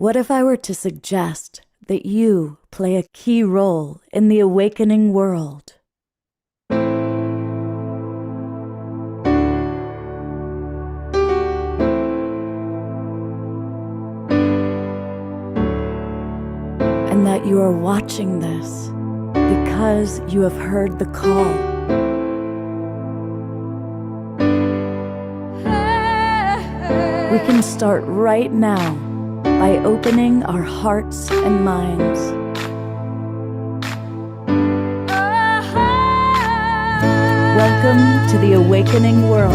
What if I were to suggest that you play a key role in the awakening world? And that you are watching this because you have heard the call. We can start right now by opening our hearts and minds. Welcome to the awakening world.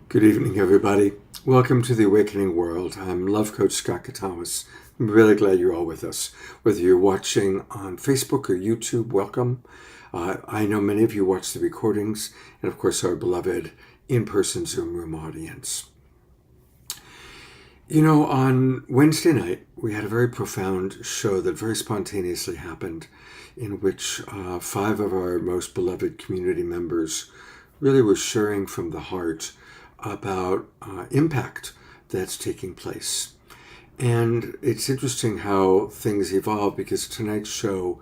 Good evening, everybody. Welcome to the Awakening World. I'm Love Coach Scott Katawas. I'm really glad you're all with us. Whether you're watching on Facebook or YouTube, welcome. I know many of you watch the recordings, and of course our beloved in-person Zoom room audience. You know, on Wednesday night, we had a very profound show that very spontaneously happened, in which 5 of our most beloved community members really were sharing from the heart about impact that's taking place. And it's interesting how things evolve, because tonight's show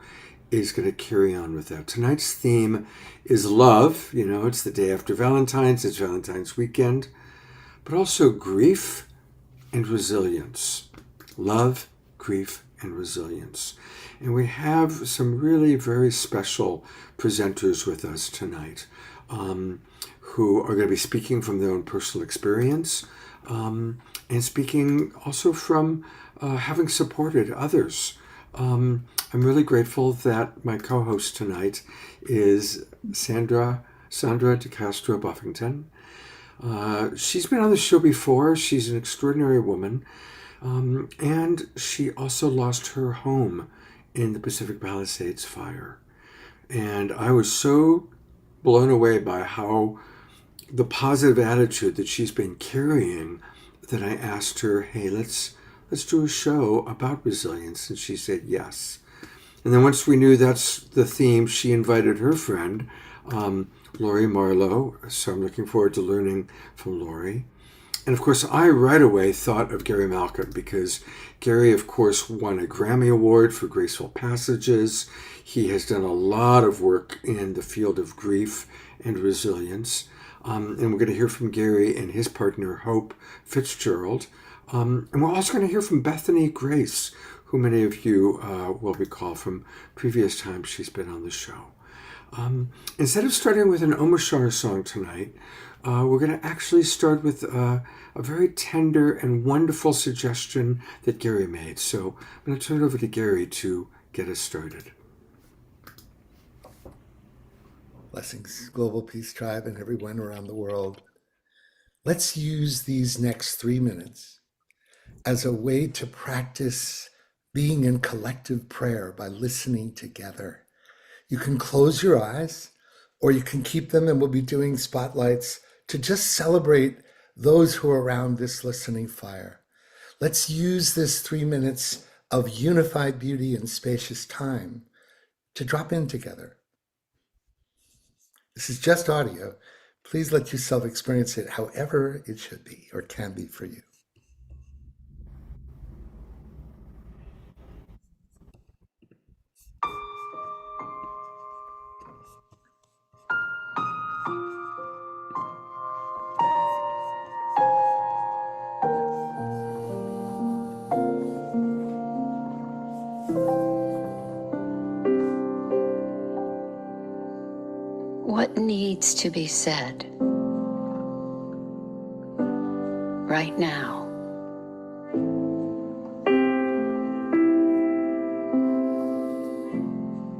is going to carry on with that. Tonight's theme is love. You know, it's the day after Valentine's, it's Valentine's weekend, but also grief and resilience. Love, grief, and resilience. And we have some really very special presenters with us tonight, who are going to be speaking from their own personal experience, and speaking also from having supported others. I'm really grateful that my co-host tonight is Sandra DeCastro Buffington. She's been on the show before. She's an extraordinary woman, and she also lost her home in the Pacific Palisades fire. And I was so blown away by how the positive attitude that she's been carrying, that I asked her, hey, let's do a show about resilience. And she said yes. And then once we knew that's the theme, she invited her friend, Lori Marlowe. So I'm looking forward to learning from Lori. And of course, I right away thought of Gary Malcolm, because Gary, of course, won a Grammy Award for Graceful Passages. He has done a lot of work in the field of grief and resilience. And we're going to hear from Gary and his partner, Hope Fitzgerald. And we're also going to hear from Bethany Grace, who many of you will recall from previous times she's been on the show. Instead of starting with an Omashar song tonight, we're going to actually start with a very tender and wonderful suggestion that Gary made. So I'm going to turn it over to Gary to get us started. Blessings, Global Peace Tribe, and everyone around the world. Let's use these next 3 minutes as a way to practice being in collective prayer by listening together. You can close your eyes, or you can keep them, and we'll be doing spotlights to just celebrate those who are around this listening fire. Let's use this 3 minutes of unified beauty and spacious time to drop in together. This is just audio. Please let yourself experience it however it should be or can be for you. What needs to be said right now?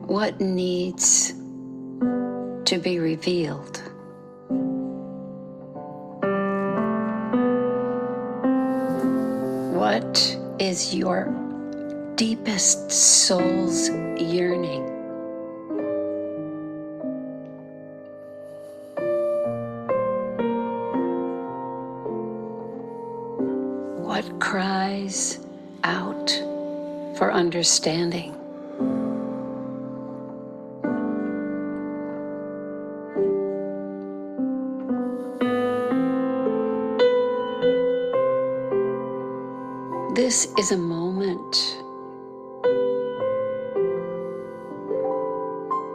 What needs to be revealed? What is your deepest soul's yearning? What cries out for understanding? This is a moment,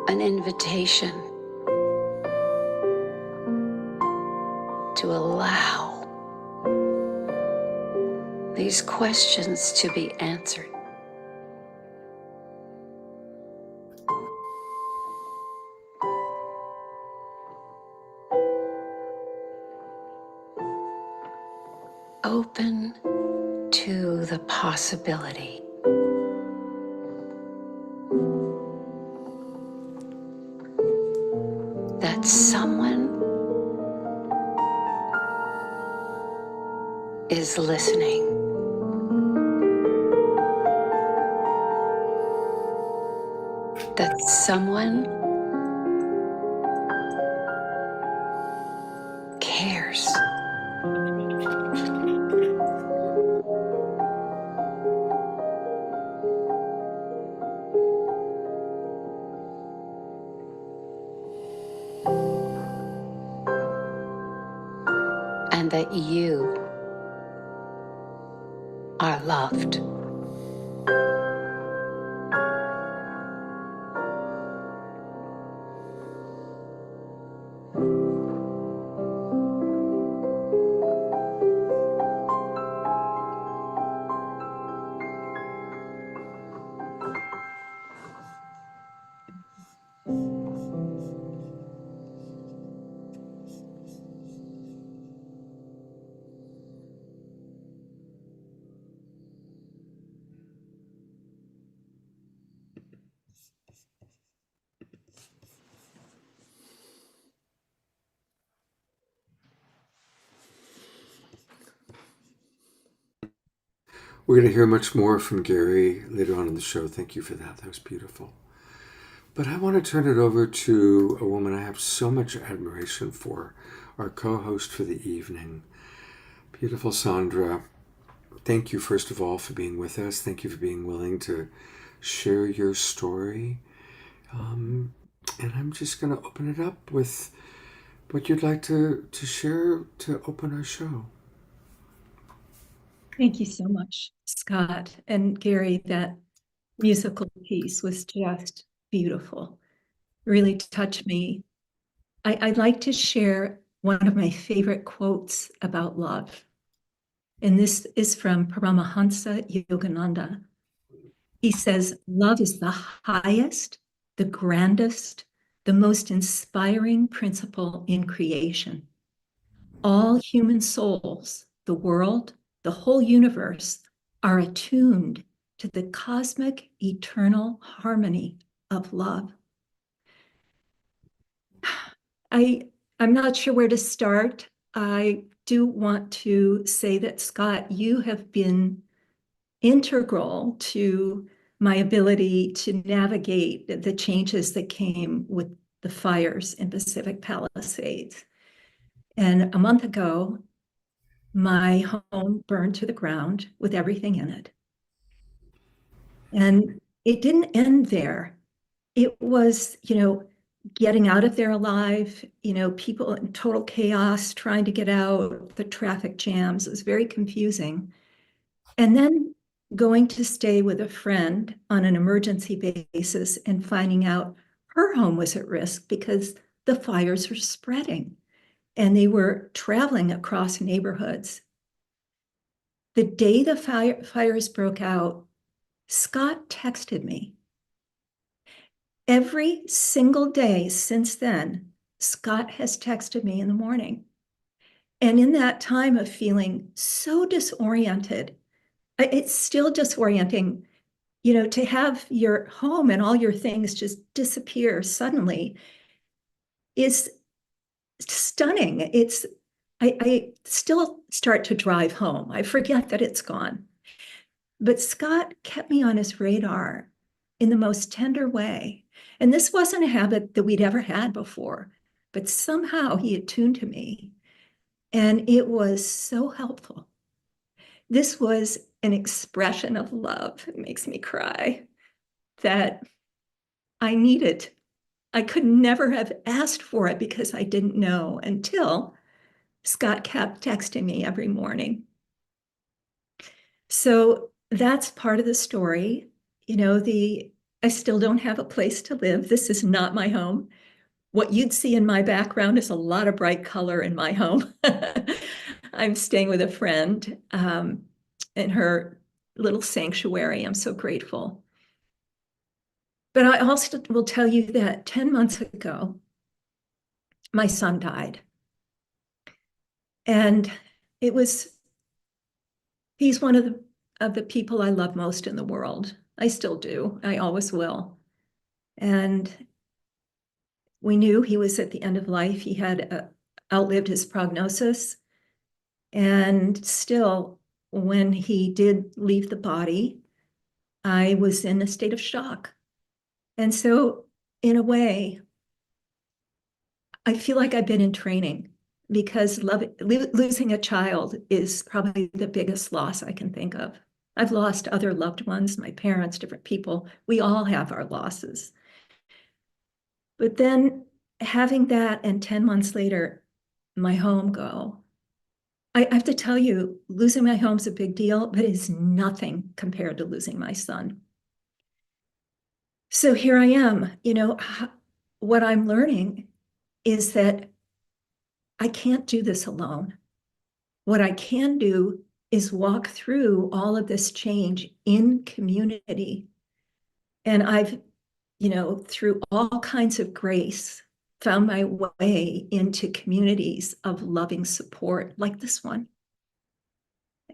an invitation to allow these questions to be answered. Open to the possibility that someone is listening. That someone cares. And that you are loved. We're going to hear much more from Gary later on in the show. Thank you for that. That was beautiful. But I want to turn it over to a woman I have so much admiration for, our co-host for the evening, beautiful Sandra. Thank you, first of all, for being with us. Thank you for being willing to share your story. And I'm just going to open it up with what you'd like to share to open our show. Thank you so much, Scott. And Gary, that musical piece was just beautiful. Really touched me. I'd like to share one of my favorite quotes about love. And this is from Paramahansa Yogananda. He says, "Love is the highest, the grandest, the most inspiring principle in creation. All human souls, the world, the whole universe are attuned to the cosmic eternal harmony of love." I'm not sure where to start. I do want to say that, Scott, you have been integral to my ability to navigate the changes that came with the fires in Pacific Palisades. And a month ago, my home burned to the ground with everything in it. And it didn't end there. It was, getting out of there alive, people in total chaos trying to get out, the traffic jams. It was very confusing. And then going to stay with a friend on an emergency basis and finding out her home was at risk because the fires were spreading and they were traveling across neighborhoods. The day the fires broke out, Scott texted me. Every single day since then, Scott has texted me in the morning. And in that time of feeling so disoriented, it's still disorienting, to have your home and all your things just disappear suddenly is stunning. I still start to drive home. I forget that it's gone. But Scott kept me on his radar in the most tender way. And this wasn't a habit that we'd ever had before, but somehow he attuned to me. And it was so helpful. This was an expression of love. It makes me cry that I needed. I could never have asked for it because I didn't know until Scott kept texting me every morning. So that's part of the story. I still don't have a place to live. This is not my home. What you'd see in my background is a lot of bright color in my home. I'm staying with a friend in her little sanctuary. I'm so grateful. But I also will tell you that 10 months ago, my son died. And he's one of the people I love most in the world. I still do. I always will. And we knew he was at the end of life. He had outlived his prognosis. And still, when he did leave the body, I was in a state of shock. And so, in a way, I feel like I've been in training because losing a child is probably the biggest loss I can think of. I've lost other loved ones, my parents, different people. We all have our losses. But then having that and 10 months later, my home go, I have to tell you, losing my home's a big deal, but it's nothing compared to losing my son. So here I am, what I'm learning is that I can't do this alone. What I can do is walk through all of this change in community. And I've, through all kinds of grace, found my way into communities of loving support like this one.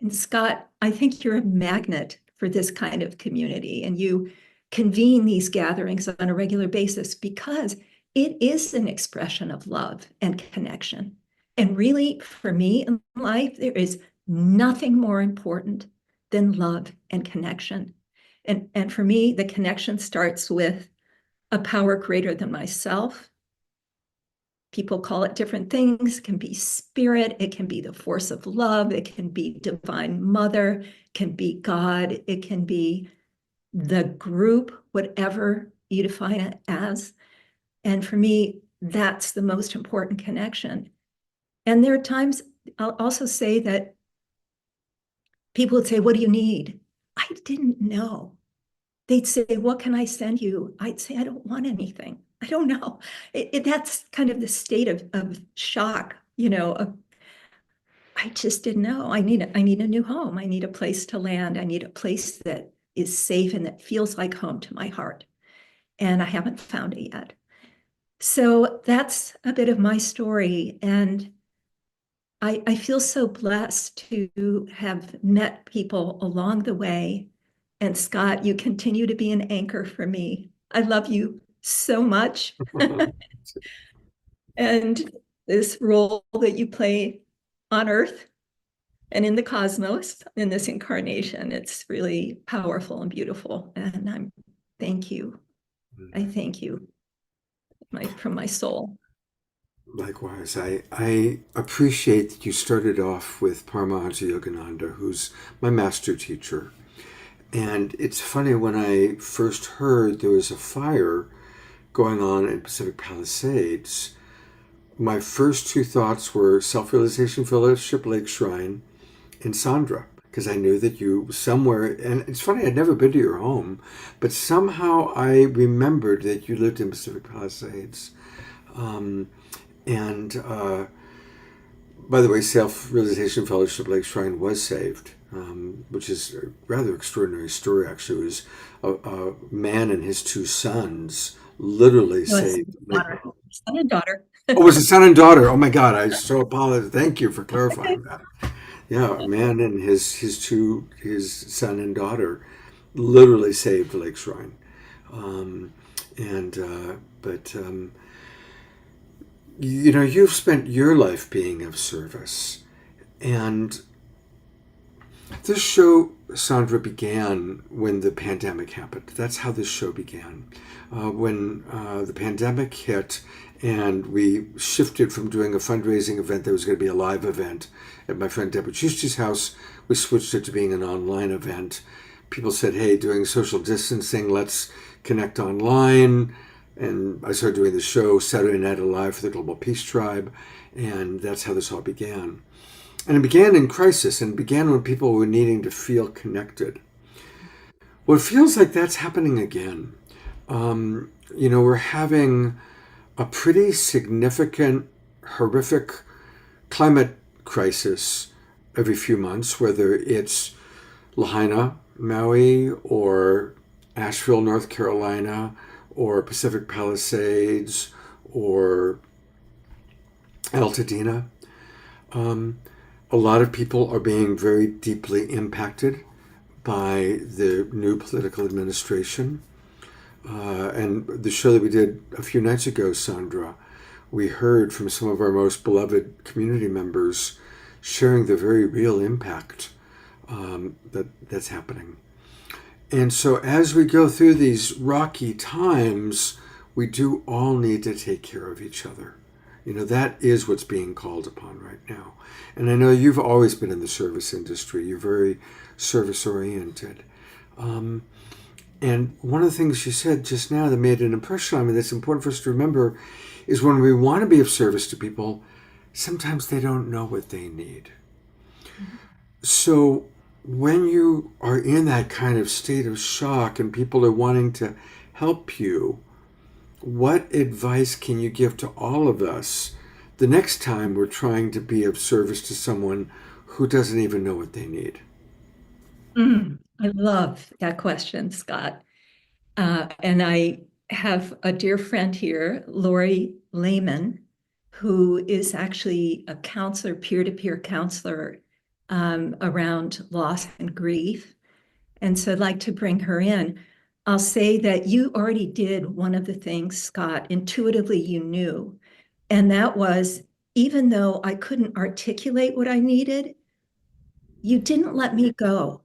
And Scott, I think you're a magnet for this kind of community, and you convene these gatherings on a regular basis because it is an expression of love and connection. And really, for me in life, there is nothing more important than love and connection. And for me, the connection starts with a power greater than myself. People call it different things. It can be spirit. It can be the force of love. It can be divine mother. It can be God. It can be the group, whatever you define it as. And for me, that's the most important connection. And there are times I'll also say that people would say, what do you need? I didn't know. They'd say, what can I send you? I'd say, I don't want anything. I don't know. That's kind of the state of shock, I just didn't know. I need a new home. I need a place to land. I need a place that is safe and that feels like home to my heart. And I haven't found it yet. So that's a bit of my story. And I feel so blessed to have met people along the way. And Scott, you continue to be an anchor for me. I love you so much. And this role that you play on Earth and in the cosmos in this incarnation, it's really powerful and beautiful. And thank you. I thank you from my soul. Likewise, I appreciate that you started off with Paramahansa Yogananda, who's my master teacher. And it's funny, when I first heard there was a fire going on in Pacific Palisades, my first two thoughts were Self-Realization Fellowship Lake Shrine and Sandra, because I knew that you somewhere, and it's funny, I'd never been to your home, but somehow I remembered that you lived in Pacific Palisades. And by the way, Self-Realization Fellowship Lake Shrine was saved. which is a rather extraordinary story, actually. It was a man and his two sons literally No, it's saved. daughter, son and daughter. Oh, it was a son and daughter. Oh my God, I so apologize. Thank you for clarifying that. Yeah, a man and his son and daughter literally saved Lake Shrine. Um, and but you know, you've spent your life being of service, and this show, Sandra, began when the pandemic happened. That's how this show began. When the pandemic hit and we shifted from doing a fundraising event that was going to be a live event at my friend Deborah Giusti's house, we switched it to being an online event. People said, hey, doing social distancing, let's connect online. And I started doing the show Saturday Night Alive for the Global Peace Tribe. And that's how this all began. And it began in crisis, and it began when people were needing to feel connected. Well, it feels like that's happening again. You know, we're having a pretty significant, horrific climate crisis every few months, whether it's Lahaina, Maui, or Asheville, North Carolina, or Pacific Palisades, or Altadena. A lot of people are being very deeply impacted by the new political administration. And the show that we did a few nights ago, Sandra, we heard from some of our most beloved community members sharing the very real impact that's happening. And so as we go through these rocky times, we do all need to take care of each other. You know, that is what's being called upon right now. And I know you've always been in the service industry. You're very service-oriented. And one of the things you said just now that made an impression on me that's important for us to remember is when we want to be of service to people, sometimes they don't know what they need. So when you are in that kind of state of shock and people are wanting to help you, what advice can you give to all of us the next time we're trying to be of service to someone who doesn't even know what they need? I love that question, Scott. And I have a dear friend here, Lori Lehman, who is actually a counselor, peer-to-peer counselor around loss and grief. And so I'd like to bring her in. I'll say that you already did one of the things, Scott, intuitively you knew. And that was, even though I couldn't articulate what I needed, you didn't let me go.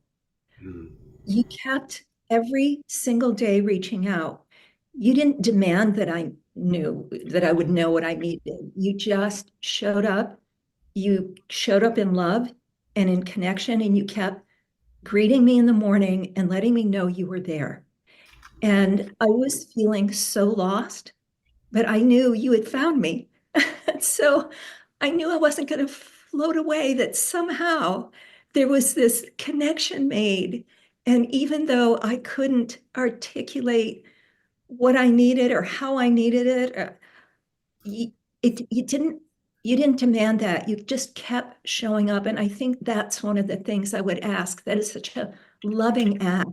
You kept every single day reaching out. You didn't demand that I knew that I would know what I needed. You just showed up. You showed up in love and in connection, and you kept greeting me in the morning and letting me know you were there. And I was feeling so lost, but I knew you had found me. So I knew I wasn't going to float away, that somehow there was this connection made. And even though I couldn't articulate what I needed or how I needed it, you didn't demand that. You just kept showing up. And I think that's one of the things I would ask. That is such a loving act.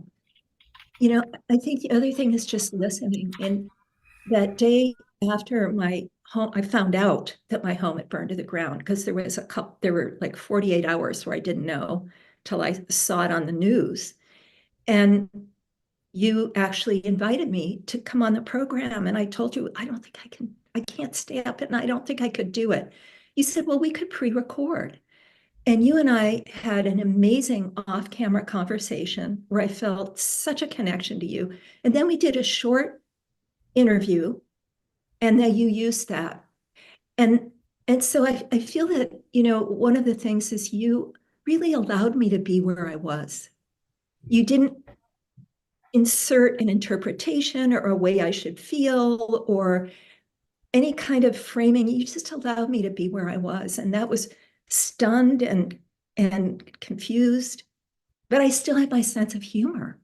You know, I think the other thing is just listening. And that day after my home, I found out that my home had burned to the ground, because there were like 48 hours where I didn't know till I saw it on the news. And you actually invited me to come on the program. And I told you, I can't stay up at night. I don't think I could do it. You said, well, we could pre-record. And you and I had an amazing off-camera conversation where I felt such a connection to you. And then we did a short interview, and then you used that. And so I feel that, you know, one of the things is you really allowed me to be where I was. You didn't insert an interpretation or a way I should feel or any kind of framing. You just allowed me to be where I was. And that was stunned and confused, but I still had my sense of humor.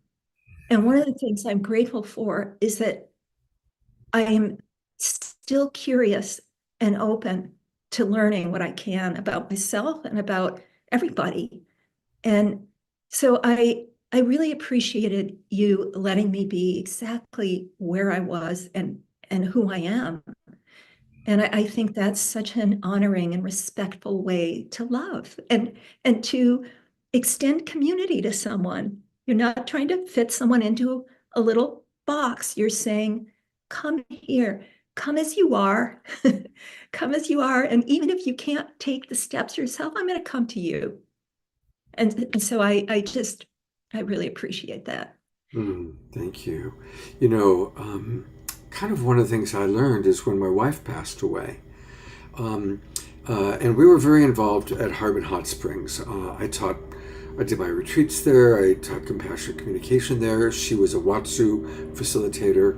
And one of the things I'm grateful for is that I am still curious and open to learning what I can about myself and about everybody. And So I really appreciated you letting me be exactly where I was and who I am. And I think that's such an honoring and respectful way to love and to extend community to someone. You're not trying to fit someone into a little box. You're saying, come here, come as you are, come as you are. And even if you can't take the steps yourself, I'm going to come to you. And so I really appreciate that. Thank you. You know, kind of one of the things I learned is when my wife passed away. Um, and we were very involved at Harbin Hot Springs. I did my retreats there. I taught compassionate communication there. She was a Watsu facilitator.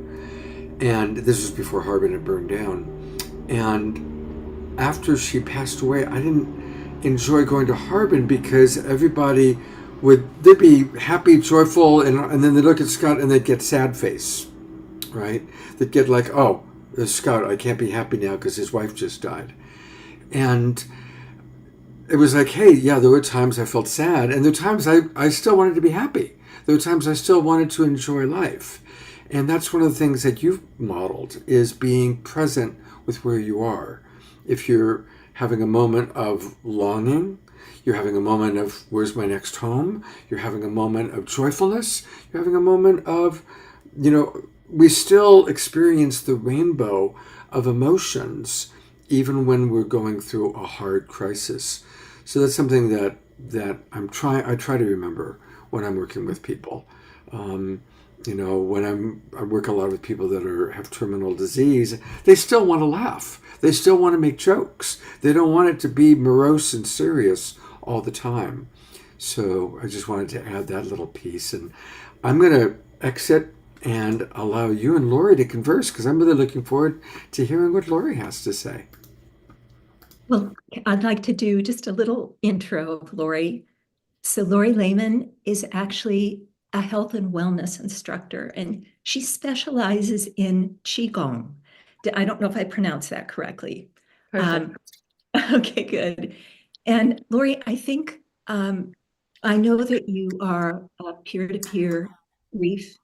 And this was before Harbin had burned down. And after she passed away, I didn't enjoy going to Harbin because everybody they'd be happy, joyful, and then they'd look at Scott and they'd get sad face, right? They'd get like, oh, there's Scott, I can't be happy now because his wife just died. And it was like, hey, yeah, there were times I felt sad, and there were times I still wanted to be happy. There were times I still wanted to enjoy life. And that's one of the things that you've modeled, is being present with where you are. If you're having a moment of longing, you're having a moment of where's my next home, you're having a moment of joyfulness, you're having a moment of, we still experience the rainbow of emotions even when we're going through a hard crisis. So that's something that I try to remember when I'm working with people. When I work a lot with people that have terminal disease, they still want to laugh. They still want to make jokes. They don't want it to be morose and serious all the time. So I just wanted to add that little piece. And I'm going to exit and allow you and Lori to converse, because I'm really looking forward to hearing what Lori has to say. Well, I'd like to do just a little intro of Lori. So Lori Lehman is actually a health and wellness instructor, and she specializes in Qigong. I don't know if I pronounced that correctly. Perfect. Okay, good. And Lori, I think I know that you are a peer-to-peer grief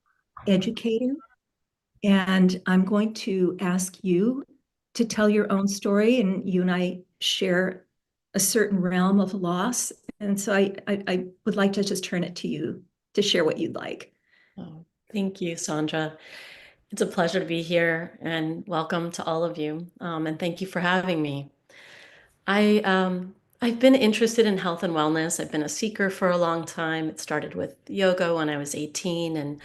educator, and I'm going to ask you to tell your own story, and you and I share a certain realm of loss. And so I would like to just turn it to you to share what you'd like. Oh, thank you, Sandra. It's a pleasure to be here, and welcome to all of you. And thank you for having me. I've been interested in health and wellness. I've been a seeker for a long time. It started with yoga when I was 18, and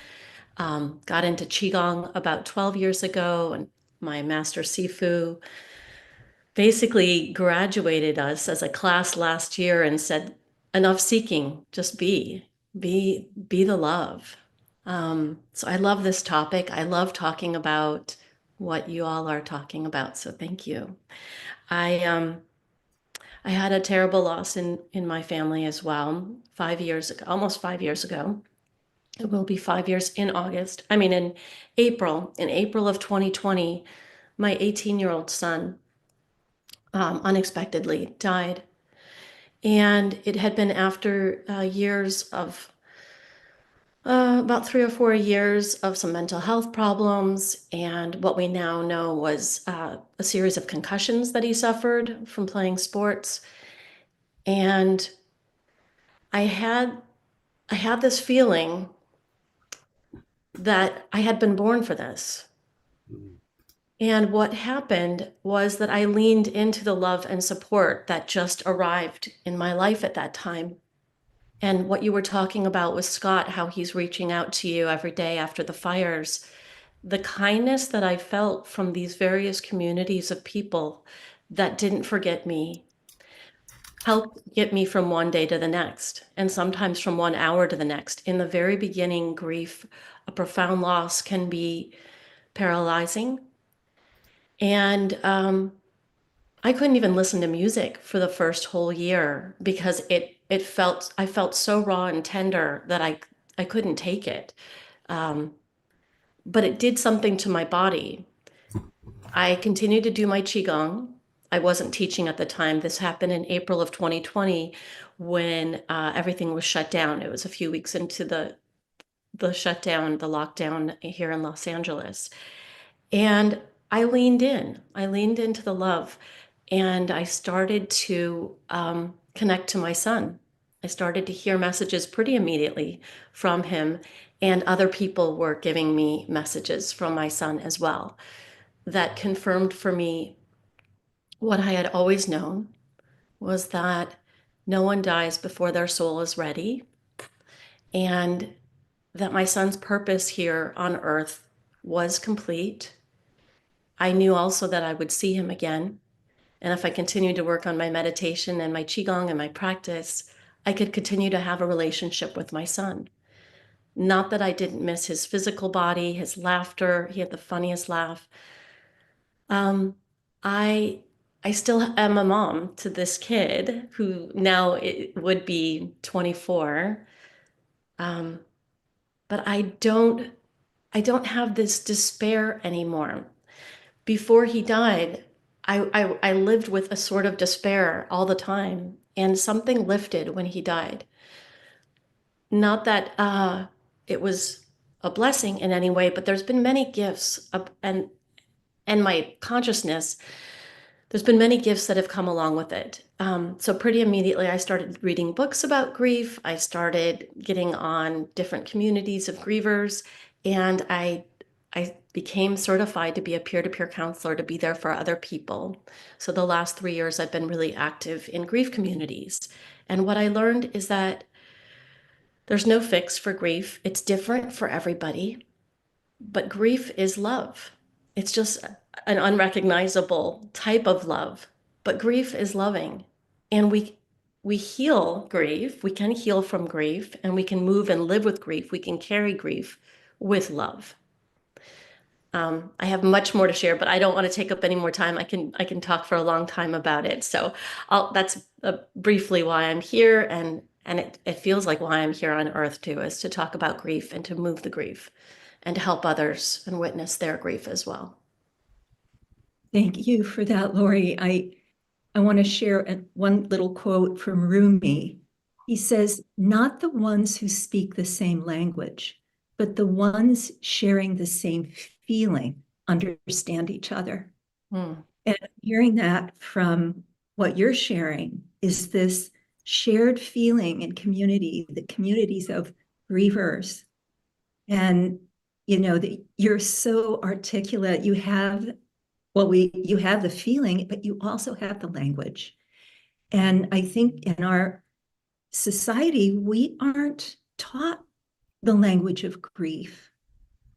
got into Qigong about 12 years ago. And my master Sifu basically graduated us as a class last year and said, enough seeking, just be the love. So I love this topic. I love talking about what you all are talking about. So thank you. I had a terrible loss in my family as well. 5 years ago, almost 5 years ago. It will be 5 years in August. I mean, in April. In April of 2020, my 18-year-old son unexpectedly died. And it had been after years of about 3 or 4 years of some mental health problems, and what we now know was a series of concussions that he suffered from playing sports. And I had this feeling that I had been born for this. And what happened was that I leaned into the love and support that just arrived in my life at that time. And what you were talking about with Scott, how he's reaching out to you every day after the fires, the kindness that I felt from these various communities of people that didn't forget me helped get me from one day to the next, and sometimes from 1 hour to the next. In the very beginning, grief, a profound loss, can be paralyzing. And I couldn't even listen to music for the first whole year because I felt so raw and tender that I couldn't take it. But it did something to my body. I continued to do my qigong. I wasn't teaching at the time. This happened in April of 2020 when everything was shut down. It was a few weeks into the shutdown, the lockdown here in Los Angeles. And I leaned in. I leaned into the love, and I started to connect to my son. I started to hear messages pretty immediately from him, and other people were giving me messages from my son as well that confirmed for me what I had always known, was that no one dies before their soul is ready, and that my son's purpose here on earth was complete. I knew also that I would see him again. And if I continued to work on my meditation and my Qigong and my practice, I could continue to have a relationship with my son. Not that I didn't miss his physical body, his laughter. He had the funniest laugh. I I still am a mom to this kid who now it would be 24. Um, but I don't have this despair anymore. Before he died, I lived with a sort of despair all the time, and something lifted when he died. Not that it was a blessing in any way, but there's been many gifts and my consciousness, there's been many gifts that have come along with it. So pretty immediately, I started reading books about grief. I started getting on different communities of grievers, and I became certified to be a peer-to-peer counselor, to be there for other people. So the last 3 years, I've been really active in grief communities. And what I learned is that there's no fix for grief. It's different for everybody, but grief is love. It's just an unrecognizable type of love, but grief is loving. And we heal grief. We can heal from grief, and we can move and live with grief. We can carry grief with love. I have much more to share, but I don't want to take up any more time. I can talk for a long time about it. So that's briefly why I'm here, and it feels like why I'm here on earth too, is to talk about grief and to move the grief and to help others and witness their grief as well. Thank you for that, Lori. I want to share one little quote from Rumi. He says, "Not the ones who speak the same language, but the ones sharing the same feeling understand each other." Hmm. And hearing that from what you're sharing is this shared feeling in community, the communities of grievers. And, that you're so articulate. You have the feeling, but you also have the language. And I think in our society, we aren't taught the language of grief.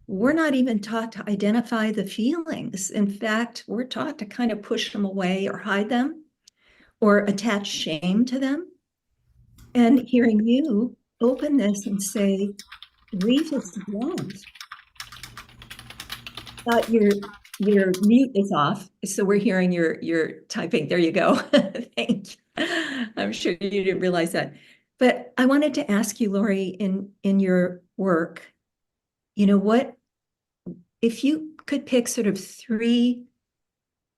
We're not even taught to identify the feelings. In fact, we're taught to kind of push them away or hide them or attach shame to them. And hearing you open this and say, grief is love. Your mute is off, so we're hearing your typing. There you go. Thank you. I'm sure you didn't realize that. But I wanted to ask you, Lori, in your work, what if you could pick sort of 3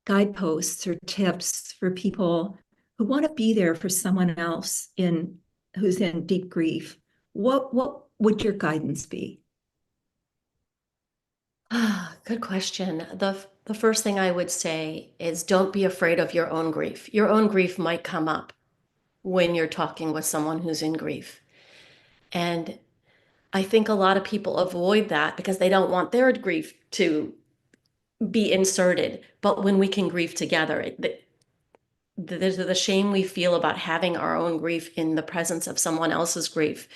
guideposts or tips for people who want to be there for someone else who's in deep grief, what would your guidance be? Good question. The first thing I would say is don't be afraid of your own grief. Your own grief might come up when you're talking with someone who's in grief. And I think a lot of people avoid that because they don't want their grief to be inserted. But when we can grieve together, there's the shame we feel about having our own grief in the presence of someone else's grief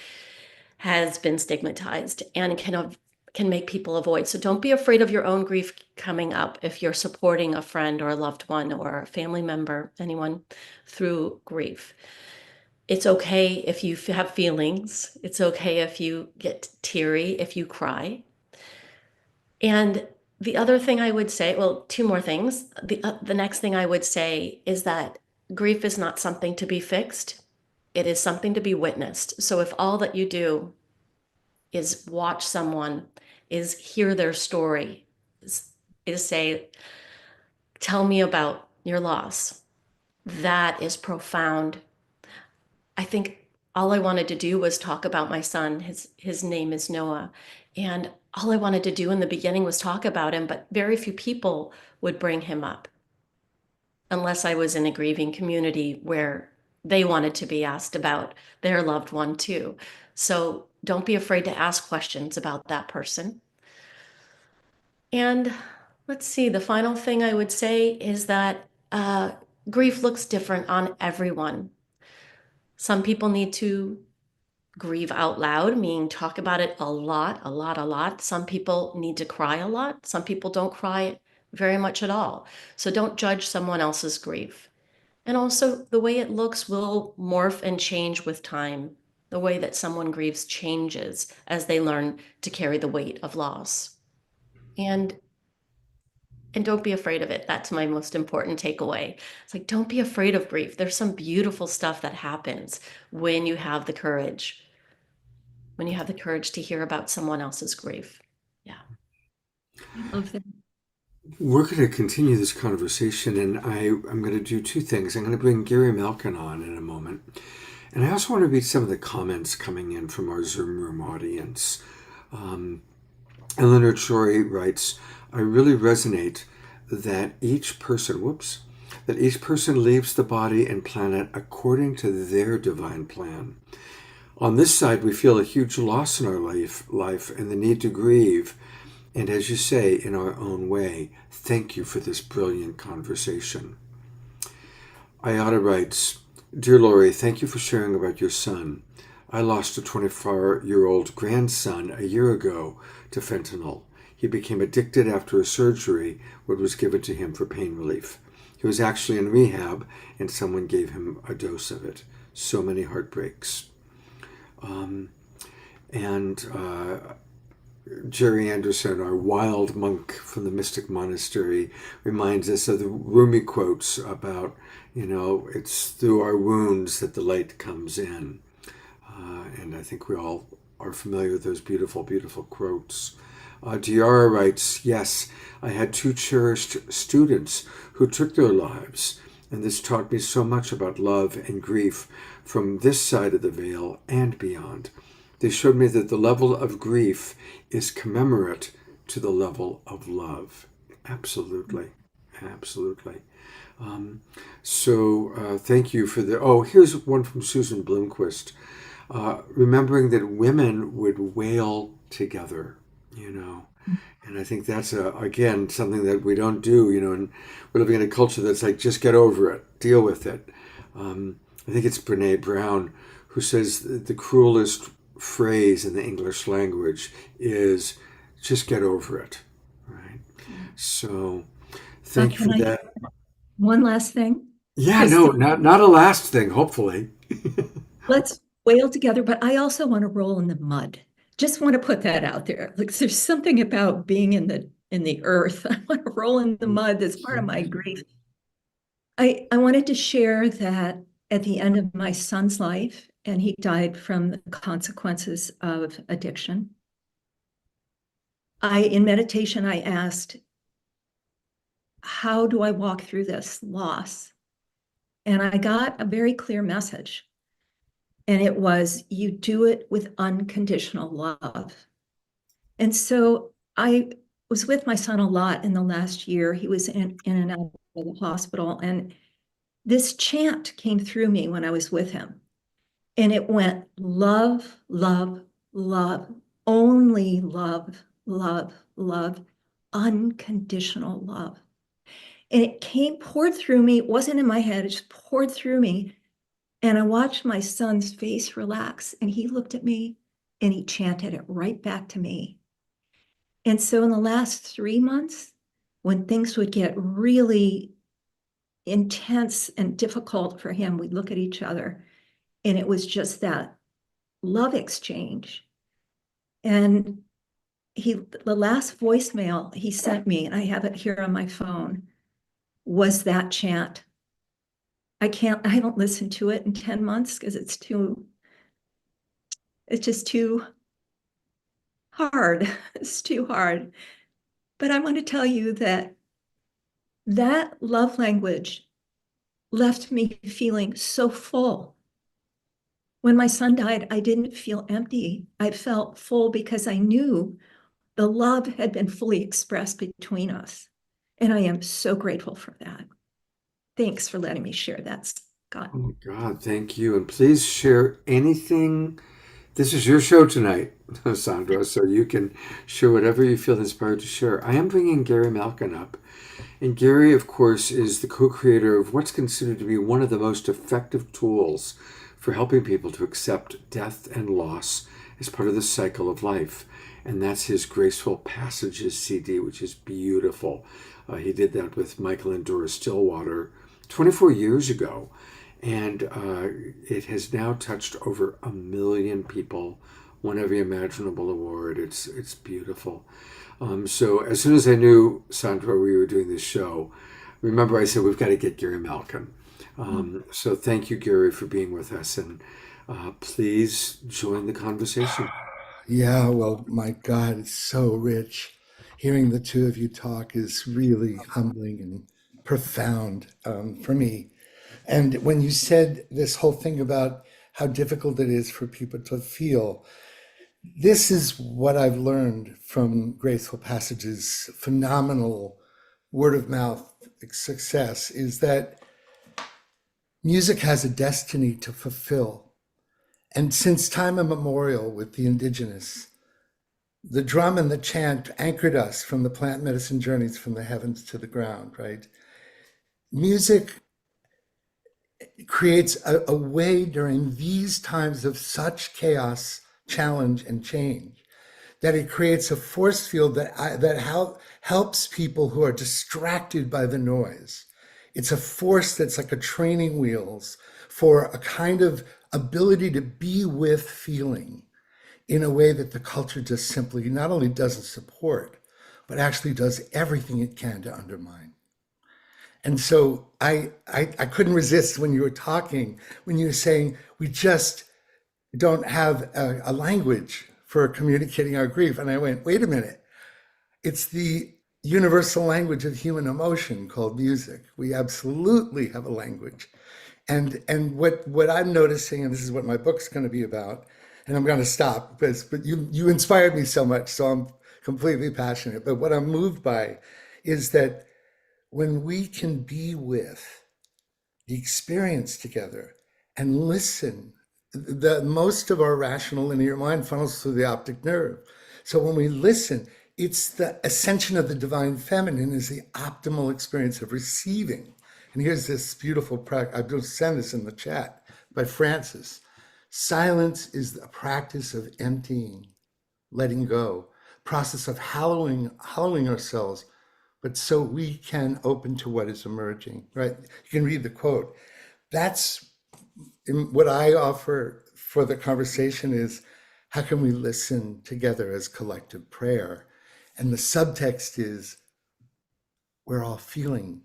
has been stigmatized and can make people avoid. So don't be afraid of your own grief coming up if you're supporting a friend or a loved one or a family member, anyone through grief. It's okay if you have feelings. It's okay if you get teary, if you cry. And the other thing I would say, well, 2 more things. The next thing I would say is that grief is not something to be fixed. It is something to be witnessed. So if all that you do is watch someone, is hear their story, is say, tell me about your loss. That is profound. I think all I wanted to do was talk about my son. His name is Noah. And all I wanted to do in the beginning was talk about him, but very few people would bring him up unless I was in a grieving community where they wanted to be asked about their loved one too. So don't be afraid to ask questions about that person. And let's see, the final thing I would say is that grief looks different on everyone. Some people need to grieve out loud, meaning talk about it a lot, a lot, a lot. Some people need to cry a lot. Some people don't cry very much at all. So don't judge someone else's grief. And also, the way it looks will morph and change with time. The way that someone grieves changes as they learn to carry the weight of loss. And don't be afraid of it. That's my most important takeaway. It's like, don't be afraid of grief. There's some beautiful stuff that happens when you have the courage, to hear about someone else's grief. Yeah. I love that. We're going to continue this conversation, and I'm going to do two things. I'm going to bring Gary Malkin on in a moment. And I also want to read some of the comments coming in from our Zoom room audience. Eleanor Chori writes, I really resonate that each person leaves the body and planet according to their divine plan. On this side, we feel a huge loss in our life and the need to grieve. And as you say, in our own way, thank you for this brilliant conversation. Ayada writes, Dear Lori, thank you for sharing about your son. I lost a 24-year-old grandson a year ago to fentanyl. He became addicted after a surgery, what was given to him for pain relief. He was actually in rehab, and someone gave him a dose of it. So many heartbreaks. Jerry Anderson, our wild monk from the Mystic Monastery, reminds us of the Rumi quotes about, it's through our wounds that the light comes in. And I think we all are familiar with those beautiful, beautiful quotes. Diara writes, yes, I had two cherished students who took their lives, and this taught me so much about love and grief from this side of the veil and beyond. They showed me that the level of grief is commemorate to the level of love. Absolutely. Absolutely. Thank you for here's one from Susan Bloomquist. Remembering that women would wail together, and I think that's again something that we don't do, and we're living in a culture that's like, just get over it, deal with it. I think it's Brene Brown who says the cruelest phrase in the English language is just get over it, right? So thank you for that. One last thing. Yeah, no, not a last thing, hopefully. Let's wail together, but I also want to roll in the mud. Just want to put that out there. Like, there's something about being in the earth. I want to roll in the mud. That's part of my grief. I wanted to share that at the end of my son's life, and he died from the consequences of addiction. In meditation, I asked, how do I walk through this loss? And I got a very clear message. And it was, you do it with unconditional love. And so I was with my son a lot in the last year. He was in and out of the hospital. And this chant came through me when I was with him. And it went, love, love, love, only love, love, love, unconditional love. And it poured through me. It wasn't in my head. It just poured through me. And I watched my son's face relax, and he looked at me and he chanted it right back to me. And so in the last 3 months, when things would get really intense and difficult for him, we'd look at each other, and it was just that love exchange. And the last voicemail he sent me, and I have it here on my phone, was that chant. I haven't listened to it in 10 months because it's just too hard. It's too hard. But I want to tell you that that love language left me feeling so full. When my son died, I didn't feel empty. I felt full because I knew the love had been fully expressed between us. And I am so grateful for that. Thanks for letting me share that, Scott. Oh my God, thank you. And please share anything. This is your show tonight, Sandra, so you can share whatever you feel inspired to share. I am bringing Gary Malkin up. And Gary, of course, is the co-creator of what's considered to be one of the most effective tools for helping people to accept death and loss as part of the cycle of life. And that's his Graceful Passages CD, which is beautiful. He did that with Michael and Dora Stillwater 24 years ago. And it has now touched over 1 million people, won every imaginable award. It's beautiful. So as soon as I knew, Sandra, we were doing this show, remember I said, we've got to get Gary Malkin. So thank you, Gary, for being with us. And please join the conversation. Yeah, well, my God, it's so rich. Hearing the two of you talk is really humbling and profound for me. And when you said this whole thing about how difficult it is for people to feel, this is what I've learned from Graceful Passages' phenomenal word of mouth success, is that music has a destiny to fulfill. And since time immemorial with the indigenous, the drum and the chant anchored us from the plant medicine journeys from the heavens to the ground, right? Music creates a way during these times of such chaos, challenge, and change that it creates a force field that helps people who are distracted by the noise. It's a force that's like a training wheels for a kind of ability to be with feeling in a way that the culture just simply not only doesn't support, but actually does everything it can to undermine. And so I couldn't resist when you were talking, when you were saying we just don't have a language for communicating our grief. And I went, wait a minute, it's the universal language of human emotion called music. We absolutely have a language. And what I'm noticing, and this is what my book's going to be about, and I'm going to stop because but you inspired me so much, so I'm completely passionate. But what I'm moved by is that when we can be with the experience together and listen, the most of our rational linear mind funnels through the optic nerve. So when we listen, it's the ascension of the divine feminine is the optimal experience of receiving. And here's this beautiful practice. I'm going to send this in the chat by Francis. Silence is a practice of emptying, letting go, process of hallowing ourselves, but so we can open to what is emerging, right? You can read the quote. That's what I offer for the conversation is how can we listen together as collective prayer? And the subtext is we're all feeling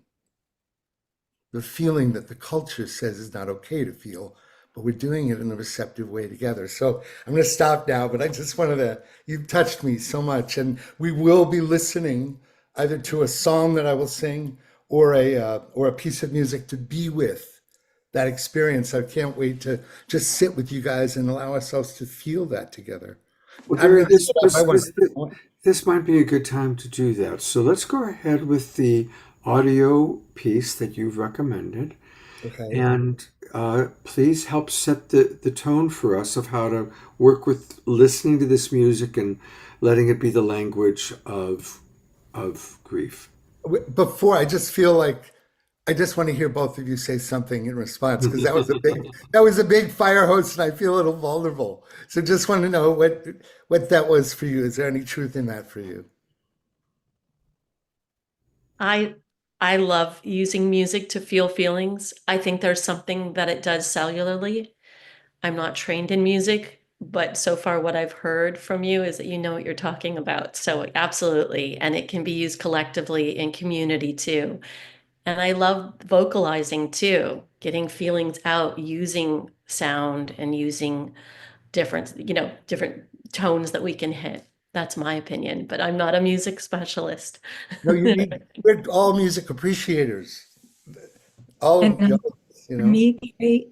the feeling that the culture says is not okay to feel, but we're doing it in a receptive way together. So I'm going to stop now, but I just wanted to, you've touched me so much. And we will be listening either to a song that I will sing or a piece of music to be with that experience. I can't wait to just sit with you guys and allow ourselves to feel that together. Well, I'm Gary, going to stop. this might be a good time to do that. So let's go ahead with the audio piece that you've recommended. Okay. And please help set the tone for us of how to work with listening to this music and letting it be the language of grief. Before, I just feel like I just want to hear both of you say something in response because that was a big fire hose, and I feel a little vulnerable. So just want to know what that was for you. Is there any truth in that for you? I love using music to feel feelings. I think there's something that it does cellularly. I'm not trained in music, but so far what I've heard from you is that you know what you're talking about. So absolutely. And it can be used collectively in community too. And I love vocalizing too, getting feelings out using sound and using different tones that we can hit. That's my opinion, but I'm not a music specialist. No, we're all music appreciators. All And of us, for me, Gary,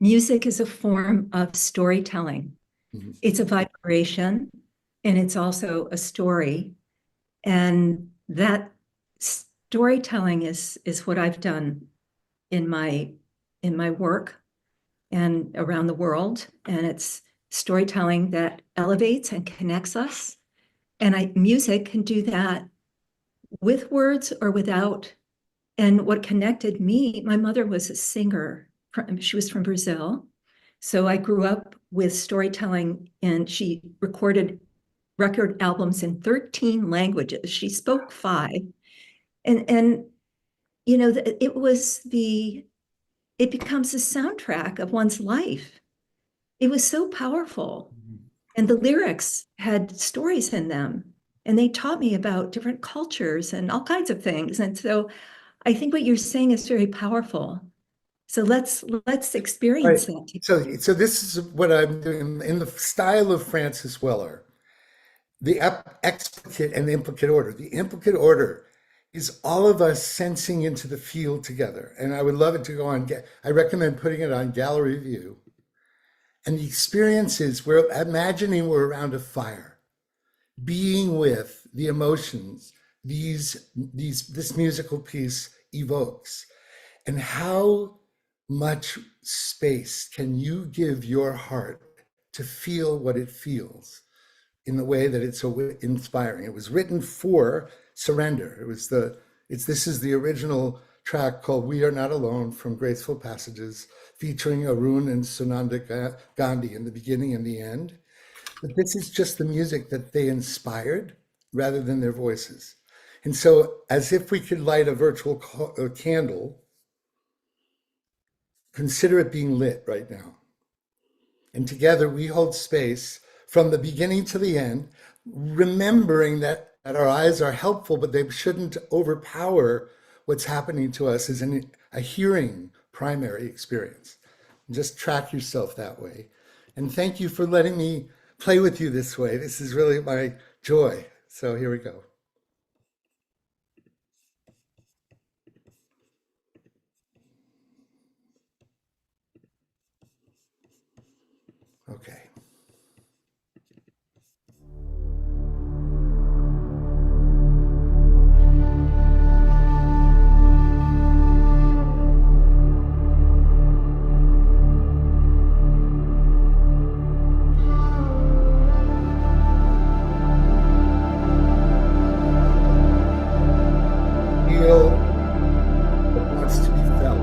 music is a form of storytelling. Mhm. It's a vibration and it's also a story. And that storytelling is what I've done in my work and around the world. And it's storytelling that elevates and connects us. And music can do that with words or without. And what connected me, my mother was a singer. She was from Brazil. So I grew up with storytelling, and she recorded record albums in 13 languages. She spoke 5. And you know, it becomes a soundtrack of one's life. It was so powerful. And the lyrics had stories in them. And they taught me about different cultures and all kinds of things. And so I think what you're saying is very powerful. So let's experience Right. that. So this is what I'm doing in the style of Francis Weller. The explicate and implicate order. The implicate order is all of us sensing into the field together. And I would love it to go on. I recommend putting it on Gallery View. And the experience is we're imagining we're around a fire, being with the emotions this musical piece evokes. And how much space can you give your heart to feel what it feels in the way that it's so inspiring? It was written for surrender. This is the original track called We Are Not Alone from Graceful Passages, featuring Arun and Sunanda Gandhi in the beginning and the end. But this is just the music that they inspired rather than their voices. And so as if we could light a virtual candle, consider it being lit right now. And together we hold space from the beginning to the end, remembering that our eyes are helpful, but they shouldn't overpower what's happening to us as a hearing primary experience. Just track yourself that way. And thank you for letting me play with you this way. This is really my joy. So here we go. Okay. Feel what wants to be felt.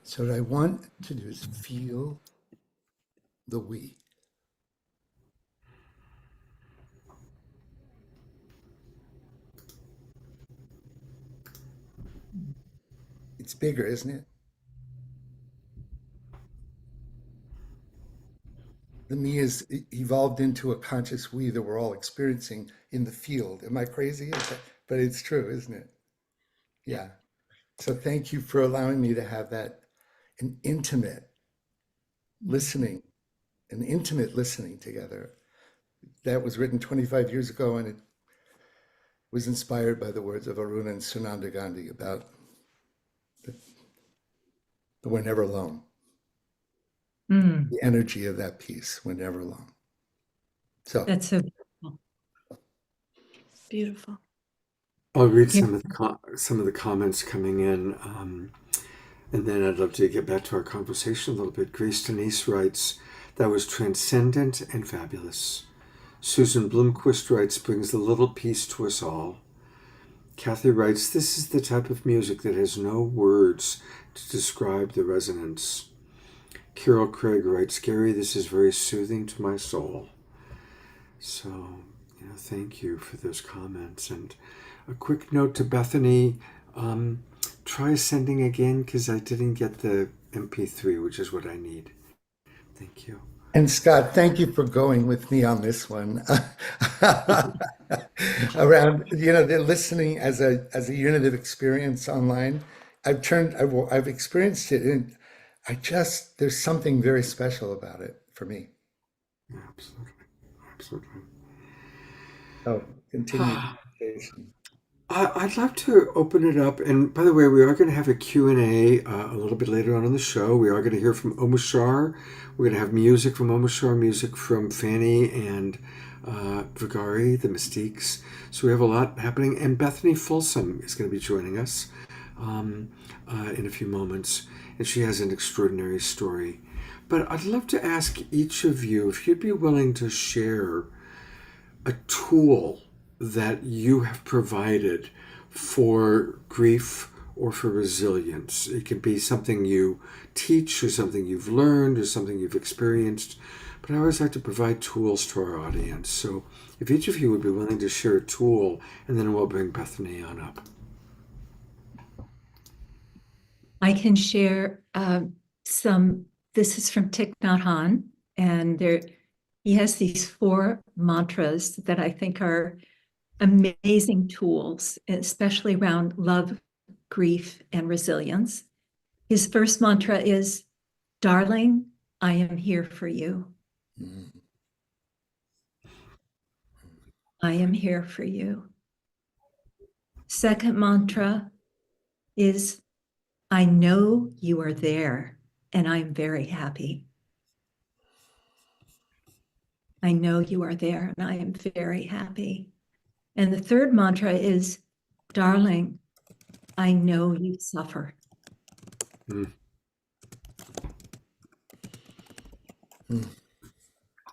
So what I want to do is feel the we. It's bigger, isn't it? The me is evolved into a conscious we that we're all experiencing in the field. Am I crazy? But it's true, isn't it? Yeah. So thank you for allowing me to have that, an intimate listening, together. That was written 25 years ago, and it was inspired by the words of Arun and Sunanda Gandhi about the we're never alone. The energy of that piece, we're never alone. So That's so beautiful. Beautiful. I'll read some of the comments coming in, and then I'd love to get back to our conversation a little bit. Grace Denise writes, "That was transcendent and fabulous." Susan Blomquist writes, "Brings the little peace to us all." Kathy writes, "This is the type of music that has no words to describe the resonance." Carol Craig writes, "Gary, this is very soothing to my soul." So, thank you for those comments. And a quick note to Bethany, try sending again, because I didn't get the MP3, which is what I need. Thank you. And Scott, thank you for going with me on this one. Around, the listening as a unit of experience online. I've experienced it, and there's something very special about it for me. Yeah, absolutely. Oh, continue the conversation. I'd love to open it up. And by the way, we are going to have a Q&A a little bit later on in the show. We are going to hear from Omashar. We're going to have music from Omashar, music from Fanny and Vigari, the Mystiques. So we have a lot happening. And Bethany Folsom is going to be joining us in a few moments. And she has an extraordinary story. But I'd love to ask each of you if you'd be willing to share a tool that you have provided for grief or for resilience. It could be something you teach or something you've learned or something you've experienced. But I always like to provide tools to our audience. So if each of you would be willing to share a tool, and then we'll bring Bethany on up. I can share this is from Thich Nhat Hanh, and he has these 4 mantras that I think are amazing tools, especially around love, grief, and resilience. His first mantra is, "Darling, I am here for you." I am here for you. Second mantra is, "I know you are there, and I'm very happy." I know you are there, and I am very happy. And the third mantra is, "Darling, I know you suffer."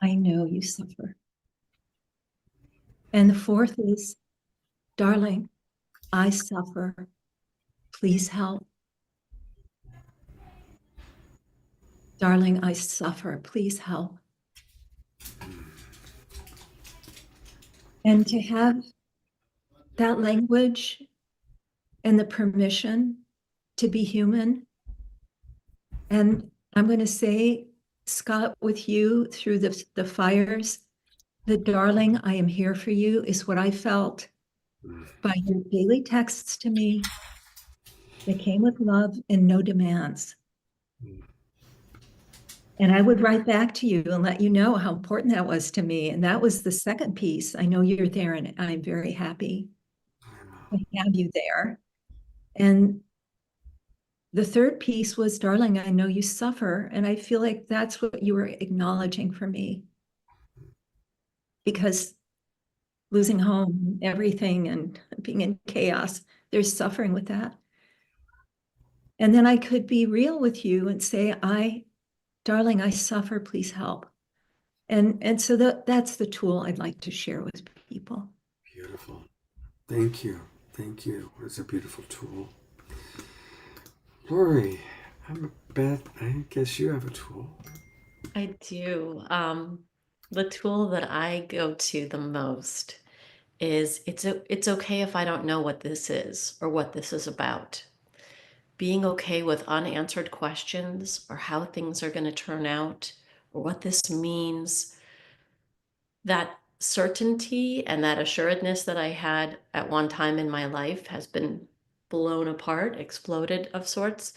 I know you suffer. And the fourth is, "Darling, I suffer. Please help." Darling, I suffer. Please help. And to have that language and the permission to be human. And I'm going to say, Scott, with you through the fires, the "darling, I am here for you" is what I felt by your daily texts to me. They came with love and no demands. And I would write back to you and let you know how important that was to me. And that was the second piece. I know you're there, and I'm very happy to have you there. And the third piece was, "Darling, I know you suffer." And I feel like that's what you were acknowledging for me. Because losing home, everything, and being in chaos, there's suffering with that. And then I could be real with you and say, "Darling, I suffer, please help." And so that's the tool I'd like to share with people. Beautiful. Thank you. Thank you. It's a beautiful tool. Lori, I guess you have a tool. I do. The tool that I go to the most is it's okay if I don't know what this is or what this is about. Being okay with unanswered questions or how things are going to turn out or what this means. That certainty and that assuredness that I had at one time in my life has been blown apart, exploded of sorts.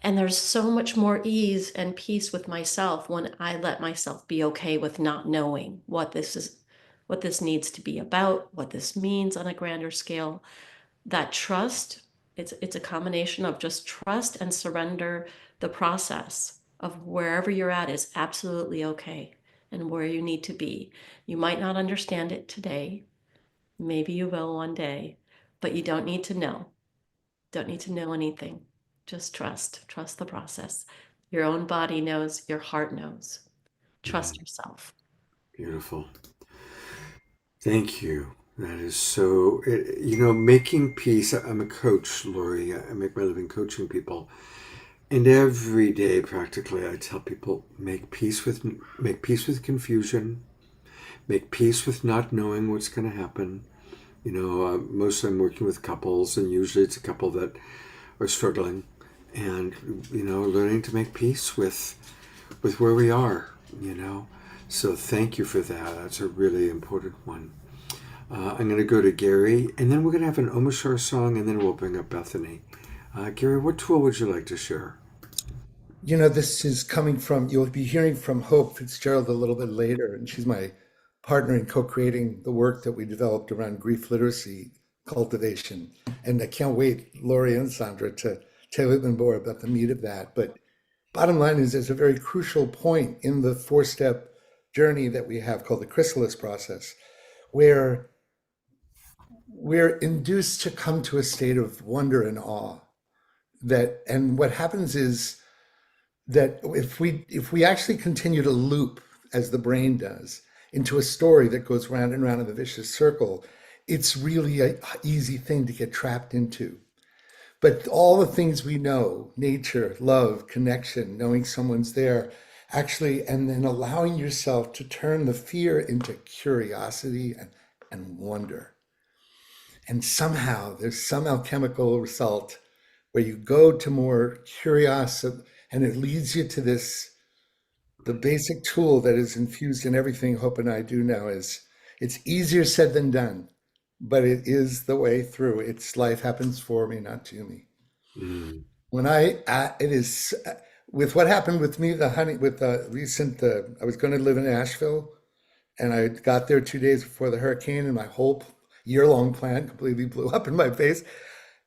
And there's so much more ease and peace with myself when I let myself be okay with not knowing what this is, what this needs to be about, what this means on a grander scale. That trust, it's a combination of just trust and surrender. The process of wherever you're at is absolutely okay and where you need to be. You might not understand it today. Maybe you will one day, but you don't need to know. Don't need to know anything. Just trust the process. Your own body knows, your heart knows. Trust yourself. Beautiful. Thank you. That is so, making peace. I'm a coach, Lori. I make my living coaching people. And every day, practically, I tell people, make peace with confusion, make peace with not knowing what's going to happen. Mostly I'm working with couples, and usually it's a couple that are struggling, and learning to make peace with where we are. So thank you for that. That's a really important one. I'm going to go to Gary, and then we're going to have an Omashar song, and then we'll bring up Bethany. Gary, what tool would you like to share? This is coming from, you'll be hearing from Hope Fitzgerald a little bit later, and she's my partner in co-creating the work that we developed around grief literacy cultivation. And I can't wait, Lori and Sandra, to tell you more about the meat of that. But bottom line is, there's a very crucial point in the four-step journey that we have called the chrysalis process, where we're induced to come to a state of wonder and awe. And what happens is that if we actually continue to loop, as the brain does, into a story that goes round and round in the vicious circle, it's really an easy thing to get trapped into. But all the things we know, nature, love, connection, knowing someone's there, actually, and then allowing yourself to turn the fear into curiosity and wonder. And somehow there's some alchemical result where you go to more curiosity, and it leads you to the basic tool that is infused in everything Hope and I do now. Is it's easier said than done, but it is the way through. It's life happens for me, not to me. Mm. It is with what happened with me, I was going to live in Asheville, and I got there 2 days before the hurricane, and my whole year-long plan completely blew up in my face.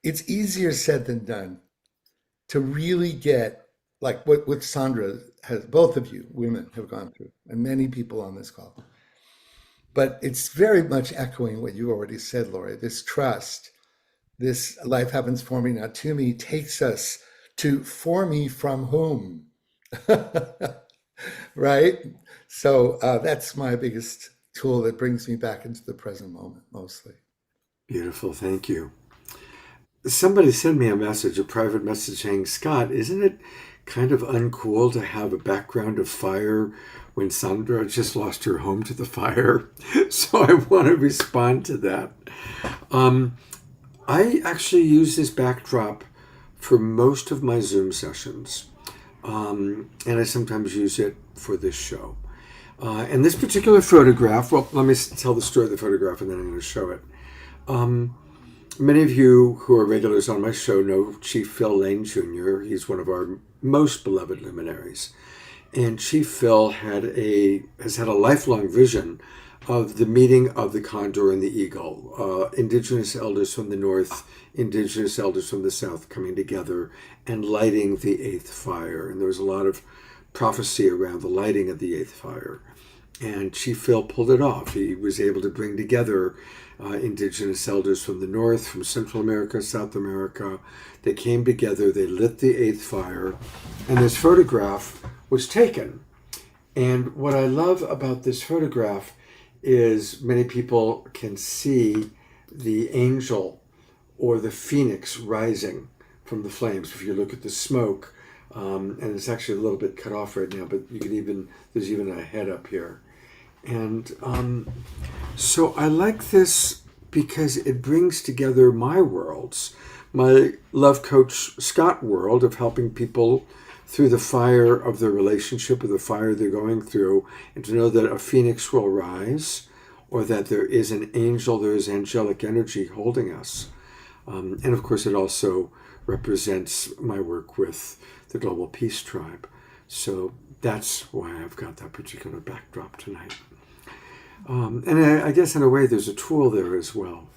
It's easier said than done to really get like what Sandra has, both of you women have gone through, and many people on this call. But it's very much echoing what you already said, Lori. This trust, this life happens for me, not to me, takes us to for me from whom, right? So that's my biggest tool that brings me back into the present moment, mostly. Beautiful. Thank you. Somebody sent me a private message saying, Scott, isn't it kind of uncool to have a background of fire when Sandra just lost her home to the fire? So I want to respond to that. I actually use this backdrop for most of my Zoom sessions. And I sometimes use it for this show. And this particular photograph, well, let me tell the story of the photograph and then I'm going to show it. Many of you who are regulars on my show know Chief Phil Lane Jr. He's one of our most beloved luminaries. And Chief Phil has had a lifelong vision of the meeting of the condor and the eagle, indigenous elders from the north, indigenous elders from the south coming together and lighting the eighth fire. And there was a lot of prophecy around the lighting of the eighth fire. And Chief Phil pulled it off. He was able to bring together indigenous elders from the north, from Central America, South America. They came together, they lit the eighth fire, and this photograph was taken. And what I love about this photograph is many people can see the angel or the phoenix rising from the flames. If you look at the smoke, and it's actually a little bit cut off right now, but there's even a head up here. And so I like this because it brings together my worlds, my love coach Scott world of helping people through the fire of their relationship or the fire they're going through, and to know that a phoenix will rise, or that there is an angel, there is angelic energy holding us. And of course, it also represents my work with the Global Peace Tribe. So that's why I've got that particular backdrop tonight. And I guess in a way, there's a tool there as well.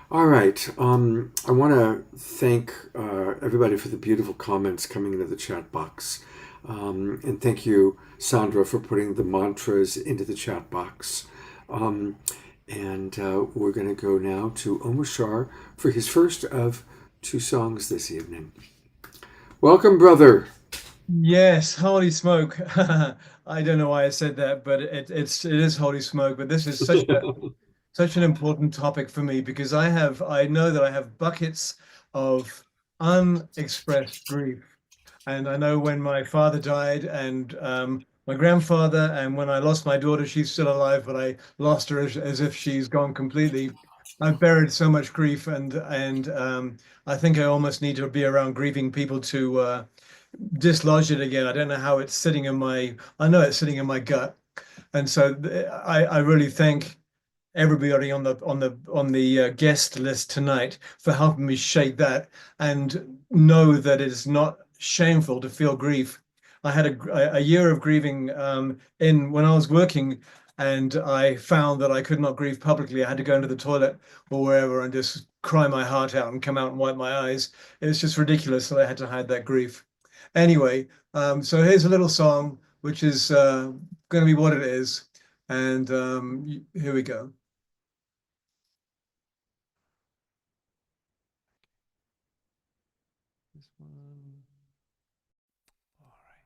All right. I want to thank everybody for the beautiful comments coming into the chat box. And thank you, Sandra, for putting the mantras into the chat box. And we're going to go now to Omashar for his first of 2 songs this evening. Welcome, brother. Yes, holy smoke. I don't know why I said that, but it is holy smoke. But this is such an important topic for me, because I know that I have buckets of unexpressed grief. And I know when my father died, and my grandfather, and when I lost my daughter, she's still alive, but I lost her as if she's gone completely. I've buried so much grief, and I think I almost need to be around grieving people to dislodge it again. I don't know how it's sitting in I know it's sitting in my gut. And so I really thank everybody on the guest list tonight for helping me shake that and know that it's not shameful to feel grief. I had a year of grieving when I was working, and I found that I could not grieve publicly. I had to go into the toilet or wherever and just cry my heart out and come out and wipe my eyes. It was just ridiculous that I had to hide that grief. Anyway, so here's a little song, which is going to be what it is. And here we go. This one. All right.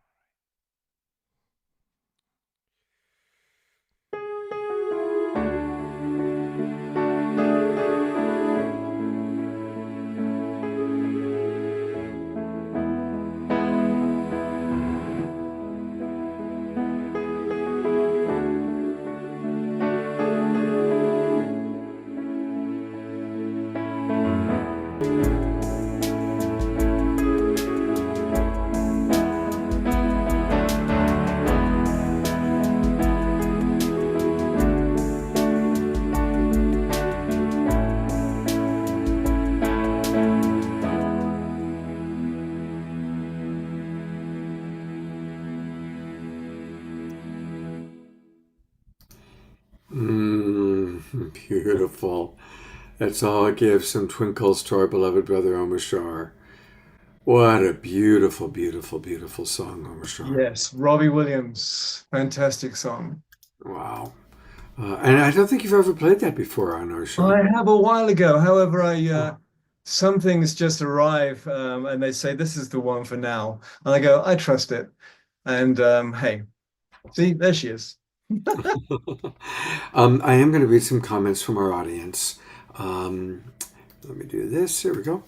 Beautiful. Let's all give some twinkles to our beloved brother Omashar. What a beautiful, beautiful, beautiful song, Omashar. Yes, Robbie Williams. Fantastic song. Wow. And I don't think you've ever played that before on our show. I have a while ago. However, some things just arrive and they say, this is the one for now. And I go, I trust it. And hey, see, there she is. I am going to read some comments from our audience. Let me do this. Here we go.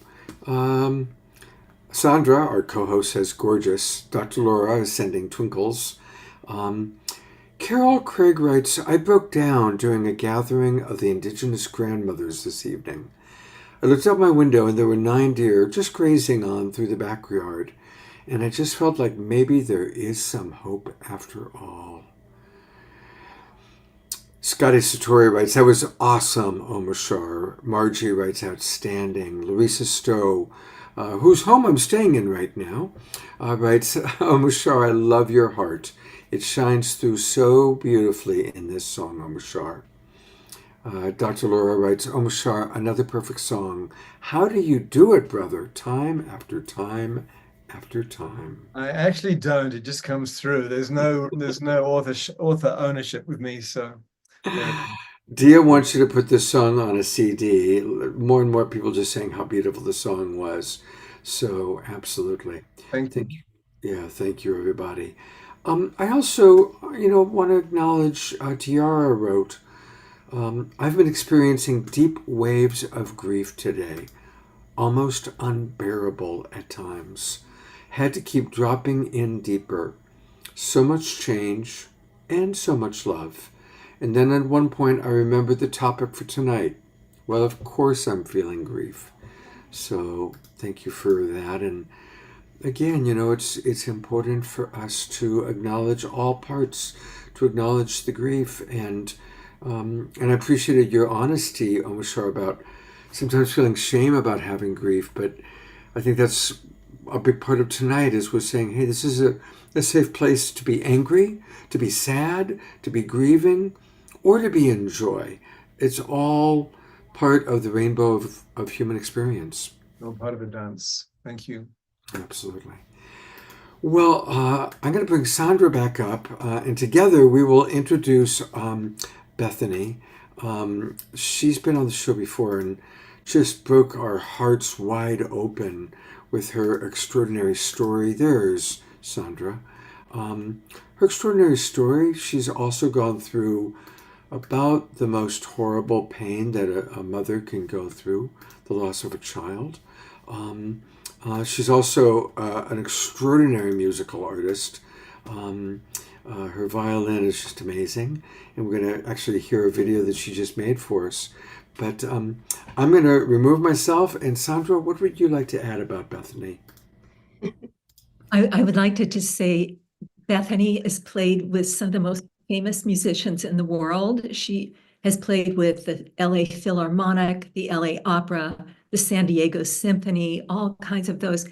Sandra, our co-host, says gorgeous. Dr. Laura is sending twinkles. Carol Craig writes, I broke down during a gathering of the Indigenous grandmothers this evening. I looked out my window and there were 9 deer just grazing on through the backyard. And I just felt like maybe there is some hope after all. Scotty Satori writes, that was awesome, Omashar. Margie writes, outstanding. Larissa Stowe, whose home I'm staying in right now, writes, Omashar, I love your heart. It shines through so beautifully in this song, Omashar. Dr. Laura writes, Omashar, another perfect song. How do you do it, brother? Time after time after time. I actually don't. It just comes through. There's no author ownership with me, so... Dia wants you to put this song on a CD. More and more people just saying how beautiful the song was. So absolutely. Thank you. Yeah, thank you, everybody. I also, want to acknowledge Tiara wrote, I've been experiencing deep waves of grief today. almost unbearable at times. Had to keep dropping in deeper. So much change and so much love. And then at one point I remembered the topic for tonight. Well, of course I'm feeling grief. So thank you for that. And again, it's important for us to acknowledge all parts, to acknowledge the grief. And I appreciated your honesty, Omashar, about sometimes feeling shame about having grief. But I think that's a big part of tonight, is we're saying, hey, this is a safe place to be angry, to be sad, to be grieving, or to be in joy. It's all part of the rainbow of human experience. No, part of the dance. Thank you. Absolutely. Well, I'm going to bring Sandra back up, and together we will introduce Bethany. She's been on the show before and just broke our hearts wide open with her extraordinary story. There's Sandra. Her extraordinary story, she's also gone through about the most horrible pain that a mother can go through, the loss of a child. She's also an extraordinary musical artist. Her violin is just amazing, and we're going to actually hear a video that she just made for us. But I'm going to remove myself. And Sandra, what would you like to add about Bethany? I would like to just say Bethany has played with some of the most famous musicians in the world. She has played with the LA Philharmonic, the LA Opera, the San Diego Symphony, all kinds of those.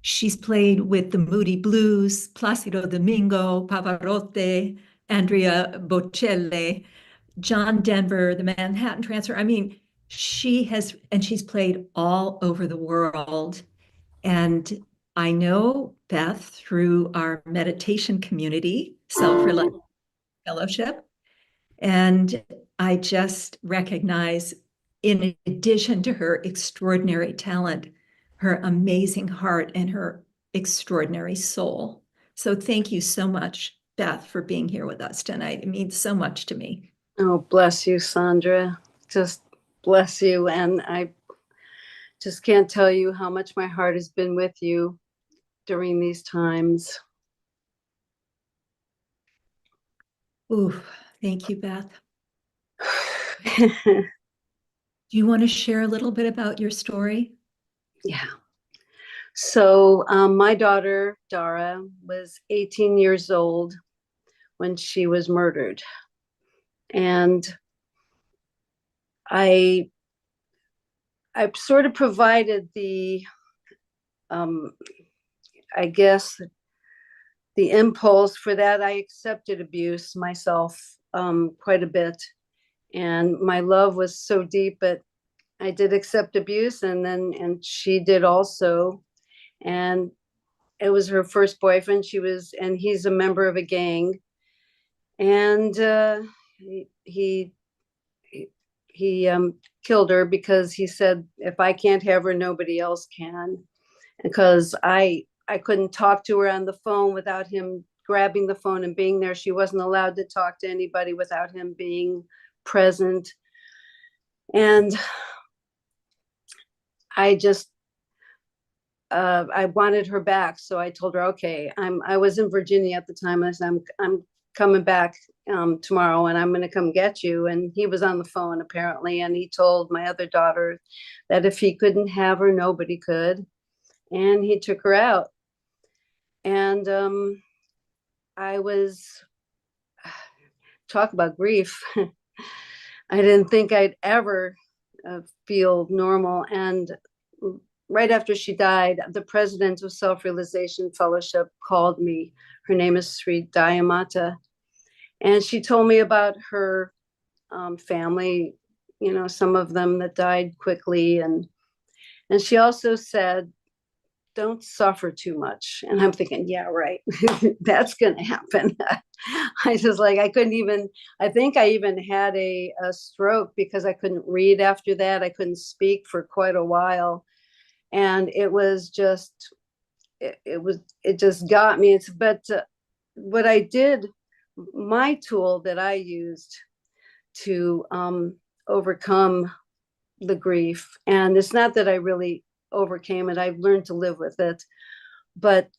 She's played with the Moody Blues, Placido Domingo, Pavarotti, Andrea Bocelli, John Denver, the Manhattan Transfer. I mean, she's played all over the world. And I know Beth through our meditation community, Self-Reliance Fellowship. And I just recognize, in addition to her extraordinary talent, her amazing heart and her extraordinary soul. So thank you so much, Beth, for being here with us tonight. It means so much to me. Oh, bless you, Sandra. Just bless you. And I just can't tell you how much my heart has been with you during these times. Ooh, thank you, Beth. Do you want to share a little bit about your story? Yeah. So my daughter, Dara, was 18 years old when she was murdered. And I sort of provided the, I guess, the impulse for that. I accepted abuse myself quite a bit. And my love was so deep, but I did accept abuse, and she did also. And it was her first boyfriend. And he's a member of a gang. And he killed her because he said, if I can't have her, nobody else can. Because I couldn't talk to her on the phone without him grabbing the phone and being there. She wasn't allowed to talk to anybody without him being present. And I just, I wanted her back. So I told her, okay, I was in Virginia at the time. I said, I'm coming back tomorrow, and I'm going to come get you. And he was on the phone apparently. And he told my other daughter that if he couldn't have her, nobody could. And he took her out. And I was, talk about grief. I didn't think I'd ever feel normal. And right after she died, the president of Self-Realization Fellowship called me. Her name is Sri Dayamata. And she told me about her family, some of them that died quickly. And she also said, don't suffer too much. And I'm thinking, yeah, right. That's going to happen. I think I even had a stroke because I couldn't read after that. I couldn't speak for quite a while. And it was just, it just got me. But what I did, my tool that I used to overcome the grief, and it's not that I really overcame it. I've learned to live with it. But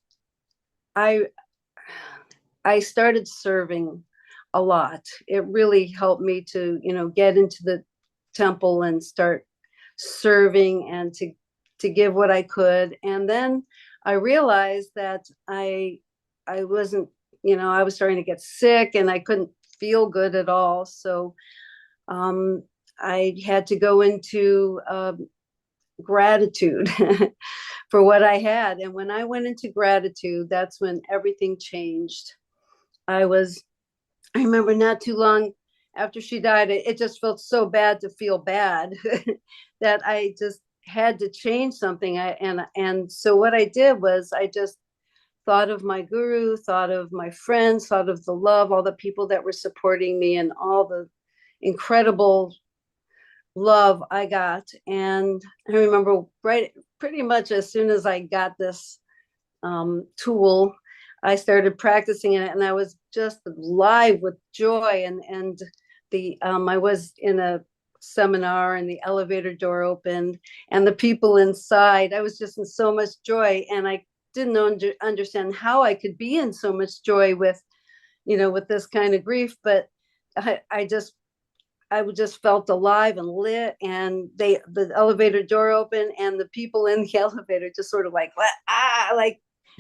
I started serving a lot. It really helped me to, get into the temple and start serving and to give what I could. And then I realized that I wasn't, I was starting to get sick and I couldn't feel good at all. So I had to go into gratitude for what I had. And when I went into gratitude, that's when everything changed. I remember not too long after she died, it just felt so bad to feel bad that I just had to change something. And so what I did was I just thought of my guru, thought of my friends, thought of the love, all the people that were supporting me and all the incredible love I got. And I remember pretty much as soon as I got this tool, I started practicing it, and I was just live with joy. And I was in a seminar, and the elevator door opened, and the people inside, I was just in so much joy, and I didn't understand how I could be in so much joy with this kind of grief, but I just felt alive and lit. And the elevator door opened, and the people in the elevator just sort of like,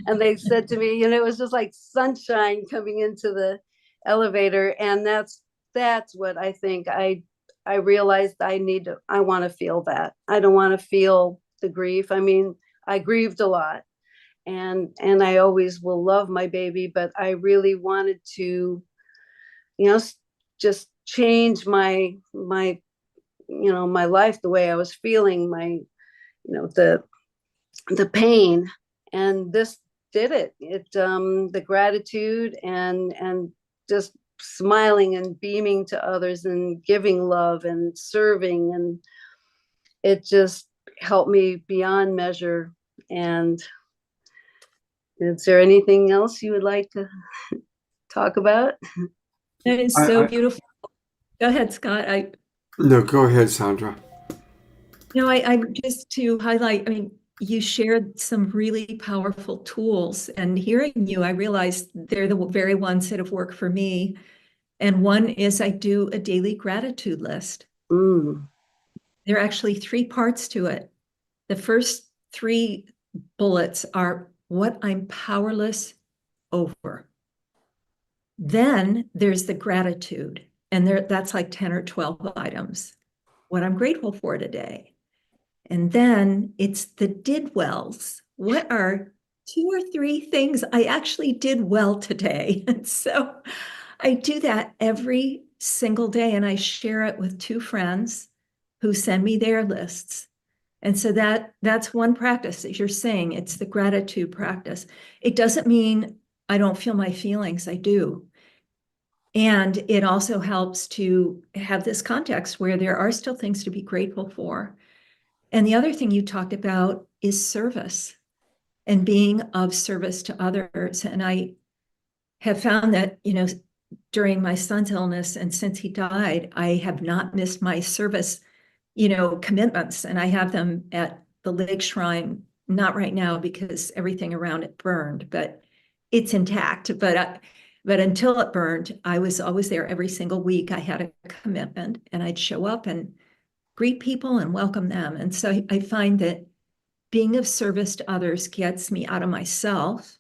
and they said to me, it was just like sunshine coming into the elevator. And that's what I think I realized I want to feel that. I don't want to feel the grief. I mean, I grieved a lot, and I always will love my baby, but I really wanted to, just change my my life, the way I was feeling, the pain. And this did it. The gratitude and just smiling and beaming to others and giving love and serving, and it just helped me beyond measure. And is there anything else you would like to talk about? That is so beautiful. Go ahead, Scott. No, go ahead, Sandra. I just to highlight, you shared some really powerful tools, and hearing you, I realized they're the very ones that have worked for me. And one is I do a daily gratitude list. There are actually 3 parts to it. The first 3 bullets are what I'm powerless over. Then there's the gratitude, and that's like 10 or 12 items. What I'm grateful for today. And then it's the did wells. What are 2 or 3 things I actually did well today? And so I do that every single day, and I share it with 2 friends who send me their lists. And so that's one practice. As you're saying, it's the gratitude practice. It doesn't mean I don't feel my feelings. I do. And it also helps to have this context where there are still things to be grateful for. And the other thing you talked about is service and being of service to others. And I have found that, during my son's illness and since he died, I have not missed my service, commitments. And I have them at the lake shrine, not right now because everything around it burned, but it's intact. But until it burned, I was always there every single week. I had a commitment, and I'd show up and greet people and welcome them. And so I find that being of service to others gets me out of myself.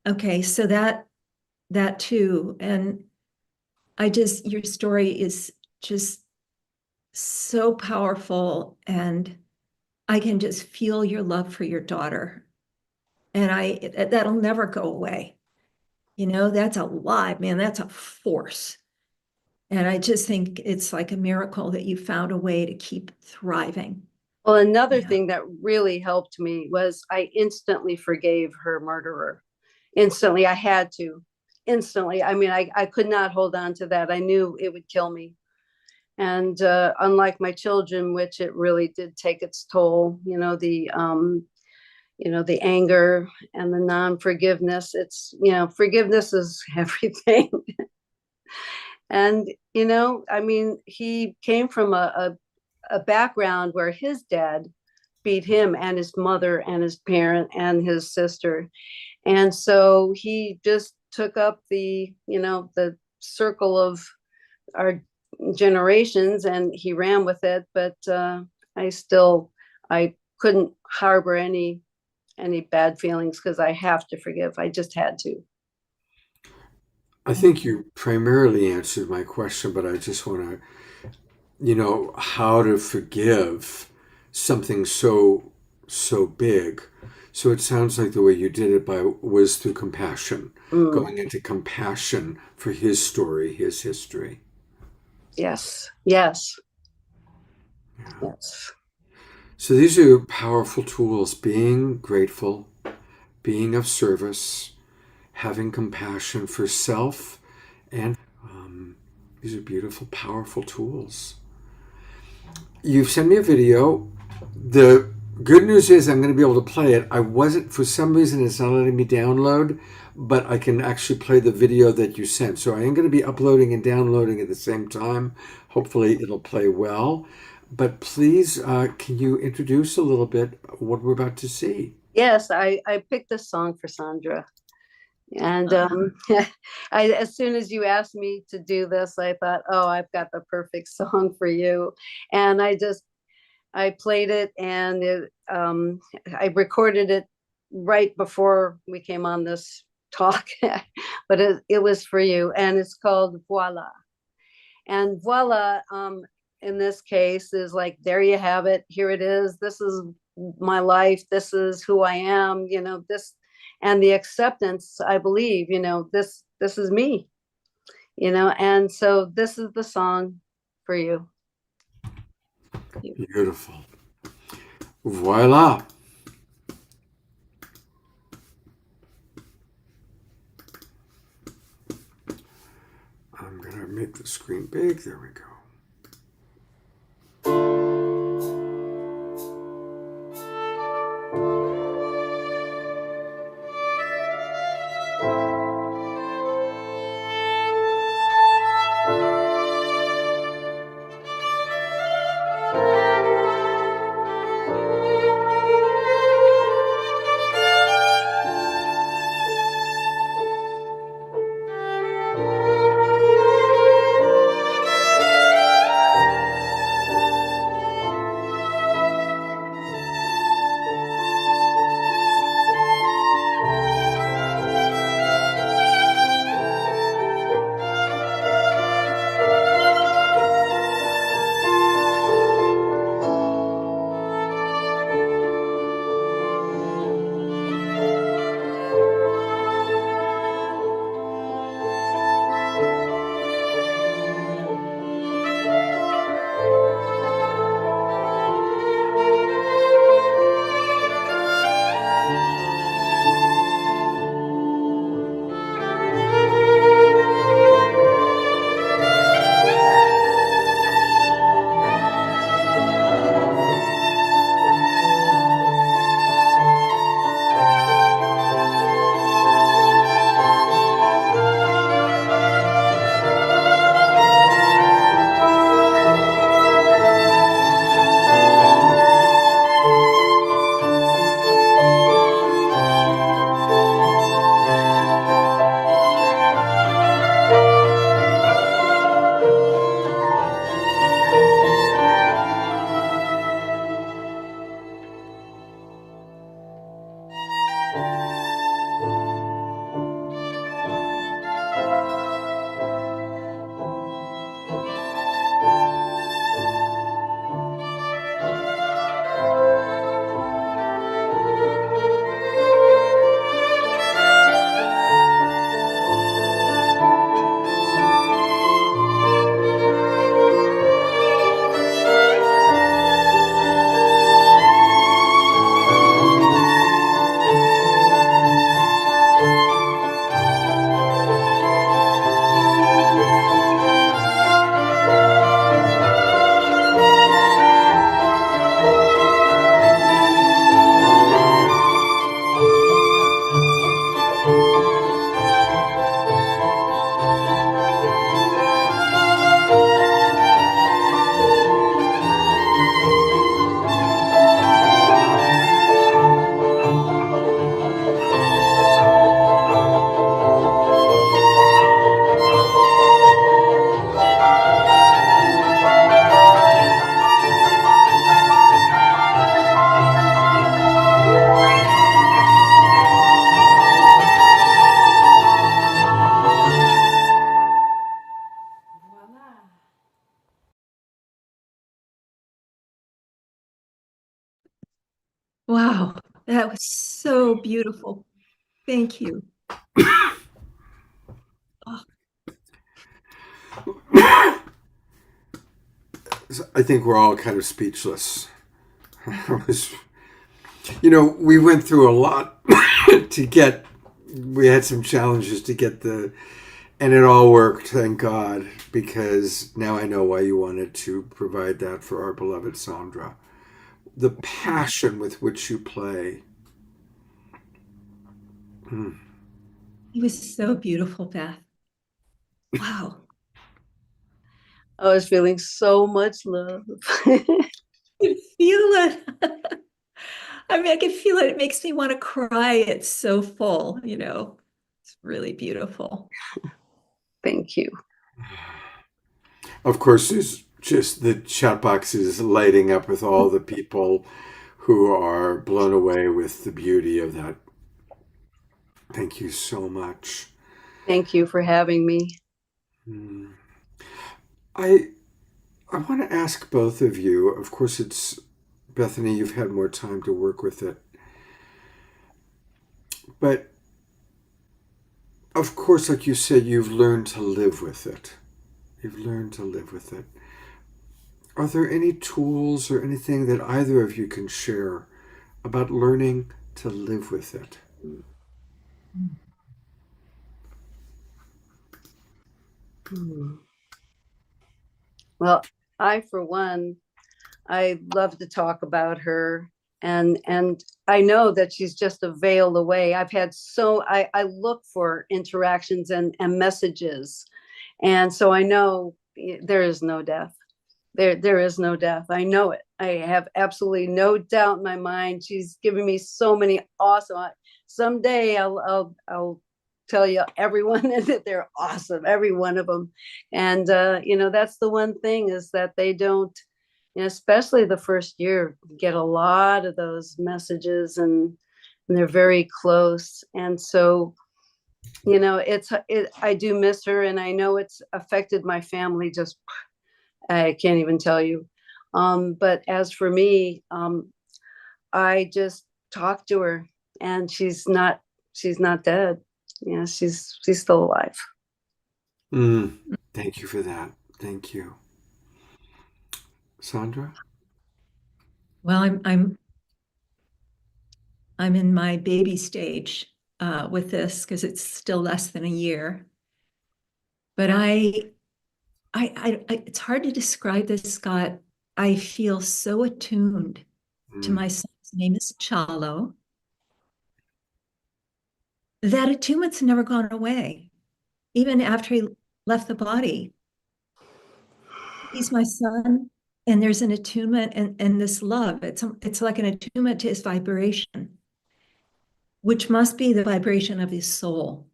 Okay, so that too. And your story is just so powerful, and I can just feel your love for your daughter. And that'll never go away. That's alive, man. That's a force. And I just think it's like a miracle that you found a way to keep thriving. Well, another thing that really helped me was I instantly forgave her murderer. Instantly. I had to. Instantly. I could not hold on to that. I knew it would kill me. And unlike my children, which it really did take its toll, the anger and the non-forgiveness, forgiveness is everything. And, he came from a background where his dad beat him and his mother and his parent and his sister. And so he just took up the, the circle of our generations and he ran with it. But I couldn't harbor any bad feelings because I have to forgive. I just had to. I think you primarily answered my question, but I just want to, how to forgive something so big. So it sounds like the way you did it was through compassion, going into compassion for his story, his history. Yes. Yes. Yeah. Yes. So these are powerful tools: being grateful, being of service, having compassion for self, and these are beautiful, powerful tools. You've sent me a video. The good news is I'm going to be able to play it. For some reason, it's not letting me download, but I can actually play the video that you sent. So I am going to be uploading and downloading at the same time. Hopefully it'll play well. But please, can you introduce a little bit what we're about to see? Yes, I picked this song for Sandra. And as soon as you asked me to do this, I thought, oh, I've got the perfect song for you. And I played it and I recorded it right before we came on this talk, but it was for you. And it's called Voila. And voila, in this case, is like, there you have it. Here it is. This is my life. This is who I am. This, and the acceptance. I believe, this is me. And so this is the song for you. Beautiful. Voila. I'm going to make the screen big. There we go. Wow, that was so beautiful. Thank you. Oh, I think we're all kind of speechless. We went through a lot to get, we had some challenges to get and it all worked, thank God, because now I know why you wanted to provide that for our beloved Sandra. The passion with which you play. it was so beautiful, Beth. Wow. I was feeling so much love. I feel it. I mean, I can feel it. It makes me want to cry. It's so full, It's really beautiful. Thank you. Of course, there's just the chat box is lighting up with all the people who are blown away with the beauty of that. Thank you so much. Thank you for having me. I want to ask both of you. Of course, it's Bethany. You've had more time to work with it, but of course, like you said, you've learned to live with it. You've learned to live with it. Are there any tools or anything that either of you can share about learning to live with it? Well, for one, I love to talk about her, and I know that she's just a veil away. I look for interactions and messages, and so I know there is no death. There is no death. I know it. I have absolutely no doubt in my mind. She's given me so many awesome. Someday I'll tell you everyone that they're awesome, every one of them. And that's the one thing, is that they don't, especially the first year, get a lot of those messages, and they're very close. And so, I do miss her, and I know it's affected my family. Just, I can't even tell you. But as for me, I just talk to her, and she's not dead. She's still alive. Thank you for that. Thank you. Sandra? Well, I'm in my baby stage with this, because it's still less than a year. But it's hard to describe this, Scott. I feel so attuned to my son's name is Chalo. That attunement's never gone away, even after he left the body. He's my son, and there's an attunement and this love. It's like an attunement to his vibration, which must be the vibration of his soul.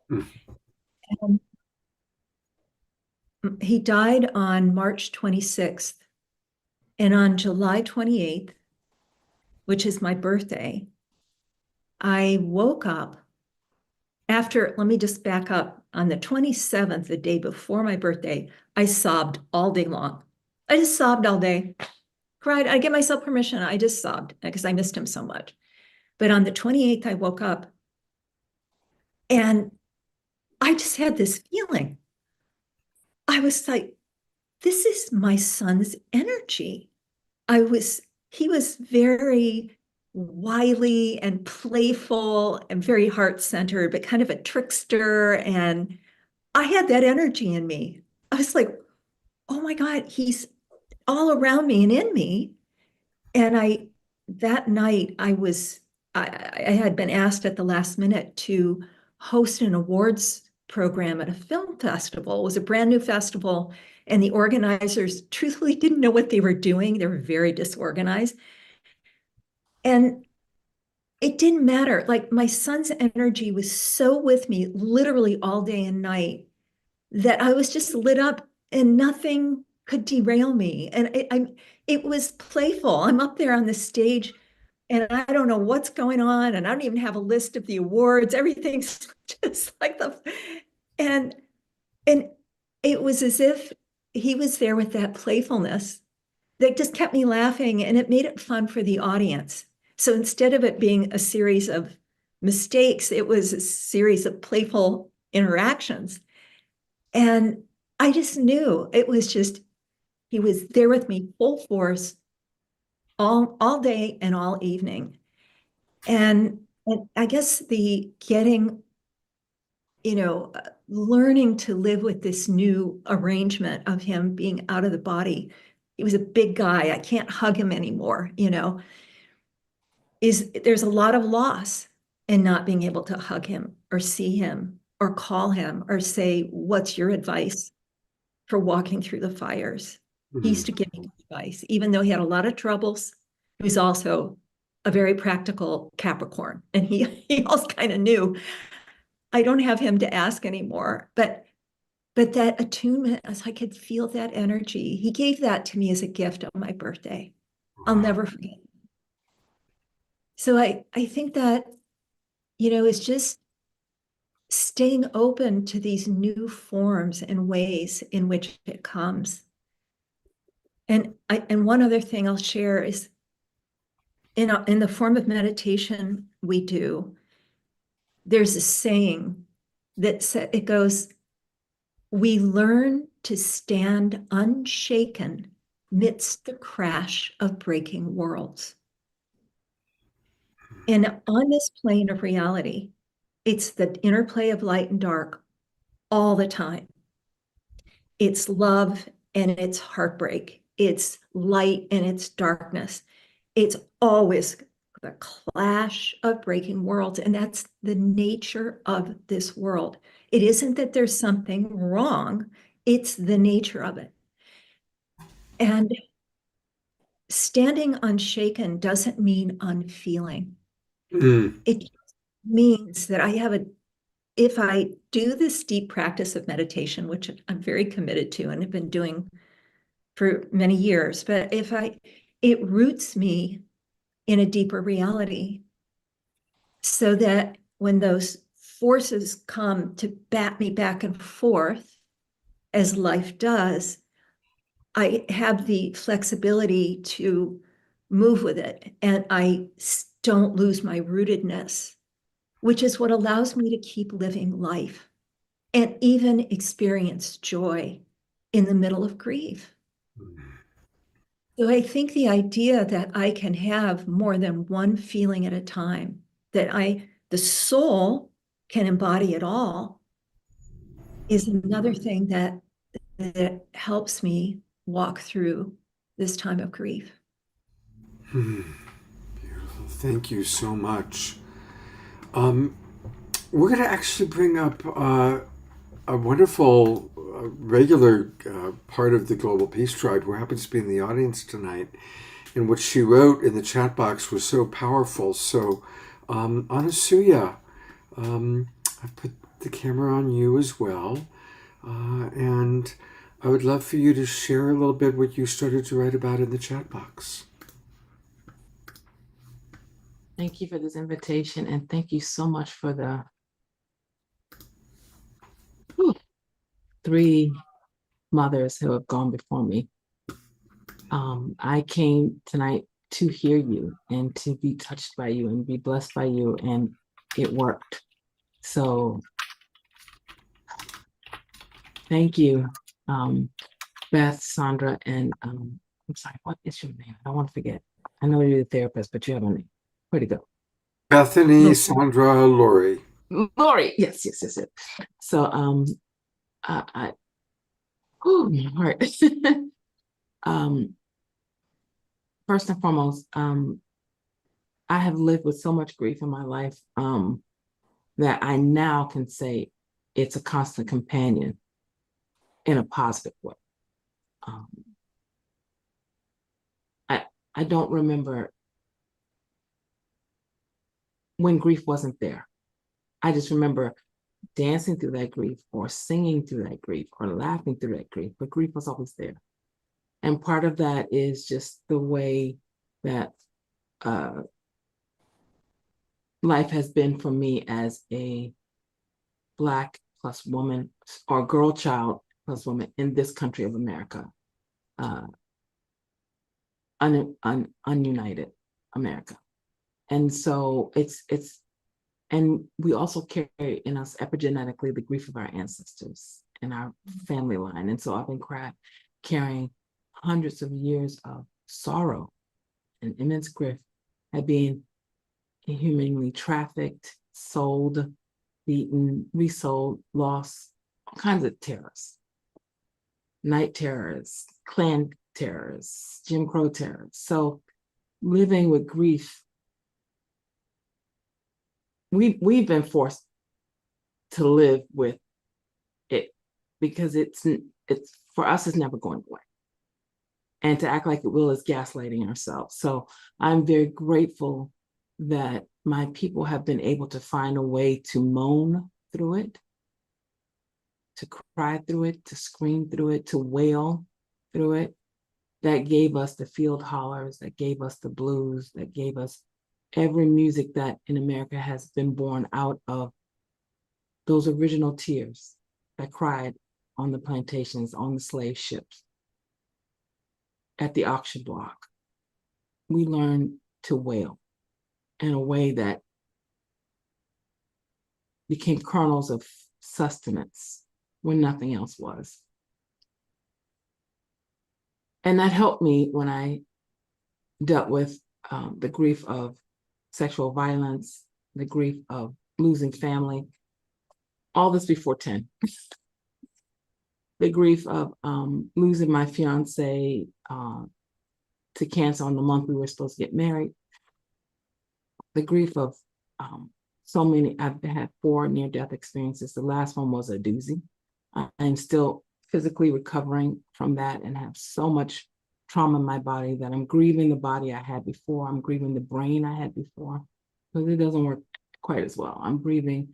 And he died on March 26th, and on July 28th, which is my birthday, I woke up let me just back up. On the 27th, the day before my birthday, I sobbed all day long. I just sobbed all day, cried. I give myself permission. I just sobbed because I missed him so much. But on the 28th, I woke up, and I just had this feeling. I was like, this is my son's energy. He was very wily and playful and very heart-centered, but kind of a trickster. And I had that energy in me. I was like, oh my God, he's all around me and in me. And that night I had been asked at the last minute to host an awards program at a film festival. It was a brand new festival, and the organizers truthfully didn't know what they were doing. They were very disorganized. And it didn't matter. Like, my son's energy was so with me literally all day and night that I was just lit up, and nothing could derail me. And it was playful. I'm up there on the stage, and I don't know what's going on, and I don't even have a list of the awards. Everything's just like and it was as if he was there with that playfulness that just kept me laughing, and it made it fun for the audience. So instead of it being a series of mistakes, it was a series of playful interactions. And I just knew it was just, he was there with me full force all day and all evening. And I guess the getting, learning to live with this new arrangement of him being out of the body. He was a big guy. I can't hug him anymore, there's a lot of loss in not being able to hug him or see him or call him or say, what's your advice for walking through the fires? He used to give me advice, even though he had a lot of troubles. He was also a very practical Capricorn, and he also kind of knew I don't have him to ask anymore. But that attunement, as I could feel that energy, he gave that to me as a gift on my birthday. I'll never forget. So I think that, is just staying open to these new forms and ways in which it comes. And one other thing I'll share is in the form of meditation we do, there's a saying that it goes, we learn to stand unshaken midst the crash of breaking worlds. And on this plane of reality, it's the interplay of light and dark all the time. It's love and it's heartbreak. It's light and it's darkness. It's always the clash of breaking worlds. And that's the nature of this world. It isn't that there's something wrong, it's the nature of it. And standing unshaken doesn't mean unfeeling. It means that if I do this deep practice of meditation, which I'm very committed to and have been doing for many years, but it roots me in a deeper reality so that when those forces come to bat me back and forth, as life does, I have the flexibility to move with it, and I don't lose my rootedness, which is what allows me to keep living life and even experience joy in the middle of grief. So I think the idea that I can have more than one feeling at a time, that the soul can embody it all, is another thing that helps me walk through this time of grief. Beautiful. Thank you so much. We're going to actually bring up a wonderful regular part of the Global Peace Tribe who happens to be in the audience tonight. And what she wrote in the chat box was so powerful. So, Anasuya, I put the camera on you as well. And I would love for you to share a little bit what you started to write about in the chat box. Thank you for this invitation, and thank you so much for the 3 mothers who have gone before me. I came tonight to hear you and to be touched by you and be blessed by you, and it worked. So thank you, Beth, Sandra, and I'm sorry, what is your name? I don't want to forget. I know you're the therapist, but you have a name. Where'd it go? Bethany, Sandra, Lori. Lori, yes. So, oh, my heart. First and foremost, I have lived with so much grief in my life that I now can say it's a constant companion in a positive way. I don't remember when grief wasn't there. I just remember dancing through that grief or singing through that grief or laughing through that grief, but grief was always there. And part of that is just the way that life has been for me as a Black plus woman or girl child plus woman in this country of America, ununited America. And so and we also carry in us epigenetically the grief of our ancestors and our family line. And so I've been carrying hundreds of years of sorrow and immense grief at being inhumanely trafficked, sold, beaten, resold, lost, all kinds of terrors. Night terrors, Klan terrors, Jim Crow terrors. So living with grief, we've been forced to live with it because it's for us, it's never going away. And to act like it will is gaslighting ourselves. So I'm very grateful that my people have been able to find a way to moan through it, to cry through it, to scream through it, to wail through it. That gave us the field hollers, that gave us the blues, that gave us every music that in America has been born out of those original tears that cried on the plantations, on the slave ships, at the auction block. We learned to wail in a way that became kernels of sustenance when nothing else was. And that helped me when I dealt with the grief of sexual violence, the grief of losing family, all this before 10. The grief of losing my fiance to cancer on the month we were supposed to get married. The grief of so many, I've had 4 near-death experiences. The last one was a doozy. I'm still physically recovering from that and have so much trauma in my body that I'm grieving the body I had before. I'm grieving the brain I had before because it doesn't work quite as well. I'm grieving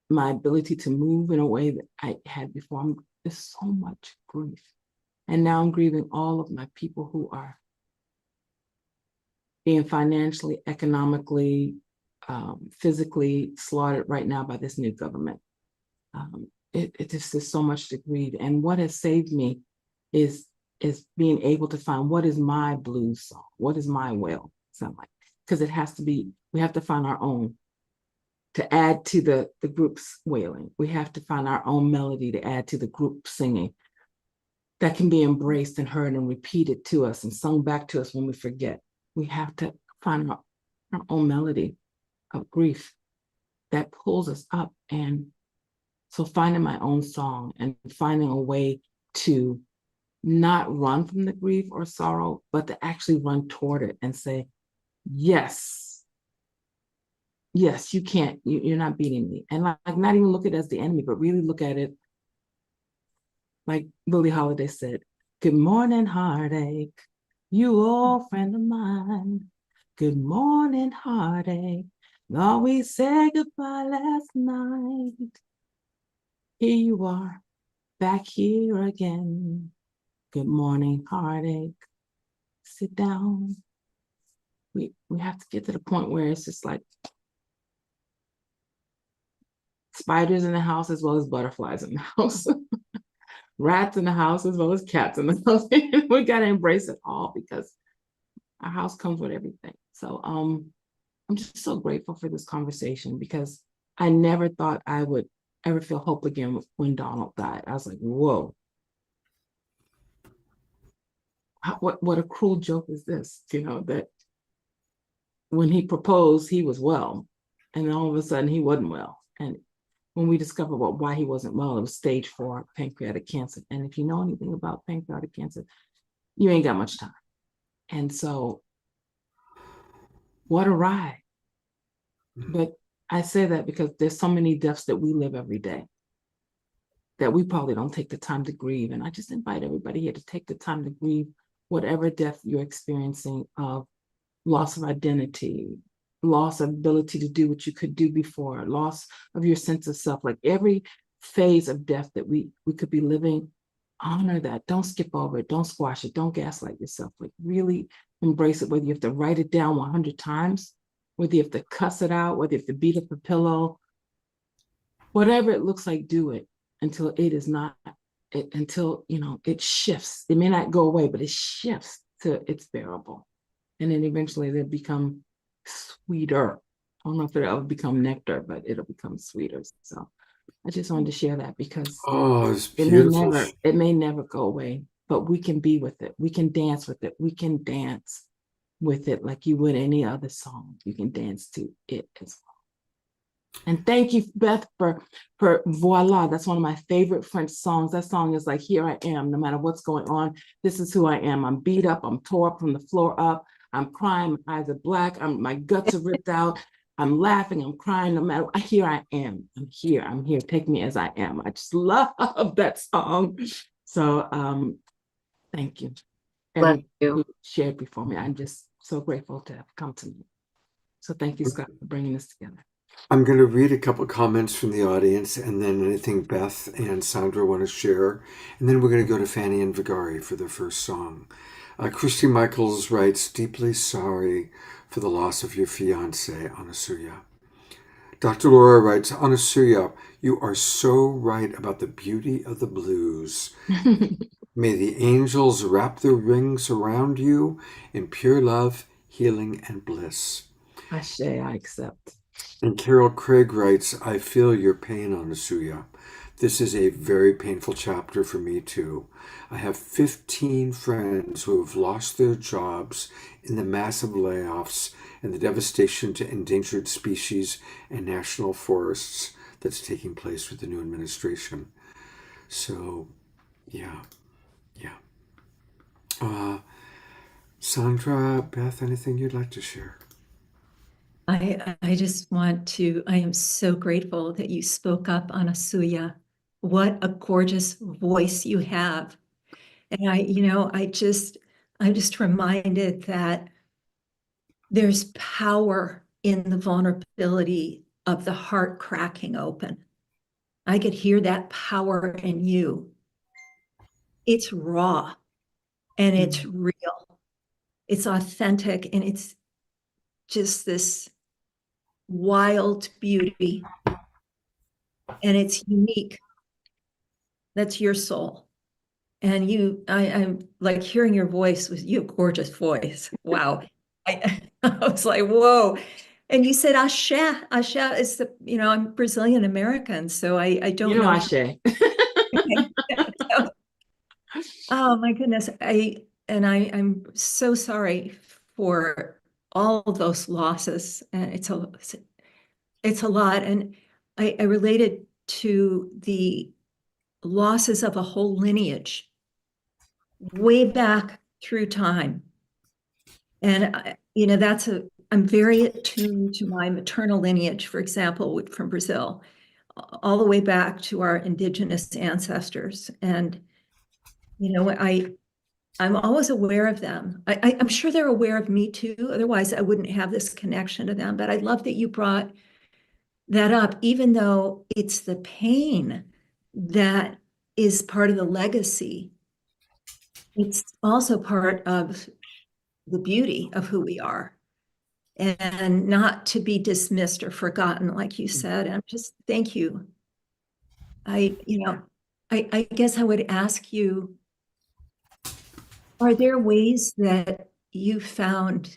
my ability to move in a way that I had before. There's so much grief. And now I'm grieving all of my people who are being financially, economically, physically slaughtered right now by this new government. It just is so much to grieve. And what has saved me is being able to find what is my blues song, what is my wail sound like, because it has to be, we have to find our own to add to the group's wailing. We have to find our own melody to add to the group singing that can be embraced and heard and repeated to us and sung back to us when we forget. We have to find our own melody of grief that pulls us up. And so finding my own song and finding a way to not run from the grief or sorrow, but to actually run toward it and say, yes, you can't, you're not beating me. And like not even look at it as the enemy, but really look at it like Billie Holiday said, good morning, heartache, you old friend of mine. Good morning, heartache. Thought we said goodbye last night. Here you are, back here again. Good morning, heartache. Sit down. We have to get to the point where it's just like spiders in the house as well as butterflies in the house. Rats in the house as well as cats in the house. We got to embrace it all because our house comes with everything. So I'm just so grateful for this conversation because I never thought I would ever feel hope again when Donald died. I was like, whoa. What a cruel joke is this, that when he proposed, he was well, and then all of a sudden he wasn't well. And when we discovered why he wasn't well, it was stage 4 pancreatic cancer. And if you know anything about pancreatic cancer, you ain't got much time. And so what a ride. But I say that because there's so many deaths that we live every day that we probably don't take the time to grieve. And I just invite everybody here to take the time to grieve whatever death you're experiencing of loss of identity, loss of ability to do what you could do before, loss of your sense of self. Like every phase of death that we could be living, honor that. Don't skip over it. Don't squash it. Don't gaslight yourself. Like really embrace it, whether you have to write it down 100 times, whether you have to cuss it out, whether you have to beat up a pillow, whatever it looks like, do it until it is not, until, it shifts. It may not go away, but it shifts to it's bearable. And then eventually they'll become sweeter. I don't know if it'll ever become nectar, but it'll become sweeter. So I just wanted to share that because Oh, it's it may beautiful. never go away, but we can be with it. We can dance with it. We can dance with it like you would any other song. You can dance to it as well. And thank you, Beth, for Voila. That's one of my favorite French songs. That song is like, here I am, no matter what's going on. This is who I am. I'm beat up. I'm tore up from the floor up. I'm crying. My eyes are black. My guts are ripped out. I'm laughing. I'm crying. No matter, here I am. I'm here. I'm here. Take me as I am. I just love that song. So thank you. Bless Everyone you. who shared before me. I'm just so grateful to have come to me. So thank you, Scott, for bringing this together. I'm going to read a couple comments from the audience and then anything Beth and Sandra want to share. And then we're going to go to Fanny and Vigari for their first song. Christy Michaels writes, deeply sorry for the loss of your fiance, Anasuya. Dr. Laura writes, Anasuya, you are so right about the beauty of the blues. May the angels wrap their rings around you in pure love, healing, and bliss. Ashe, I accept. And Carol Craig writes, I feel your pain, Anasuya. This is a very painful chapter for me too. I have 15 friends who have lost their jobs in the massive layoffs and the devastation to endangered species and national forests that's taking place with the new administration. So, yeah. Sandra, Beth, anything you'd like to share? I just want to, I am so grateful that you spoke up, Anasuya. What a gorgeous voice you have. And I'm just reminded that there's power in the vulnerability of the heart cracking open. I could hear that power in you. It's raw and it's real. It's authentic and it's just this wild beauty. And it's unique. That's your soul. And I'm like hearing your voice with you, gorgeous voice. Wow. I was like, whoa. And you said Ashe. Ashe is I'm Brazilian American, so I don't know. Ashe. Oh my goodness. I'm so sorry for all of those losses. And it's a lot. And I related to the losses of a whole lineage way back through time. And I'm very attuned to my maternal lineage, for example, from Brazil, all the way back to our indigenous ancestors. And I'm always aware of them. I'm sure they're aware of me too. Otherwise, I wouldn't have this connection to them. But I love that you brought that up, even though it's the pain that is part of the legacy. It's also part of the beauty of who we are, and not to be dismissed or forgotten, like you said. And just thank you. I guess I would ask you, are there ways that you found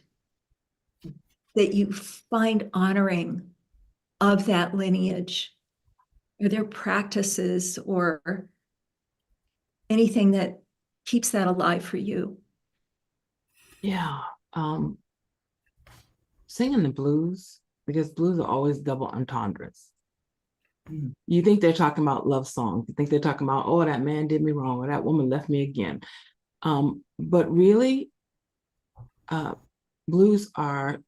that you find honoring of that lineage? Are there practices or anything that keeps that alive for you? Yeah. Singing the blues, because blues are always double entendres. You think they're talking about love songs. You think they're talking about, oh, that man did me wrong, or that woman left me again. But really, blues were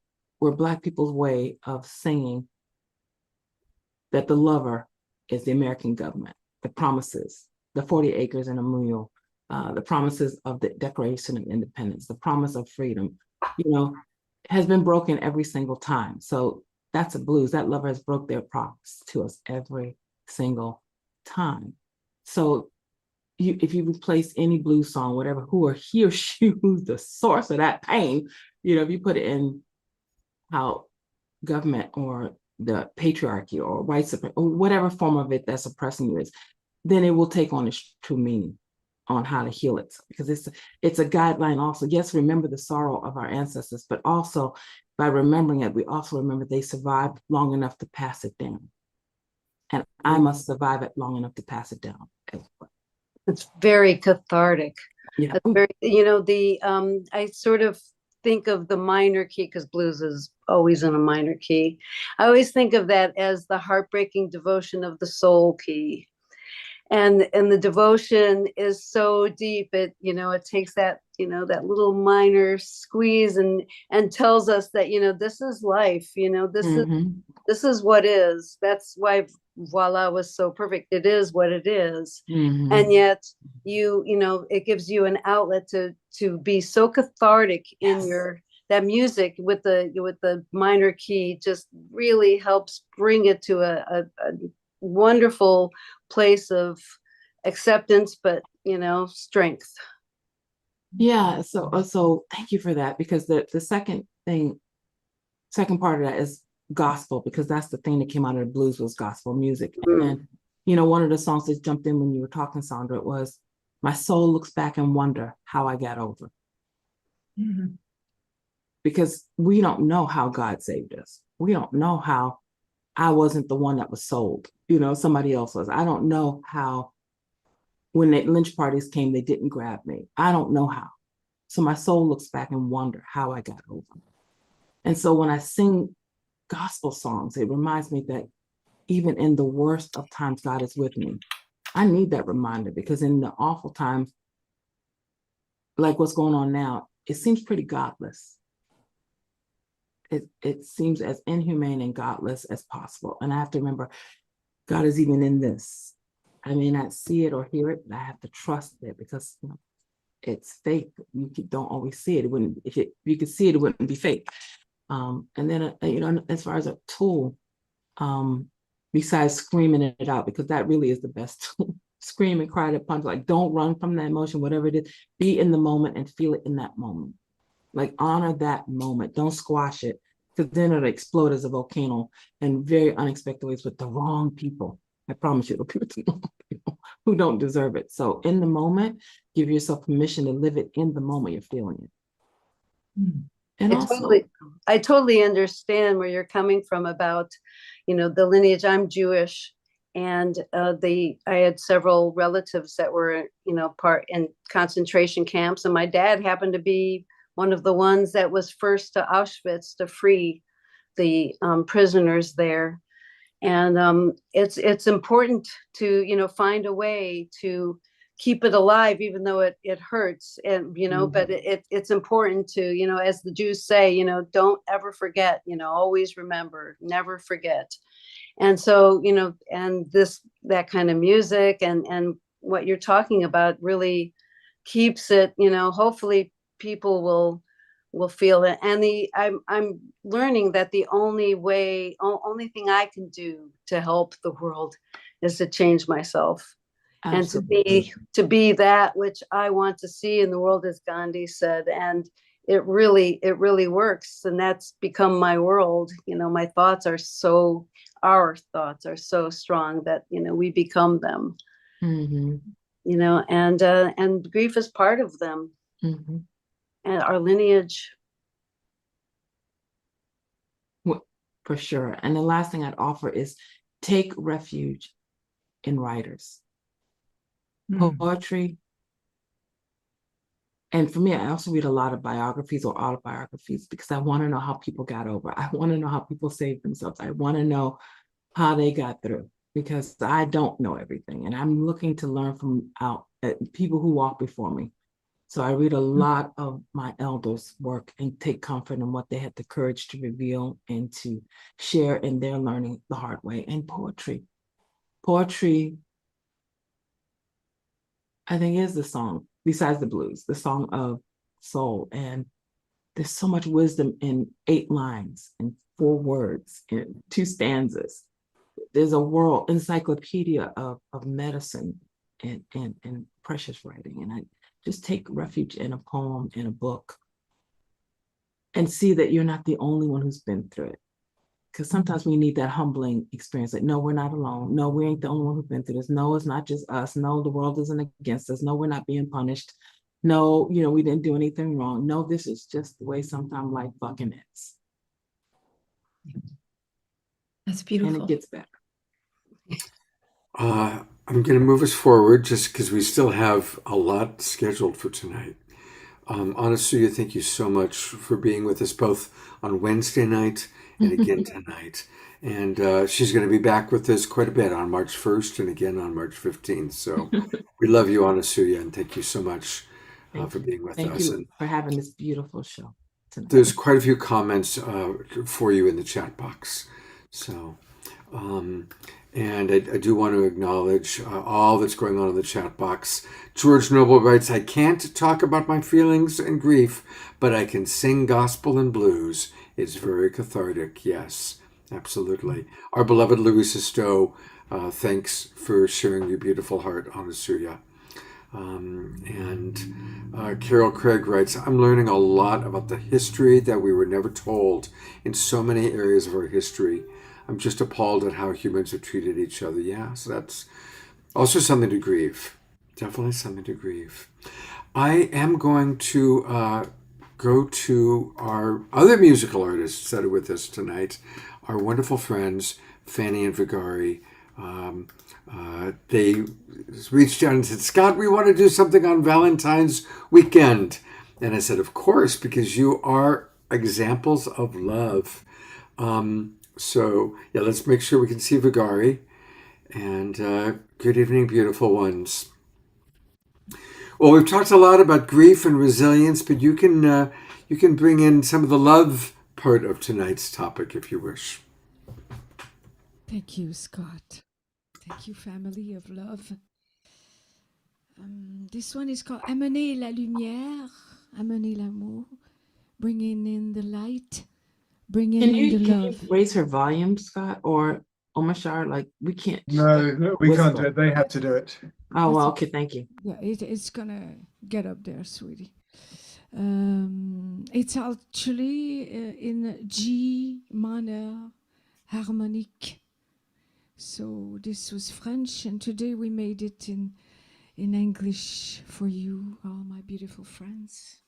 Black people's way of singing that the lover is the American government, the promises, the 40 acres and a mule, the promises of the Declaration of Independence, the promise of freedom, has been broken every single time. So that's a blues. That lover has broke their promise to us every single time. So if you replace any blues song, whatever, who or he or she who's the source of that pain, if you put it in how government or the patriarchy or white supremacy or whatever form of it that's oppressing you is, then it will take on its true meaning. on how to heal it, because it's a guideline also. Yes, remember the sorrow of our ancestors, but also by remembering it, we also remember they survived long enough to pass it down. And I must survive it long enough to pass it down as well. It's very cathartic. Yeah. It's very, I sort of think of the minor key, because blues is always in a minor key. I always think of that as the heartbreaking devotion of the soul key. And the devotion is so deep, it takes that, that little minor squeeze and tells us that, this is life, this is what is. That's why voila was so perfect. It is what it is. And yet it gives you an outlet to be so cathartic in that music with the minor key just really helps bring it to a wonderful place of acceptance, but strength. Yeah, so thank you for that, because the second part of that is gospel, because that's the thing that came out of the blues was gospel music. And one of the songs that jumped in when you were talking, Sandra, was "My soul looks back and wonder how I got over." Because we don't know how God saved us. We don't know how I wasn't the one that was sold. Somebody else was. I don't know how when the lynch parties came, they didn't grab me. I don't know how. So my soul looks back and wonder how I got over. And so when I sing gospel songs, it reminds me that even in the worst of times, God is with me. I need that reminder, because in the awful times, like what's going on now, it seems pretty godless. It seems as inhumane and godless as possible. And I have to remember, God is even in this. I may not see it or hear it, but I have to trust it, because it's faith. You don't always see it. If you could see it, it wouldn't be faith. And then, as far as a tool, besides screaming it out, because that really is the best tool. Scream and cry to punch. Like, don't run from that emotion, whatever it is. Be in the moment and feel it in that moment. Like, honor that moment. Don't squash it, because then it'll explode as a volcano in very unexpected ways with the wrong people. I promise you, it'll be with the wrong people who don't deserve it. So in the moment, give yourself permission to live it in the moment you're feeling it. And I totally understand where you're coming from about, the lineage. I'm Jewish, and I had several relatives that were, part in concentration camps, and my dad happened to be one of the ones that was first to Auschwitz to free the prisoners there. And it's important to find a way to keep it alive, even though it hurts, and but it's important to as the Jews say, don't ever forget, always remember, never forget. And so and that kind of music and what you're talking about really keeps it, hopefully people will feel it. And I'm learning that the only thing I can do to help the world is to change myself. Absolutely. And to be that which I want to see in the world, as Gandhi said. And it really works. And that's become my world. My thoughts are our thoughts are so strong that, we become them. And grief is part of them. And our lineage. For sure. And the last thing I'd offer is take refuge in writers. Poetry. And for me, I also read a lot of biographies or autobiographies, because I want to know how people got over. I want to know how people saved themselves. I want to know how they got through, because I don't know everything. And I'm looking to learn from people who walk before me. So I read a lot of my elders' work and take comfort in what they had the courage to reveal and to share in their learning the hard way. And poetry, I think, is the song, besides the blues, the song of soul. And there's so much wisdom in 8 lines and 4 words and 2 stanzas. There's a world encyclopedia of medicine and precious writing. And I just take refuge in a poem, in a book, and see that you're not the only one who's been through it. Because sometimes we need that humbling experience. Like, no, we're not alone. No, we ain't the only one who's been through this. No, it's not just us. No, the world isn't against us. No, we're not being punished. No, we didn't do anything wrong. No, this is just the way sometimes life fucking is. That's And beautiful. it gets better. I'm going to move us forward just because we still have a lot scheduled for tonight. Anasuya, thank you so much for being with us both on Wednesday night and again tonight. And she's going to be back with us quite a bit on March 1st and again on March 15th. So we love you, Anasuya, and thank you so much for being with Thank us. you And for having this beautiful show tonight. there's quite a few comments for you in the chat box. So, and I do want to acknowledge all that's going on in the chat box. George Noble writes, I can't talk about my feelings and grief, but I can sing gospel and blues. It's very cathartic. Yes, absolutely. Our beloved Louisa Stowe, thanks for sharing your beautiful heart, Anasuya. And Carol Craig writes, I'm learning a lot about the history that we were never told in so many areas of our history. I'm just appalled at how humans have treated each other. Yeah, so that's also something to grieve. Definitely something to grieve. I am going to go to our other musical artists that are with us tonight, our wonderful friends, Fanny and Vigari. They reached out and said, Scott, we want to do something on Valentine's weekend. And I said, of course, because you are examples of love. So, yeah, let's make sure we can see Vigari. And good evening, beautiful ones. Well, we've talked a lot about grief and resilience, but you can bring in some of the love part of tonight's topic if you wish. Thank you, Scott. Thank you, family of love. This one is called Amener la lumière, amener l'amour, bringing in the light, bringing in the Can love. you raise her volume, Scott, or Omashar? Like, we can't. No, we can't do whistle. it. They have to do it. Oh, well, That's okay, thank you. Yeah, it's gonna get up there, sweetie. It's actually in G minor harmonique. So this was French, and today we made it in English for you, all my beautiful friends.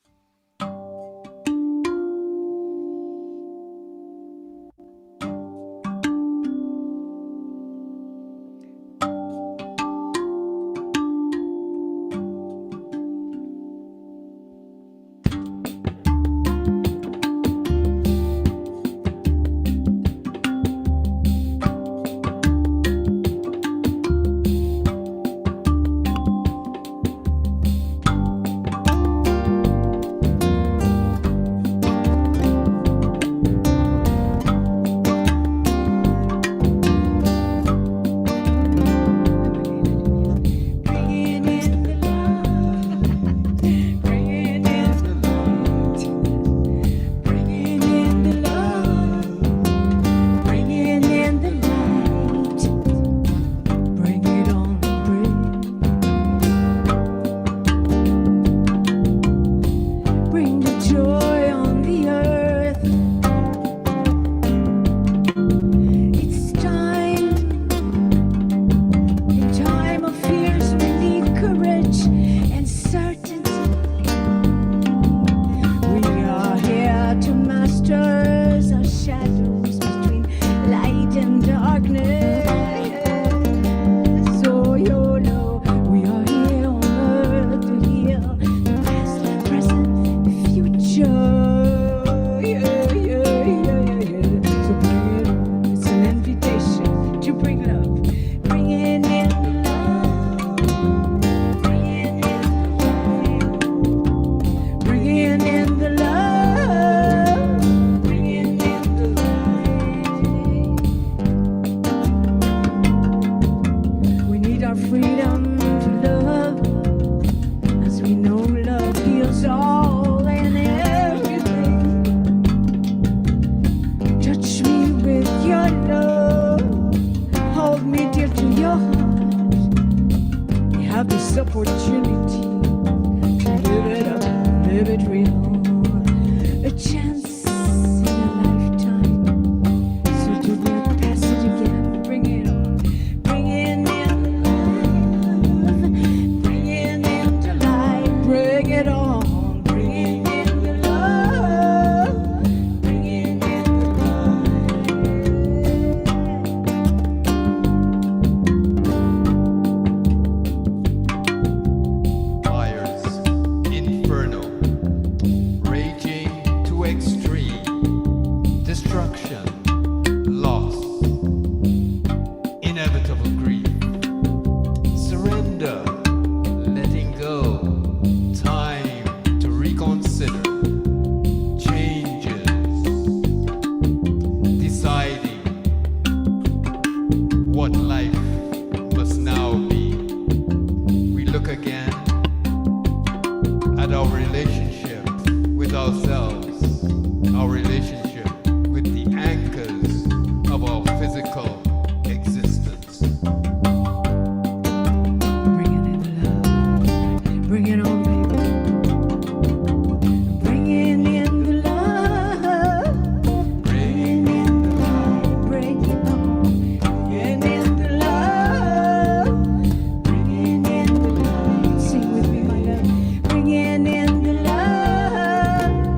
inevitable grief, surrender, letting go, time to reconsider, changes, deciding what life must now be. We look again at our relationship with ourselves, our relationship with the anchors of our physical existence. Bring it in the love. Bring it on, baby. Bring it in the love. Bring in the love, Bring it on. Bring it in the love. Bring it in the love. Sing with me, my love. Bring it in the love.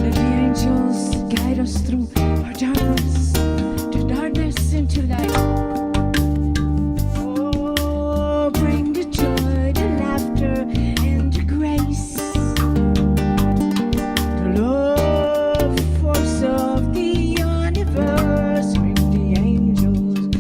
Let the angels guide us through our darkness, to darkness into light. Oh, bring the joy, the laughter, and the grace. The love force of the universe. Bring the angels.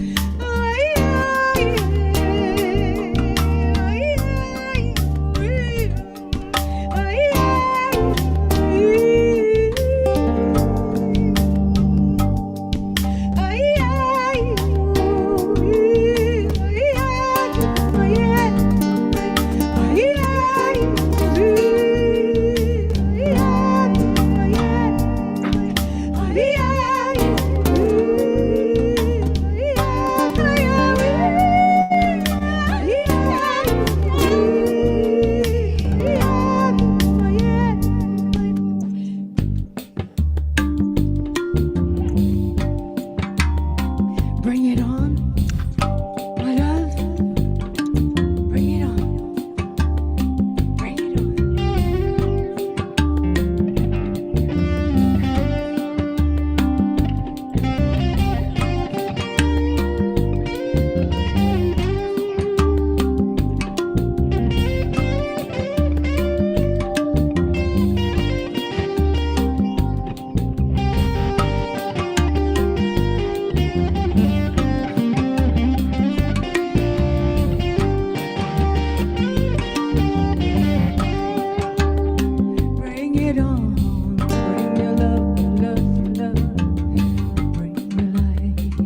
Bring it on, my love. Bring it on. Bring it on. Bring it on. Bring your love, love, love. Bring your light.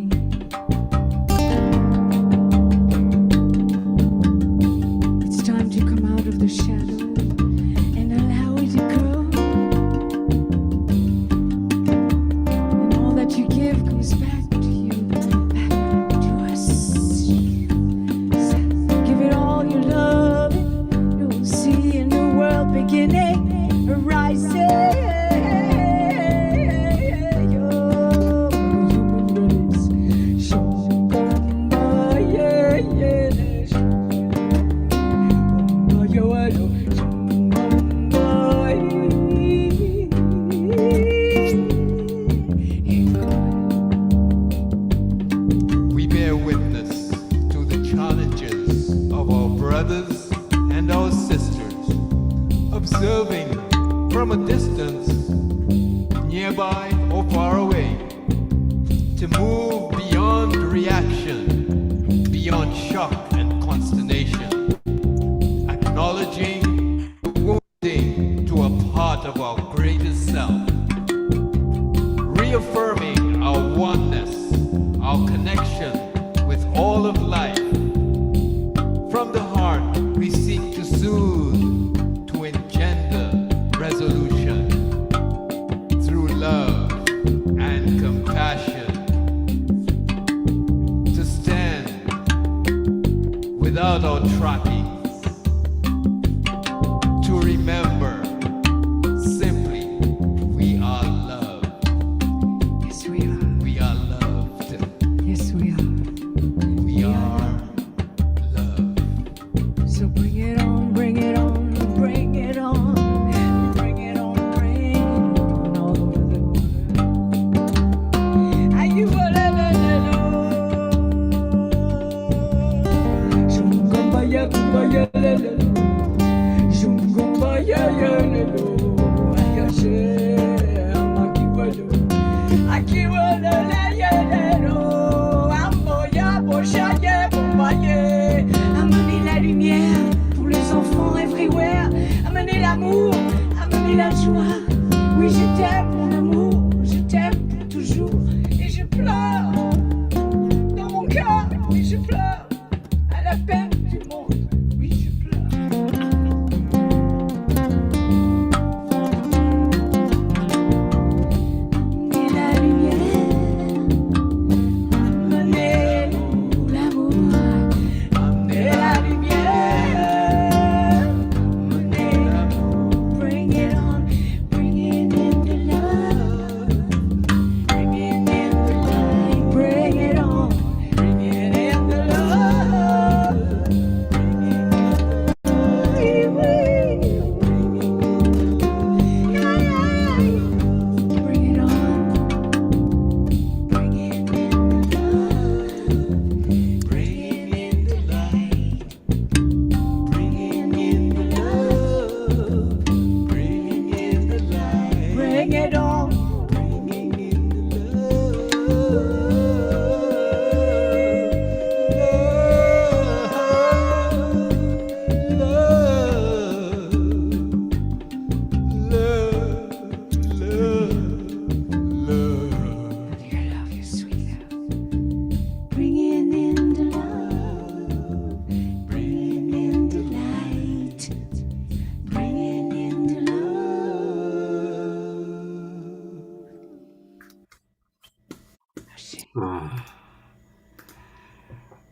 It's time to come out of the shadow and allow it to grow. And all that you give comes back to you, back to us. So give it all your love. You'll see a new world beginning, rising. Your human race. Shumba, yeah, yeah. Shumba, yeah, Shumba. we bear witness to the challenges of our brothers and our sisters, observing from a distance, nearby or far away, to move beyond reaction, beyond shock and consternation, acknowledging the wounding to a part of our greatest self, reaffirming our oneness, our connection with all of life. From the heart, we seek to soothe, to engender resolution through love and compassion, to stand without our trappings, to remember simply we are loved. Yes, we are. We are loved. Yes,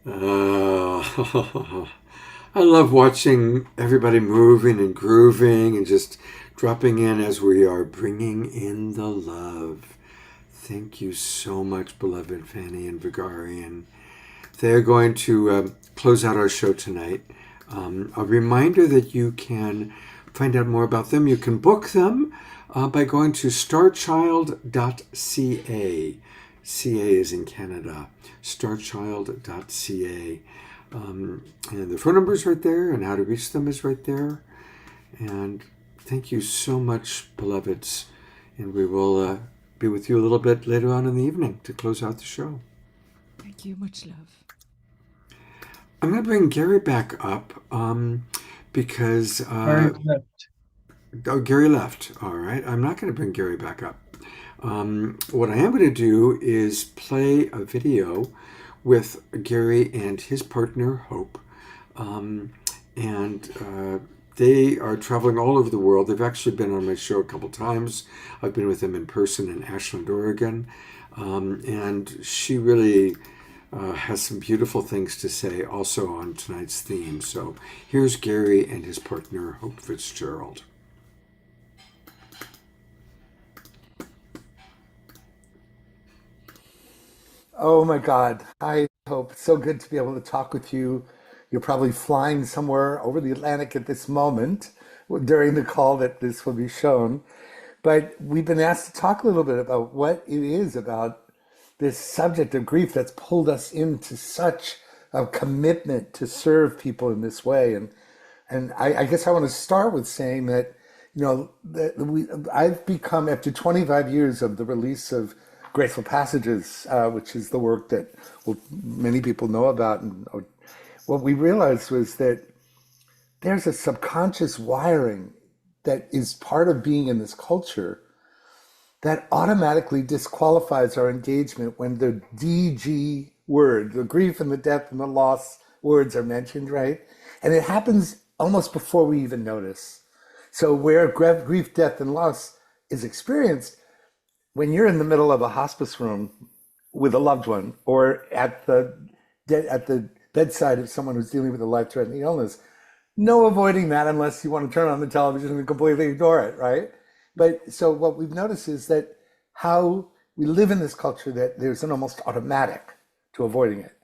I love watching everybody moving and grooving and just dropping in as we are bringing in the love. Thank you so much, beloved Fanny and Vigarian. They're going to close out our show tonight. A reminder that you can find out more about them. You can book them by going to starchild.ca. CA is in Canada. Starchild.ca. And the phone number is right there, and how to reach them is right there. And thank you so much, beloveds. And we will be with you a little bit later on in the evening to close out the show. Thank you. Much love. I'm going to bring Gary back up because... Gary left. Oh, Gary left. All right. I'm not going to bring Gary back up. What I am going to do is play a video with Gary and his partner, Hope. They are traveling all over the world. They've actually been on my show a couple times. I've been with them in person in Ashland, Oregon. And she really has some beautiful things to say also on tonight's theme. So here's Gary and his partner, Hope Fitzgerald. Oh my God. Hi, Hope. It's so good to be able to talk with you. You're probably flying somewhere over the Atlantic at this moment during the call that this will be shown. But we've been asked to talk a little bit about what it is about this subject of grief that's pulled us into such a commitment to serve people in this way. And I guess I want to start with saying that, I've become, after 25 years of the release of Graceful Passages, which is the work that many people know about, and what we realized was that there's a subconscious wiring that is part of being in this culture that automatically disqualifies our engagement when the DG word, the grief and the death and the loss words are mentioned, right? And it happens almost before we even notice. So where grief, death, and loss is experienced, when you're in the middle of a hospice room with a loved one, or at the bedside of someone who's dealing with a life-threatening illness, no avoiding that unless you want to turn on the television and completely ignore it, right? But so what we've noticed is that how we live in this culture, that there's an almost automatic to avoiding it.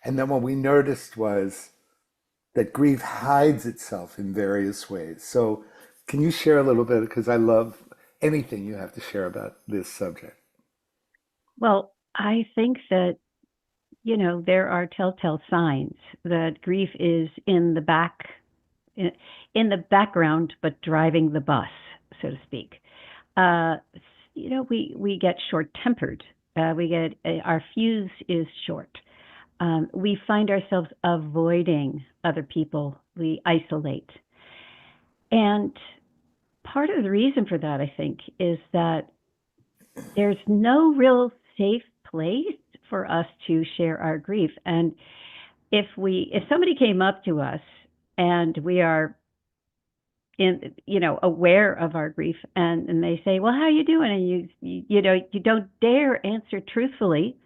And then what we noticed was that grief hides itself in various ways. So can you share a little bit, because I love anything you have to share about this subject? Well, I think that, there are telltale signs that grief is in the background, but driving the bus, so to speak. We get short-tempered. Our fuse is short. We find ourselves avoiding other people. We isolate. And part of the reason for that, I think, is that there's no real safe place for us to share our grief. And if somebody came up to us and we are aware of our grief, and they say, well, how are you doing? And you don't dare answer truthfully,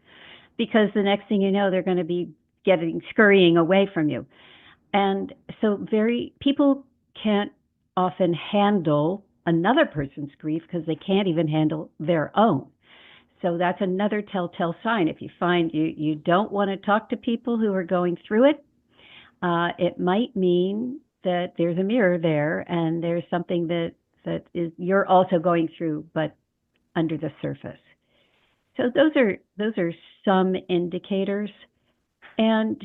because the next thing you know, they're going to be scurrying away from you. And so people can't often handle another person's grief because they can't even handle their own. So that's another telltale sign. If you find you don't want to talk to people who are going through it, it might mean that there's a mirror there, and there's something that is you're also going through, but under the surface. So those are some indicators. And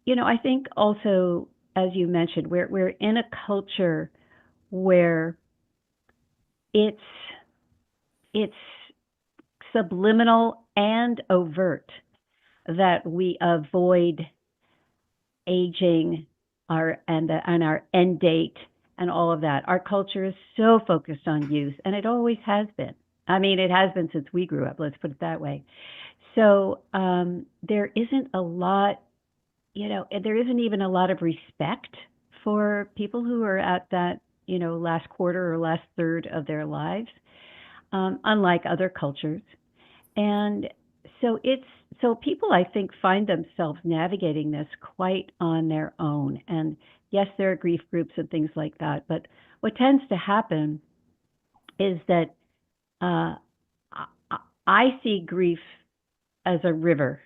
I think also, as you mentioned, we're in a culture where it's subliminal and overt that we avoid aging and our end date and all of that. Our culture is so focused on youth, and it always has been. I mean, it has been since we grew up, let's put it that way. So there isn't a lot, there isn't even a lot of respect for people who are at that, last quarter or last third of their lives, unlike other cultures. And so it's so people, I think, find themselves navigating this quite on their own. And yes, there are grief groups and things like that. But what tends to happen is that I see grief as a river,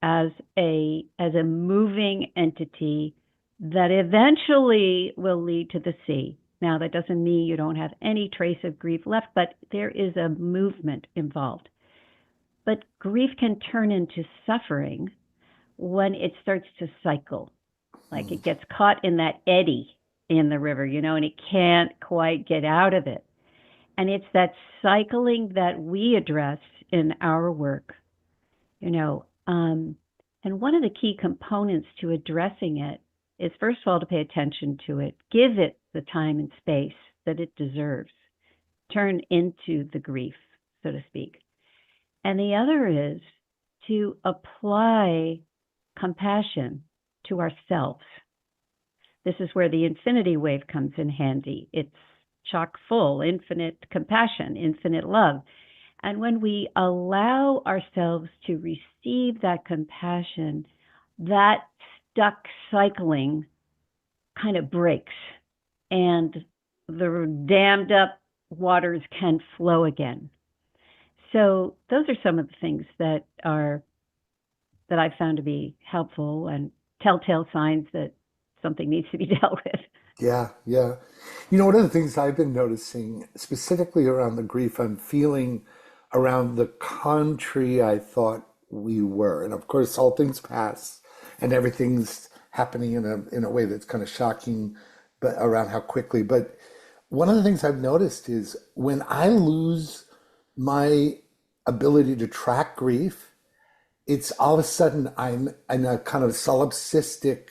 as a moving entity that eventually will lead to the sea. Now, that doesn't mean you don't have any trace of grief left, but there is a movement involved. But grief can turn into suffering when it starts to cycle, like it gets caught in that eddy in the river, and it can't quite get out of it. And it's that cycling that we address in our work, and one of the key components to addressing it is, first of all, to pay attention to it, give it the time and space that it deserves, turn into the grief, so to speak. And the other is to apply compassion to ourselves. This is where the infinity wave comes in handy. It's chock full, infinite compassion, infinite love. And when we allow ourselves to receive that compassion, that stuck cycling kind of breaks and the dammed up waters can flow again. So those are some of the things that I've found to be helpful and telltale signs that something needs to be dealt with. Yeah, yeah. One of the things I've been noticing, specifically around the grief I'm feeling around the country I thought we were, and of course all things pass, and everything's happening in a way that's kind of shocking, but around how quickly. But one of the things I've noticed is when I lose my ability to track grief, it's all of a sudden I'm in a kind of solipsistic,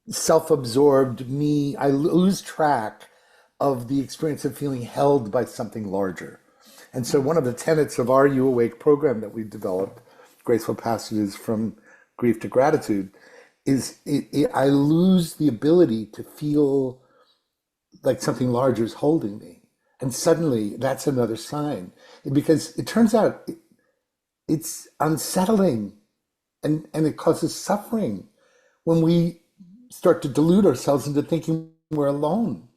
self-absorbed me. I lose track of the experience of feeling held by something larger. And so one of the tenets of our You Awake program that we've developed, Graceful Passages from Grief to Gratitude, is I lose the ability to feel like something larger is holding me. And suddenly that's another sign. Because it turns out it's unsettling and it causes suffering when we start to delude ourselves into thinking we're alone.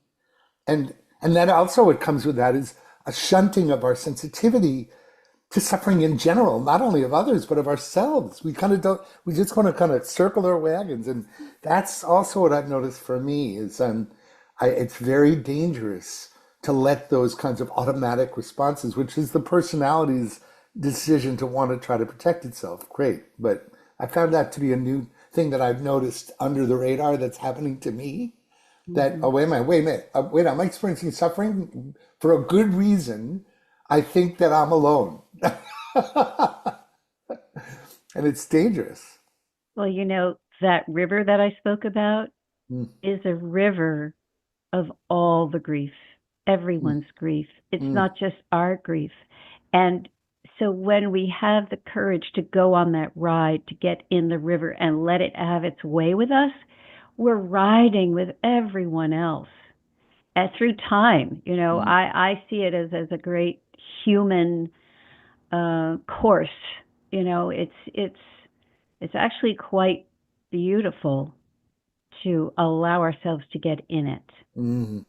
And that also what comes with that is a shunting of our sensitivity to suffering in general, not only of others, but of ourselves. We just want to kind of circle our wagons. And that's also what I've noticed for me is it's very dangerous to let those kinds of automatic responses, which is the personality's decision to want to try to protect itself. Great. But I found that to be a new thing that I've noticed under the radar that's happening to me. That, wait a minute, am I experiencing suffering for a good reason? I think that I'm alone. And it's dangerous. Well, that river that I spoke about is a river of all the grief, everyone's grief. It's not just our grief. And so when we have the courage to go on that ride, to get in the river and let it have its way with us, we're riding with everyone else. And through time, I see it as a great human course. It's actually quite beautiful to allow ourselves to get in it. Mm.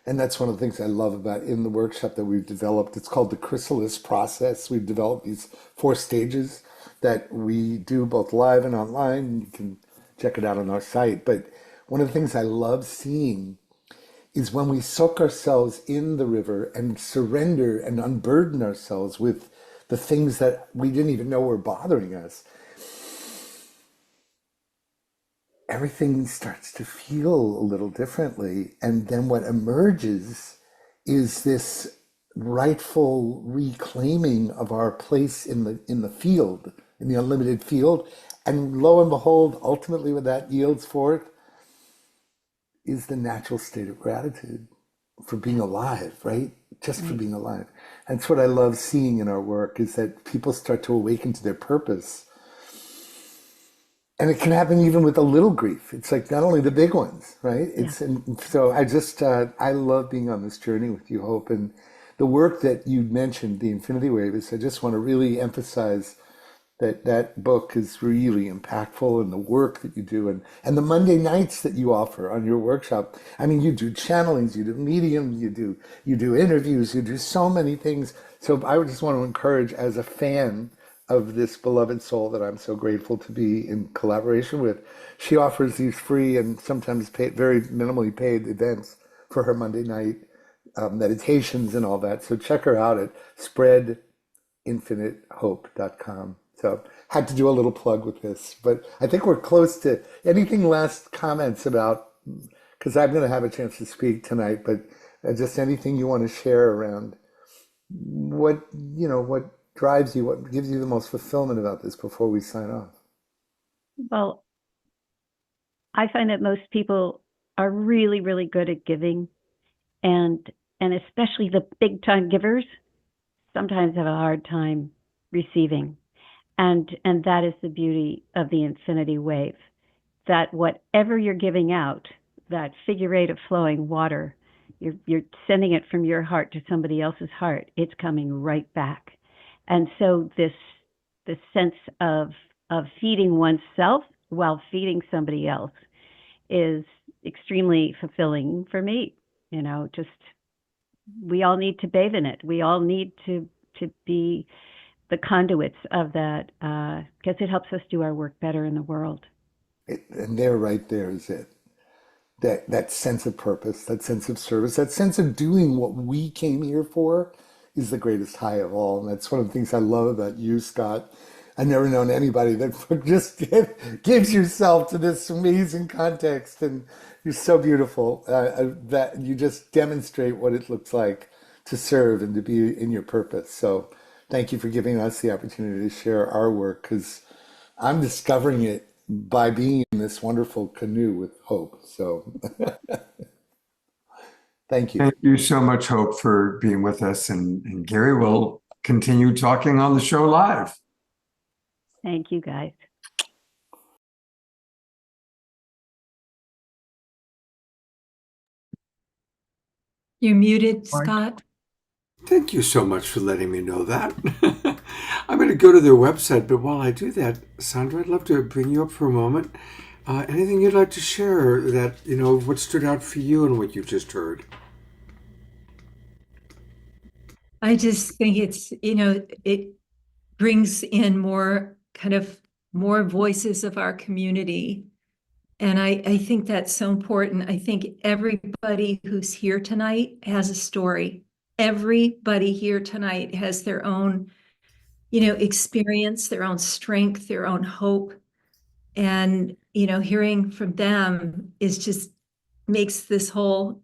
And that's one of the things I love about in the workshop that we've developed. It's called the chrysalis process. We've developed these 4 stages that we do both live and online. You can check it out on our site. But one of the things I love seeing is when we soak ourselves in the river and surrender and unburden ourselves with the things that we didn't even know were bothering us, everything starts to feel a little differently. And then what emerges is this rightful reclaiming of our place in the field, in the unlimited field. And lo and behold, ultimately what that yields forth is the natural state of gratitude for being alive, right? Just for being alive. And it's what I love seeing in our work is that people start to awaken to their purpose. And it can happen even with a little grief. It's like not only the big ones, right? And so I love being on this journey with you, Hope. And the work that you mentioned, the Infinity Wave, is I just want to really emphasize that book is really impactful, and the work that you do, and the Monday nights that you offer on your workshop. I mean, you do channelings, you do medium, you do interviews, you do so many things. So I would just want to encourage, as a fan of this beloved soul that I'm so grateful to be in collaboration with, she offers these free and sometimes paid, very minimally paid events for her Monday night meditations and all that. So check her out at spreadinfinitehope.com. So had to do a little plug with this, but I think we're close to anything last comments about, because I'm going to have a chance to speak tonight, but just anything you want to share around what, what drives you, what gives you the most fulfillment about this before we sign off. Well, I find that most people are really, really good at giving, and especially the big time givers sometimes have a hard time receiving. And that is the beauty of the infinity wave, that whatever you're giving out, that figure eight of flowing water, you're sending it from your heart to somebody else's heart. It's coming right back. And so this sense of feeding oneself while feeding somebody else is extremely fulfilling for me. Just we all need to bathe in it. We all need to be the conduits of that, because it helps us do our work better in the world. And there, right there is it. That sense of purpose, that sense of service, that sense of doing what we came here for is the greatest high of all. And that's one of the things I love about you, Scott. I've never known anybody that just gives yourself to this amazing context. And you're so beautiful that you just demonstrate what it looks like to serve and to be in your purpose. So thank you for giving us the opportunity to share our work, because I'm discovering it by being in this wonderful canoe with Hope. So thank you. Thank you so much, Hope, for being with us. And Gary will continue talking on the show live. Thank you, guys. You're muted, Scott. Thank you so much for letting me know that. I'm going to go to their website, but while I do that, Sandra, I'd love to bring you up for a moment. Anything you'd like to share that, what stood out for you and what you just heard? I just think it's, it brings in more voices of our community. And I think that's so important. I think everybody who's here tonight has a story. Everybody here tonight has their own, experience, their own strength, their own hope. And, hearing from them makes this whole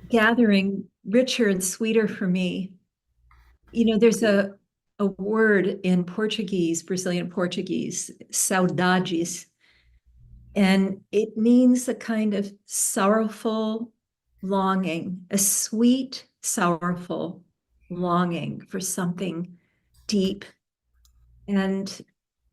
gathering richer and sweeter for me. There's a word in Portuguese, Brazilian Portuguese, saudades, and it means a kind of sorrowful longing, a sweet, sorrowful longing for something deep. And,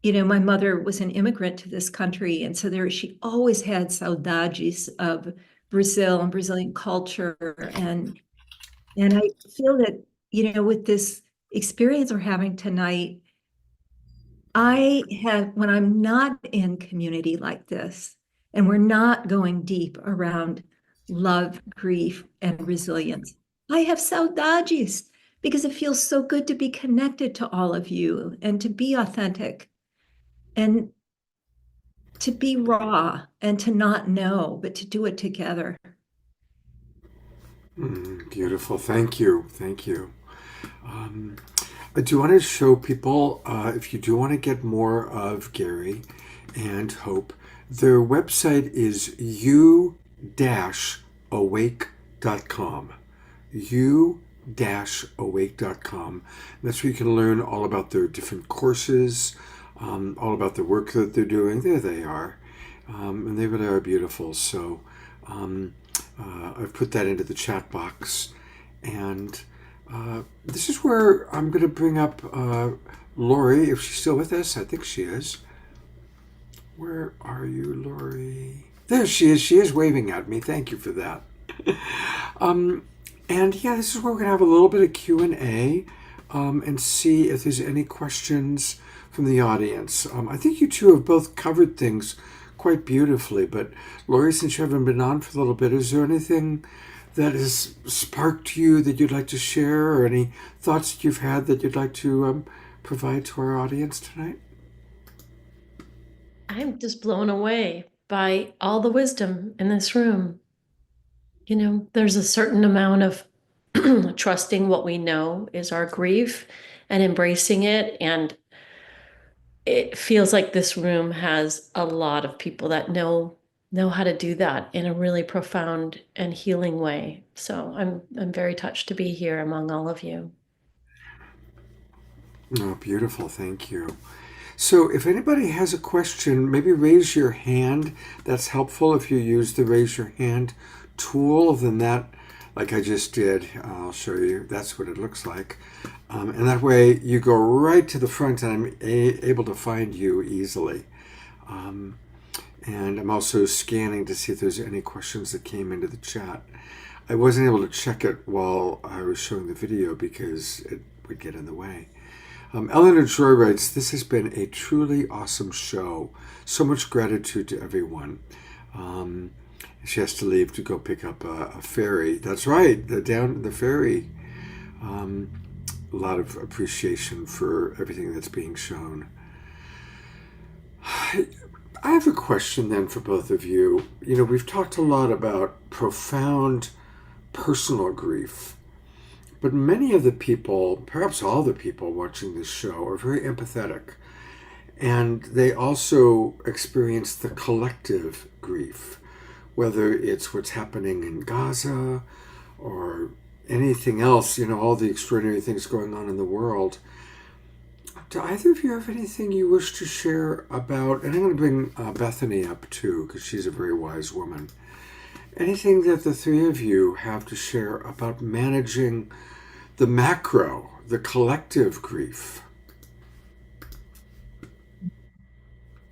my mother was an immigrant to this country. And so she always had saudades of Brazil and Brazilian culture. And I feel that, with this experience we're having tonight, when I'm not in community like this, and we're not going deep around love, grief, and resilience, I have saudades, because it feels so good to be connected to all of you and to be authentic and to be raw and to not know, but to do it together. Beautiful. Thank you. Thank you. I do want to show people, if you do want to get more of Gary and Hope, their website is u-awake.com. u-awake.com. That's where you can learn all about their different courses, all about the work that they're doing. There they are. And they really are beautiful. So I've put that into the chat box. And this is where I'm going to bring up Lori, if she's still with us. I think she is. Where are you, Lori? There she is. She is waving at me. Thank you for that. And yeah, this is where we're going to have a little bit of Q&A and see if there's any questions from the audience. I think you two have both covered things quite beautifully, but Lori, since you haven't been on for a little bit, is there anything that has sparked you that you'd like to share, or any thoughts that you've had that you'd like to provide to our audience tonight? I'm just blown away by all the wisdom in this room. You know, there's a certain amount of trusting what we know is our grief and embracing it. And it feels like this room has a lot of people that know how to do that in a really profound and healing way. So I'm very touched to be here among all of you. Oh, beautiful. Thank you. So if anybody has a question, maybe raise your hand. That's helpful if you use the raise your hand tool. Then that, like I just did, I'll show you. That's what it looks like. And that way you go right to the front and I'm able to find you easily. And I'm also scanning to see if there's any questions that came into the chat. I wasn't able to check it while I was showing the video because it would get in the way. Eleanor Joy writes, this has been a truly awesome show. So much gratitude to everyone. She has to leave to go pick up a ferry. That's right, the ferry. A lot of appreciation for everything that's being shown. I have a question then for both of you. You know, we've talked a lot about profound personal grief. But many of the people, perhaps all the people watching this show, are very empathetic. And they also experience the collective grief, whether it's what's happening in Gaza or anything else, you know, all the extraordinary things going on in the world. Do either of you have anything you wish to share about, and I'm going to bring Bethany up too, because she's a very wise woman. Anything that the three of you have to share about managing the macro, the collective grief?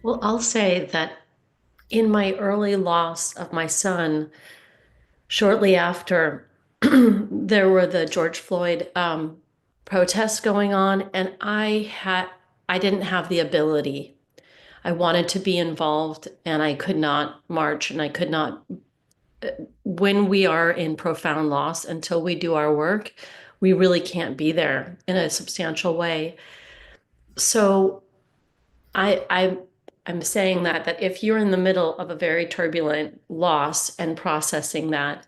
Well, I'll say that in my early loss of my son, shortly after there were the George Floyd protests going on, and I didn't have the ability. I wanted to be involved and I could not march and I could not. When we are in profound loss, until we do our work, we really can't be there in a substantial way. So I'm saying that if you're in the middle of a very turbulent loss and processing that,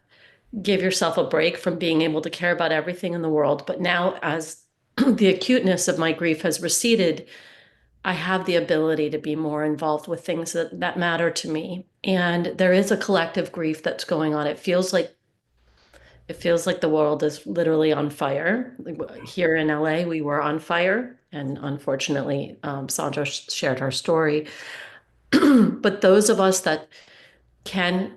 give yourself a break from being able to care about everything in the world. But now, as the acuteness of my grief has receded, I have the ability to be more involved with things that matter to me. And there is a collective grief that's going on. It feels like the world is literally on fire. Here in LA, we were on fire. And unfortunately, Sandra shared her story. But those of us that can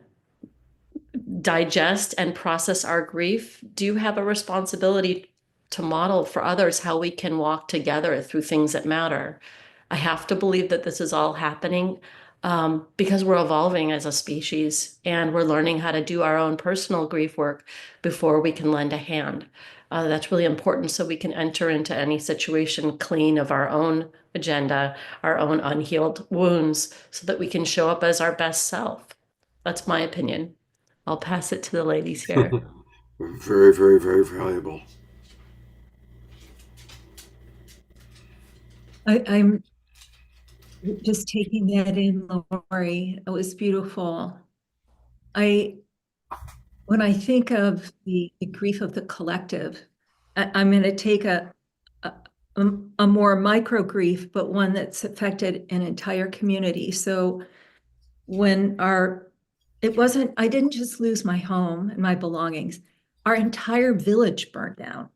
digest and process our grief do have a responsibility to model for others how we can walk together through things that matter. I have to believe that this is all happening because we're evolving as a species and we're learning how to do our own personal grief work before we can lend a hand. That's really important so we can enter into any situation clean of our own agenda, our own unhealed wounds, so that we can show up as our best self. That's my opinion. I'll pass it to the ladies here. Very, very, very valuable. I'm just taking that in, Lori. It was beautiful. When I think of the grief of the collective, I'm going to take a more micro grief, but one that's affected an entire community. So I didn't just lose my home and my belongings. Our entire village burned down.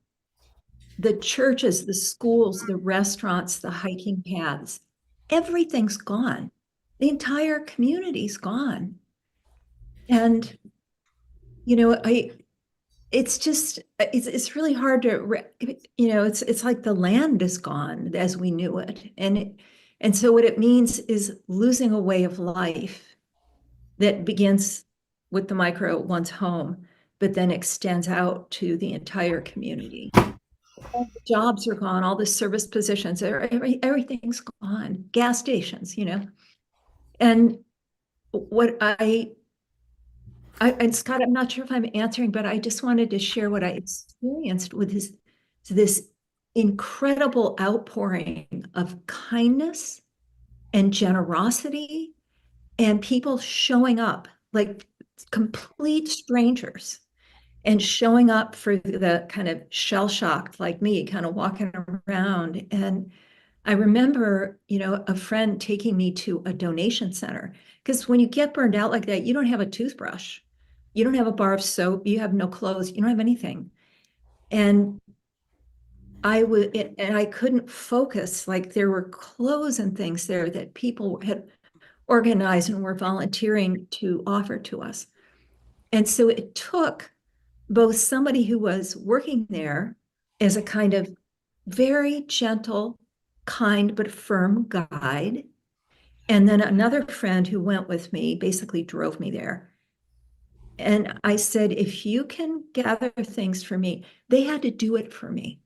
The churches, the schools, the restaurants, the hiking paths, everything's gone. The entire community's gone. And, you know, it's really hard to, you know, it's like the land is gone as we knew it. And so what it means is losing a way of life that begins with the micro one's home, but then extends out to the entire community. all the jobs are gone, all the service positions, everything's gone, gas stations, you know. And what and Scott, I'm not sure if I'm answering, but I just wanted to share what I experienced with this incredible outpouring of kindness and generosity and people showing up like complete strangers and showing up for the kind of shell-shocked like me, kind of walking around. And I remember, you know, a friend taking me to a donation center, because when you get burned out like that, you don't have a toothbrush, you don't have a bar of soap, you have no clothes, you don't have anything. And I couldn't focus. Like there were clothes and things there that people had organized and were volunteering to offer to us. And so it took both somebody who was working there as a kind of very gentle, kind, but firm guide, and then another friend who went with me basically drove me there. And I said, if you can gather things for me, they had to do it for me.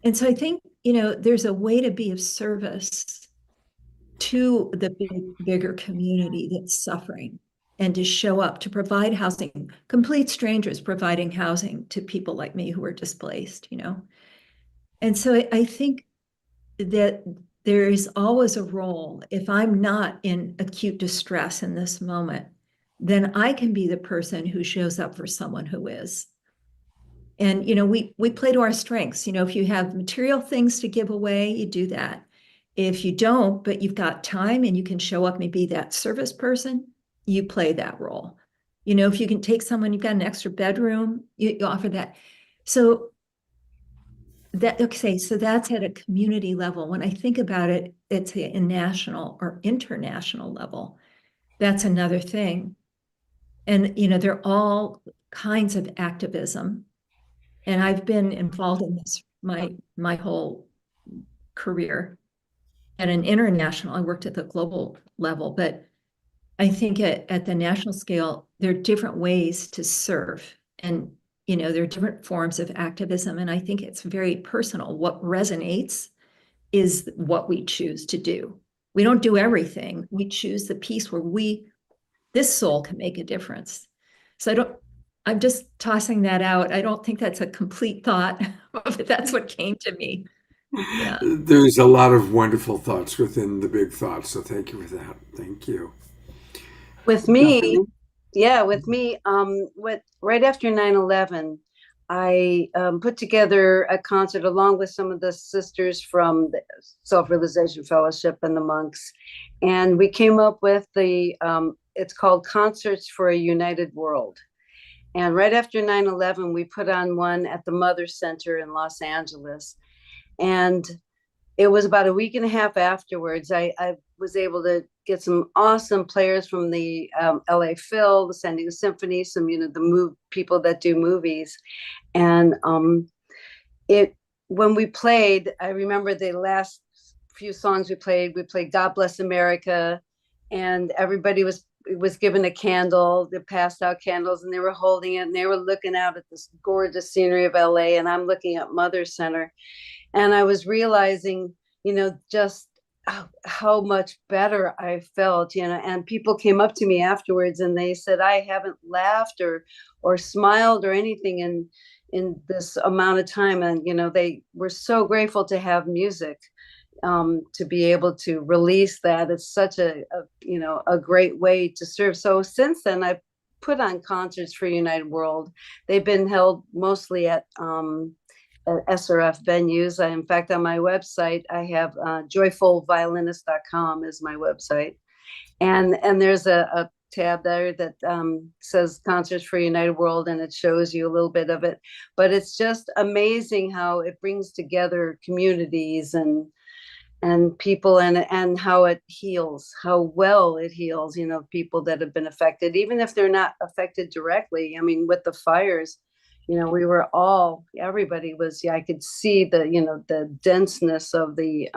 And so I think, you know, there's a way to be of service to the bigger community that's suffering and to show up to provide housing, complete strangers providing housing to people like me who are displaced, you know. And so I think that there is always a role. If I'm not in acute distress in this moment, then I can be the person who shows up for someone who is. And, you know, we play to our strengths. You know, if you have material things to give away, you do that. If you don't, but you've got time and you can show up and be that service person, you play that role. You know, if you can take someone, you've got an extra bedroom, you offer that. So so that's at a community level. When I think about it, it's a national or international level. That's another thing. And, you know, they're all kinds of activism. And I've been involved in this my whole career. At an international, I worked at the global level, but I think at the national scale, there are different ways to serve. And, you know, there are different forms of activism. And I think it's very personal. What resonates is what we choose to do. We don't do everything. We choose the piece where this soul can make a difference. So I'm just tossing that out. I don't think that's a complete thought, but that's what came to me. Yeah. There's a lot of wonderful thoughts within the big thoughts, so thank you for that. Thank you. With me, right after 9/11, I put together a concert along with some of the sisters from the Self-Realization Fellowship and the monks. And we came up with it's called Concerts for a United World. And right after 9/11, we put on one at the Mother Center in Los Angeles. And it was about a week and a half afterwards, I was able to get some awesome players from the LA Phil, the San Diego Symphony, some, you know, the people that do movies. And when we played, I remember the last few songs we played God Bless America, and everybody was given a candle. They passed out candles and they were holding it and they were looking out at this gorgeous scenery of LA, and I'm looking at Mother Center. And I was realizing, you know, just how much better I felt, you know, and people came up to me afterwards and they said, I haven't laughed or smiled or anything in this amount of time. And, you know, they were so grateful to have music, to be able to release that. It's such a great way to serve. So since then, I've put on concerts for United World. They've been held mostly at SRF venues. In fact, on my website, I have joyfulviolinist.com is my website. And there's a tab there that says Concerts for United World, and it shows you a little bit of it. But it's just amazing how it brings together communities and people and how it heals, how well it heals, you know, people that have been affected, even if they're not affected directly. I mean, with the fires, you know, everybody was, I could see the denseness of the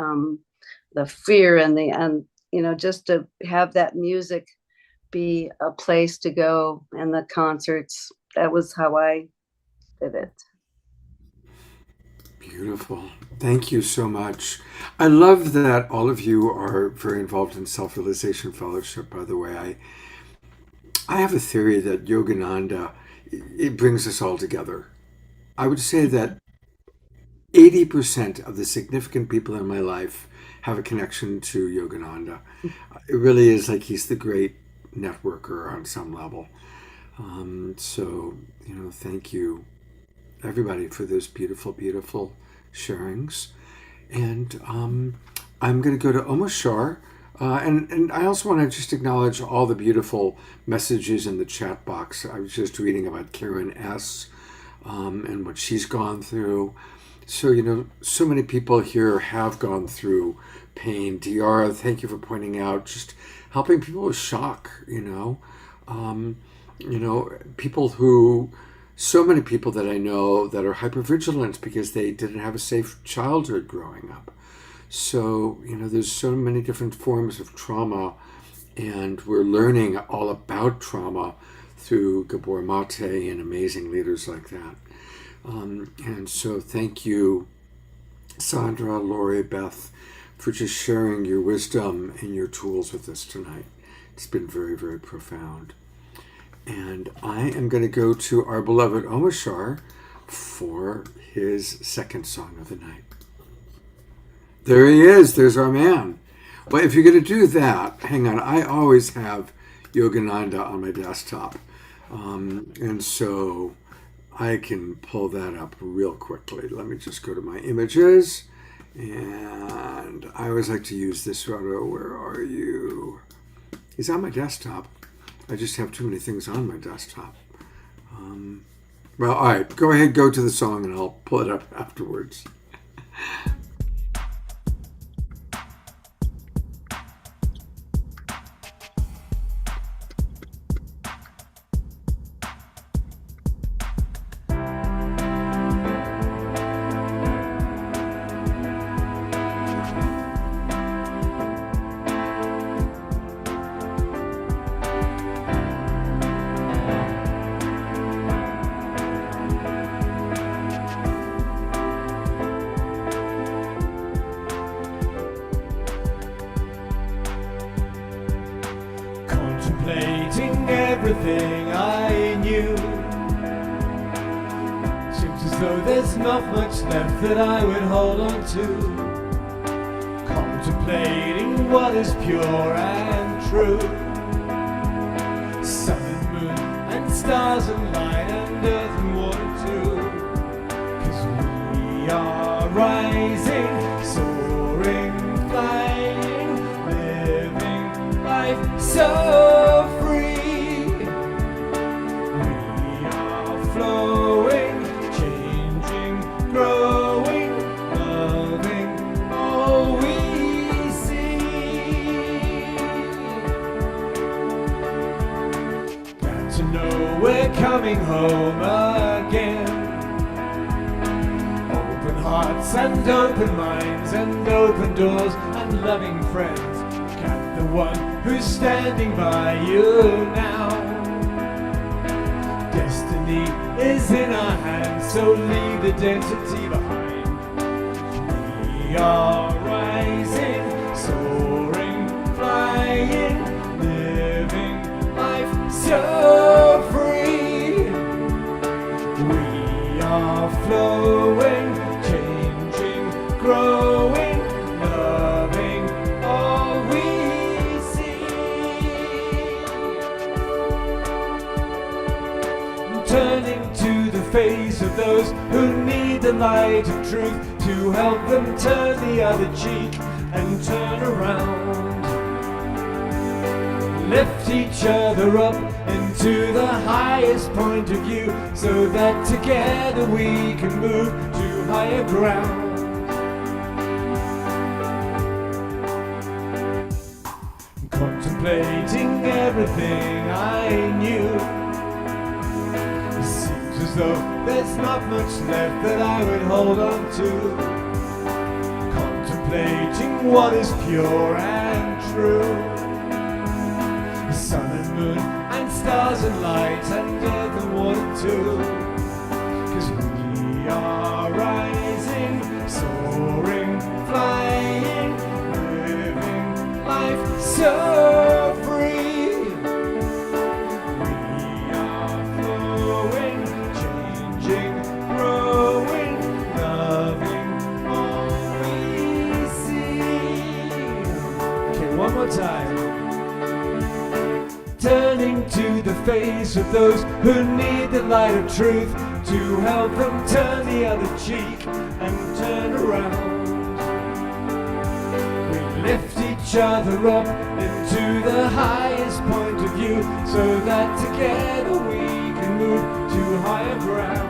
fear and you know, just to have that music be a place to go, and the concerts, that was how I did it. Beautiful. Thank you so much. I love that all of you are very involved in Self-Realization Fellowship, by the way. I have a theory that Yogananda, it brings us all together. I would say that 80% of the significant people in my life have a connection to Yogananda. It really is like he's the great networker on some level. So, thank you, everybody, for those beautiful, beautiful sharings. And I'm going to go to Omashar. And I also want to just acknowledge all the beautiful messages in the chat box. I was just reading about Karen S. And what she's gone through. So, so many people here have gone through pain. Diara, thank you for pointing out, just helping people with shock, people who, so many people that I know that are hypervigilant because they didn't have a safe childhood growing up. So, there's so many different forms of trauma, and we're learning all about trauma through Gabor Mate and amazing leaders like that. And so thank you, Sandra, Lori, Beth, for just sharing your wisdom and your tools with us tonight. It's been very, very profound. And I am going to go to our beloved Omashar for his second song of the night. There he is. There's our man. Well, if you're going to do that, hang on. I always have Yogananda on my desktop. And so I can pull that up real quickly. Let me just go to my images. And I always like to use this photo. Where are you? He's on my desktop. I just have too many things on my desktop. Well, all right. Go ahead, go to the song, and I'll pull it up afterwards. Contemplating everything I knew, seems as though there's not much left that I would hold on to. Contemplating what is pure and true, sun and moon and stars and light and earth and water too. 'Cause we are rising, soaring, flying, living life so free. We are flowing, changing, growing, loving all we see. Got to know we're coming home again. Open hearts and open minds and open doors and loving friends. Got the one who's standing by you now. Destiny is in our hands, so leave the density behind. We are rising, soaring, flying, living life so free. We are flowing, changing, growing, loving all we see. Turning to the face of those who need the light of truth to help them turn the other cheek and turn around. Lift each other up into the highest point of view so that together we can move to higher ground. Contemplating everything I knew, it seems as though there's not much left that I would hold on to. Contemplating what is pure and true, sun and moon and stars and light and earth and water too. 'Cause we are rising, so free. We are flowing, changing, growing, loving all we see. Okay, one more time. Turning to the face of those who need the light of truth to help them turn the other cheek and turn around. We lift each other up into the highest point of view so that together we can move to higher ground.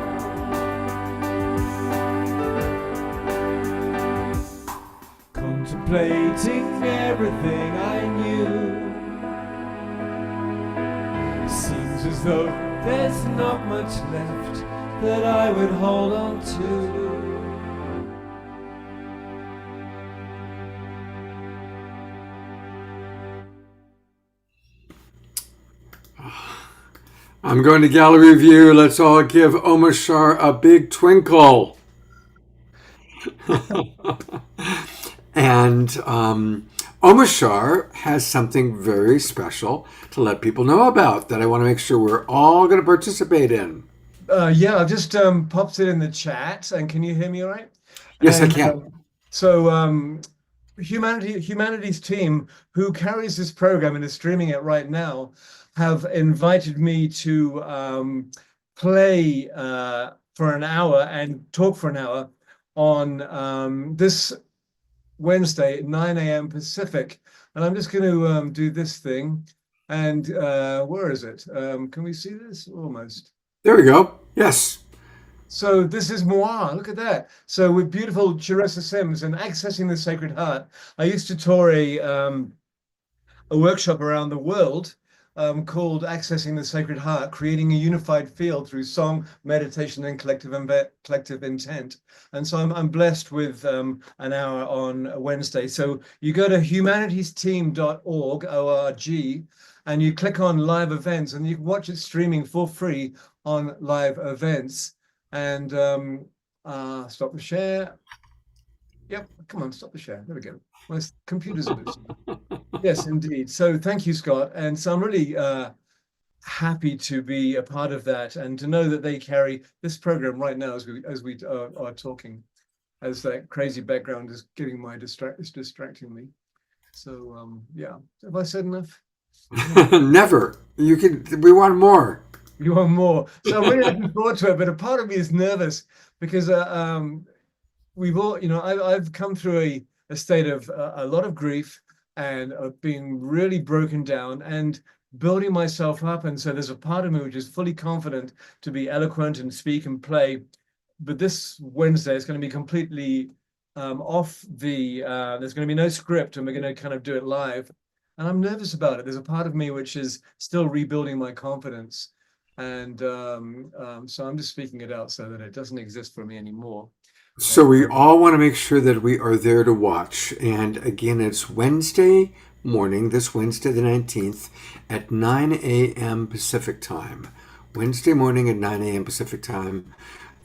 Contemplating everything I knew. Seems as though there's not much left that I would hold on to. I'm going to gallery view. Let's all give Omashar a big twinkle. And Omashar has something very special to let people know about that I want to make sure we're all going to participate in. Yeah, I've just popped it in the chat, and can you hear me all right? Yes, And, I can. Humanity's team, who carries this program and is streaming it right now, have invited me to play for an hour and talk for an hour on this Wednesday at 9 a.m. Pacific. And I'm just going to do this thing. And where is it? Can we see this? Almost. There we go. Yes. So this is moi. Look at that. So with beautiful Charissa Sims and Accessing the Sacred Heart, I used to tour a workshop around the world called Accessing the Sacred Heart, creating a unified field through song, meditation, and collective intent. And so I'm blessed with an hour on Wednesday. So you go to humanitiesteam.org, O-R-G, and you click on live events, and you can watch it streaming for free on live events. And stop the share. Yep, come on, stop the share. There we go. My computer's a bit slow. Yes, indeed. So thank you, Scott. And so I'm really happy to be a part of that and to know that they carry this program right now as we are talking, as that crazy background is getting is distracting me. So yeah, have I said enough? Never. We want more. You want more. So I'm really looking forward to it, but a part of me is nervous because we've all, I've come through a state of a lot of grief and being really broken down and building myself up. And so there's a part of me which is fully confident to be eloquent and speak and play. But this Wednesday is going to be completely off the, there's going to be no script and we're going to kind of do it live. And I'm nervous about it. There's a part of me which is still rebuilding my confidence. And so I'm just speaking it out so that it doesn't exist for me anymore. So we all want to make sure that we are there to watch. And again, it's Wednesday morning, this Wednesday the 19th at 9 a.m. Pacific time. Wednesday morning at 9 a.m. Pacific time.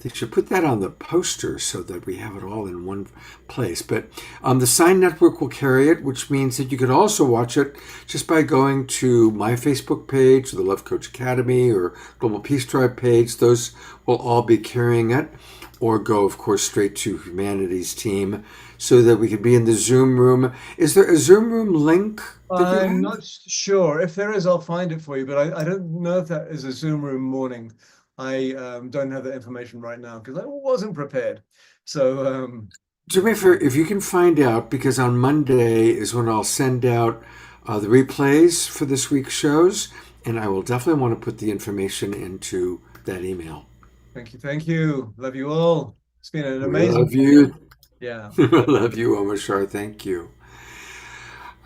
They should put that on the poster so that we have it all in one place. But the Sign Network will carry it, which means that you could also watch it just by going to my Facebook page, the Love Coach Academy, or Global Peace Tribe page. Those will all be carrying it. Or go, of course, straight to Humanity's Team so that we can be in the Zoom room. Is there a Zoom room link? I'm not sure. If there is, I'll find it for you. But I don't know if that is a Zoom room morning. I don't have that information right now because I wasn't prepared. So do me a favor, if you can find out, because on Monday is when I'll send out the replays for this week's shows, and I will definitely want to put the information into that email. Thank you. Thank you. Love you all. It's been an amazing. Love you. Yeah. Love you, Omashar. Thank you.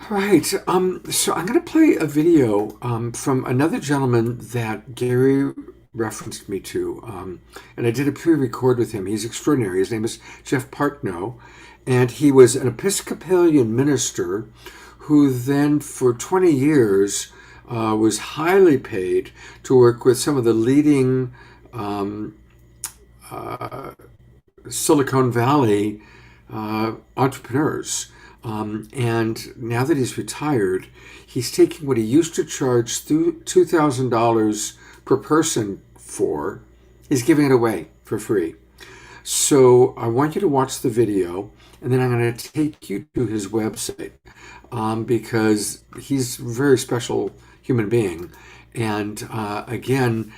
All right. So I'm going to play a video from another gentleman that Gary referenced me to. And I did a pre-record with him. He's extraordinary. His name is Jeff Partnow. And he was an Episcopalian minister who then for 20 years was highly paid to work with some of the leading Silicon Valley entrepreneurs And now that he's retired, he's taking what he used to charge $2,000 per person for, he's giving it away for free. So I want you to watch the video, and then I'm going to take you to his website because he's a very special human being. And again,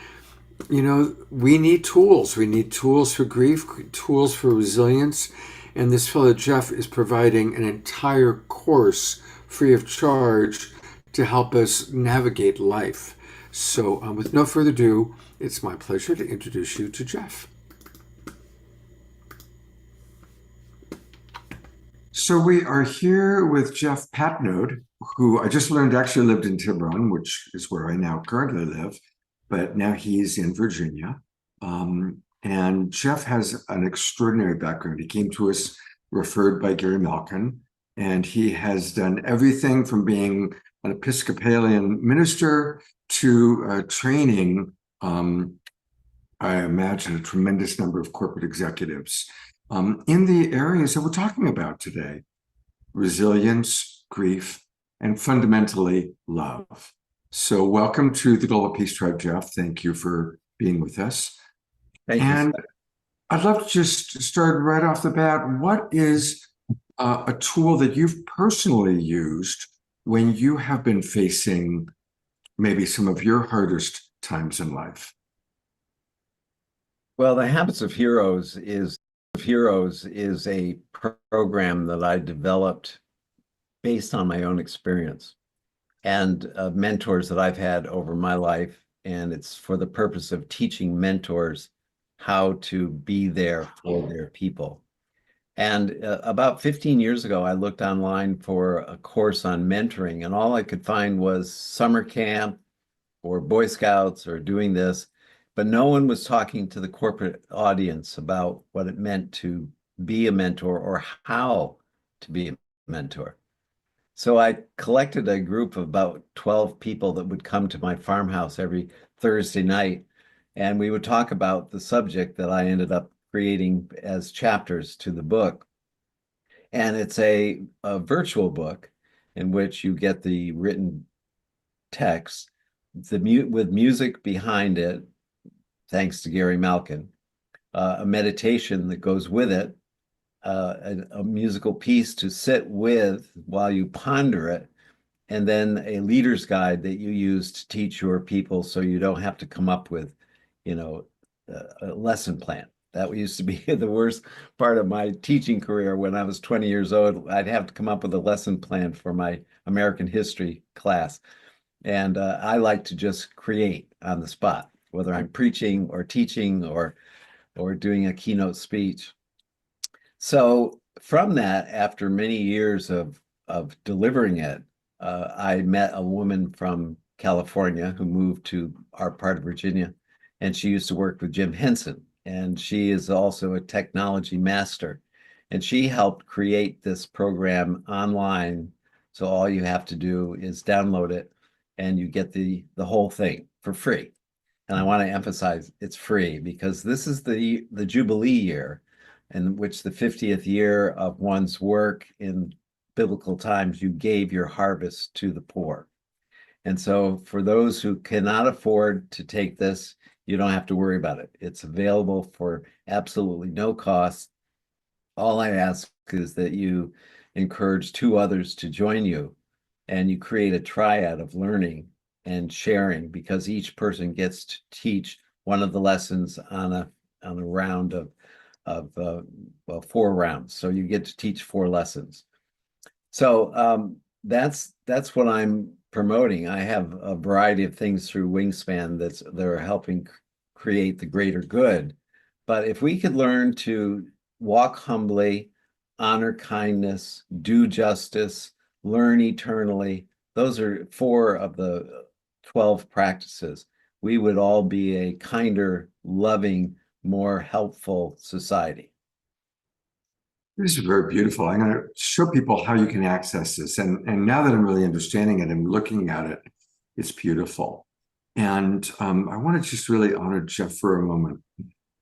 you know, we need tools. We need tools for grief, tools for resilience. And this fellow Jeff is providing an entire course free of charge to help us navigate life. So with no further ado, it's my pleasure to introduce you to Jeff. So we are here with Jeff Patnode, who I just learned actually lived in Tiburon, which is where I now currently live, but now he's in Virginia. And Jeff has an extraordinary background. He came to us referred by Gary Malkin, and he has done everything from being an Episcopalian minister to training, I imagine, a tremendous number of corporate executives in the areas that we're talking about today: resilience, grief, and fundamentally love. So welcome to the Global Peace Tribe, Jeff. Thank you for being with us. Thank and you. I'd love to just start right off the bat. What is a tool that you've personally used when you have been facing maybe some of your hardest times in life? Well, the Habits of Heroes is a program that I developed based on my own experience and mentors that I've had over my life. And it's for the purpose of teaching mentors how to be there for their people. And about 15 years ago, I looked online for a course on mentoring, and all I could find was summer camp or Boy Scouts or doing this, but no one was talking to the corporate audience about what it meant to be a mentor or how to be a mentor. So I collected a group of about 12 people that would come to my farmhouse every Thursday night, and we would talk about the subject that I ended up creating as chapters to the book. And it's a virtual book in which you get the written text, with music behind it, thanks to Gary Malkin, a meditation that goes with it, a musical piece to sit with while you ponder it, and then a leader's guide that you use to teach your people so you don't have to come up with, a lesson plan. That used to be the worst part of my teaching career. When I was 20 years old, I'd have to come up with a lesson plan for my American history class. And I like to just create on the spot, whether I'm preaching or teaching or doing a keynote speech. So from that, after many years of delivering it, I met a woman from California who moved to our part of Virginia, and she used to work with Jim Henson, and she is also a technology master, and she helped create this program online. So all you have to do is download it, and you get the whole thing for free. And I want to emphasize it's free because this is the Jubilee year, in which the 50th year of one's work in biblical times, you gave your harvest to the poor. And so for those who cannot afford to take this, you don't have to worry about it. It's available for absolutely no cost. All I ask is that you encourage 2 others to join you, and you create a triad of learning and sharing, because each person gets to teach one of the lessons on a round of 4 rounds. So you get to teach 4 lessons. So that's what I'm promoting. I have a variety of things through Wingspan that are helping create the greater good. But if we could learn to walk humbly, honor kindness, do justice, learn eternally, those are 4 of the 12 practices, we would all be a kinder, loving, more helpful society. This is very beautiful. I'm going to show people how you can access this. And now that I'm really understanding it and looking at it, it's beautiful. And I want to just really honor Jeff for a moment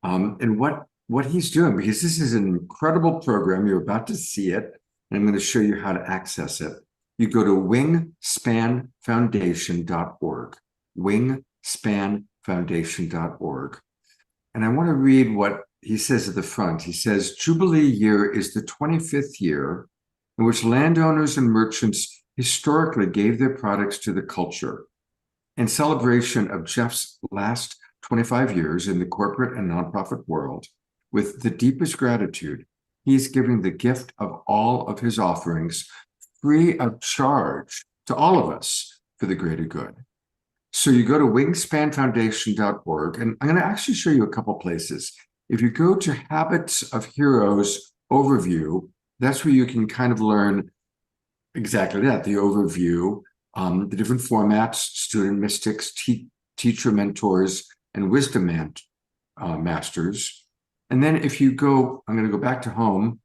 and what he's doing, because this is an incredible program. You're about to see it. and I'm going to show you how to access it. You go to wingspanfoundation.org, wingspanfoundation.org. And I want to read what he says at the front. He says, Jubilee year is the 25th year in which landowners and merchants historically gave their products to the culture. In celebration of Jeff's last 25 years in the corporate and nonprofit world, with the deepest gratitude, he's giving the gift of all of his offerings free of charge to all of us for the greater good. So you go to wingspanfoundation.org, and I'm going to actually show you a couple places. If you go to Habits of Heroes overview, that's where you can kind of learn exactly that, the overview, the different formats, student mystics, teacher mentors, and wisdom masters. And then if you go, I'm going to go back to home,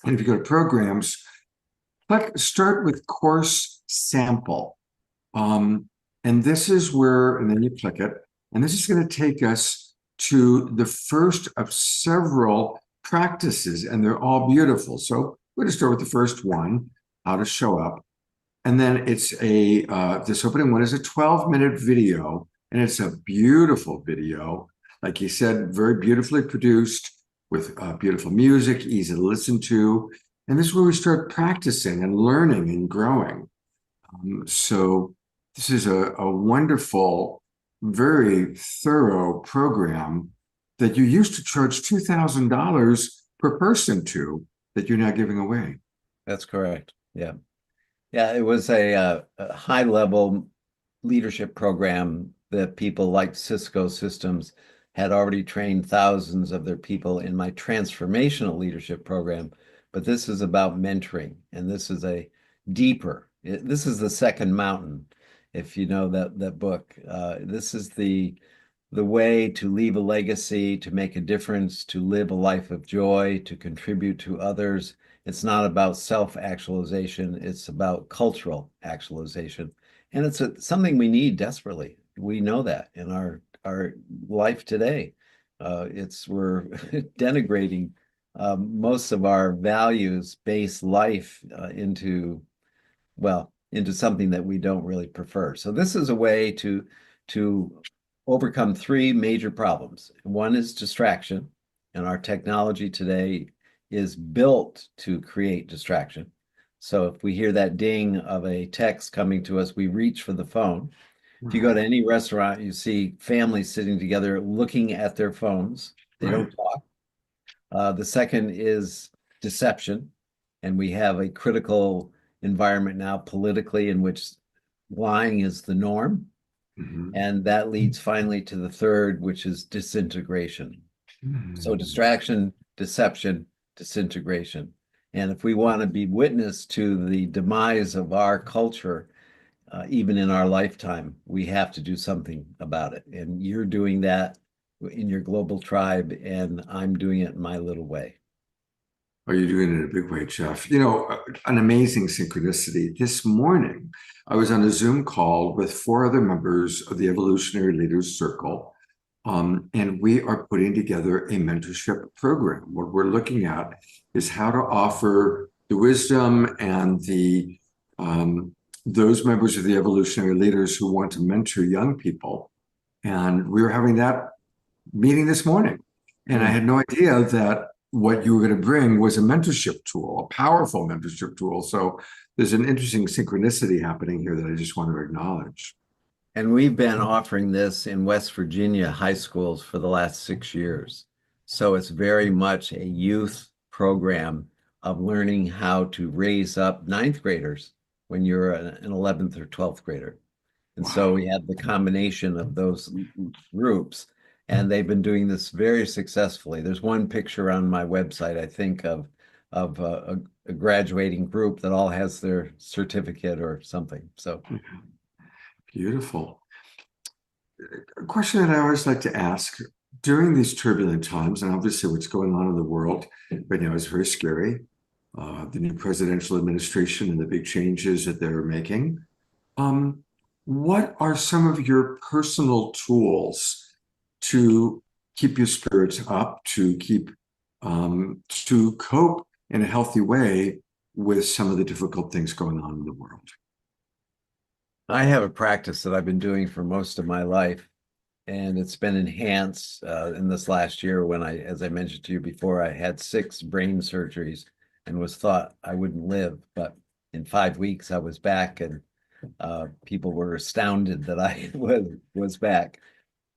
and if you go to programs, start with course sample. And this is where, and then you click it, and this is going to take us to the first of several practices, and they're all beautiful. So we're going to start with the first one, how to show up. And then it's this opening one is a 12-minute video, and it's a beautiful video. Like he said, very beautifully produced with beautiful music, easy to listen to. And this is where we start practicing and learning and growing. So this is a wonderful, very thorough program that you used to charge $2,000 per person to, that you're now giving away. That's correct. Yeah. Yeah, it was a high-level leadership program that people like Cisco Systems had already trained thousands of their people in my transformational leadership program. But this is about mentoring, and this is a deeper, this is the second mountain, if you know that book. This is the way to leave a legacy, to make a difference, to live a life of joy, to contribute to others. It's not about self-actualization, it's about cultural actualization. And it's something we need desperately. We know that in our life today. We're denigrating most of our values-based life into something that we don't really prefer. So this is a way to overcome three major problems. One is distraction, and our technology today is built to create distraction. So if we hear that ding of a text coming to us, we reach for the phone. If you go to any restaurant, you see families sitting together looking at their phones. They don't talk. The second is deception. And we have a critical environment now politically in which lying is the norm. And that leads finally to the third, which is disintegration. So distraction, deception, disintegration. And if we want to be witness to the demise of our culture, even in our lifetime, we have to do something about it. And you're doing that in your global tribe, and I'm doing it in my little way. Are you doing it in a big way, Jeff? You know, an amazing synchronicity. This morning, I was on a Zoom call with 4 other members of the Evolutionary Leaders Circle, and we are putting together a mentorship program. What we're looking at is how to offer the wisdom and the those members of the evolutionary leaders who want to mentor young people. And we were having that meeting this morning. And I had no idea that what you were going to bring was a mentorship tool, a powerful mentorship tool. So there's an interesting synchronicity happening here that I just want to acknowledge. And we've been offering this in West Virginia high schools for the last 6 years. So it's very much a youth program of learning how to raise up 9th graders when you're an 11th or 12th grader. And so we have the combination of those groups, and they've been doing this very successfully. There's one picture on my website, I think, of a graduating group that all has their certificate or something. So beautiful. A question that I always like to ask during these turbulent times, and obviously what's going on in the world right now is very scary. The new presidential administration and the big changes that they're making. What are some of your personal tools to keep your spirits up, to keep to cope in a healthy way with some of the difficult things going on in the world? I have a practice that I've been doing for most of my life, and it's been enhanced in this last year when as I mentioned to you before, I had 6 brain surgeries and was thought I wouldn't live. But in 5 weeks, I was back, and people were astounded that I was back.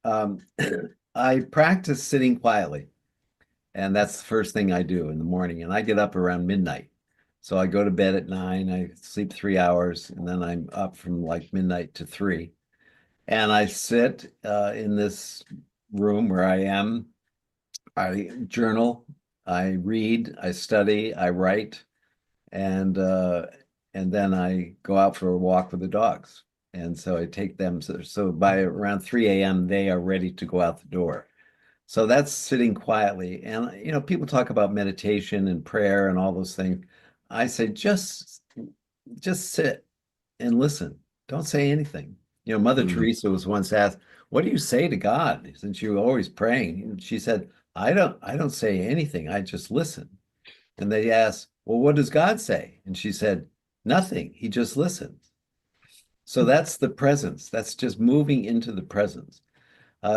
I practice sitting quietly, and that's the first thing I do in the morning. And I get up around midnight. So I go to bed at 9, I sleep 3 hours, and then I'm up from like midnight to 3. And I sit in this room where I am. I journal, I read, I study, I write, and then I go out for a walk with the dogs. And so I take them. So by around 3 a.m., they are ready to go out the door. So that's sitting quietly. And, people talk about meditation and prayer and all those things. I say, just sit and listen. Don't say anything. Mother Teresa was once asked, what do you say to God since you're always praying? And she said, I don't say anything. I just listen. And they asked, well, what does God say? And she said, nothing. He just listens. So that's the presence. That's just moving into the presence.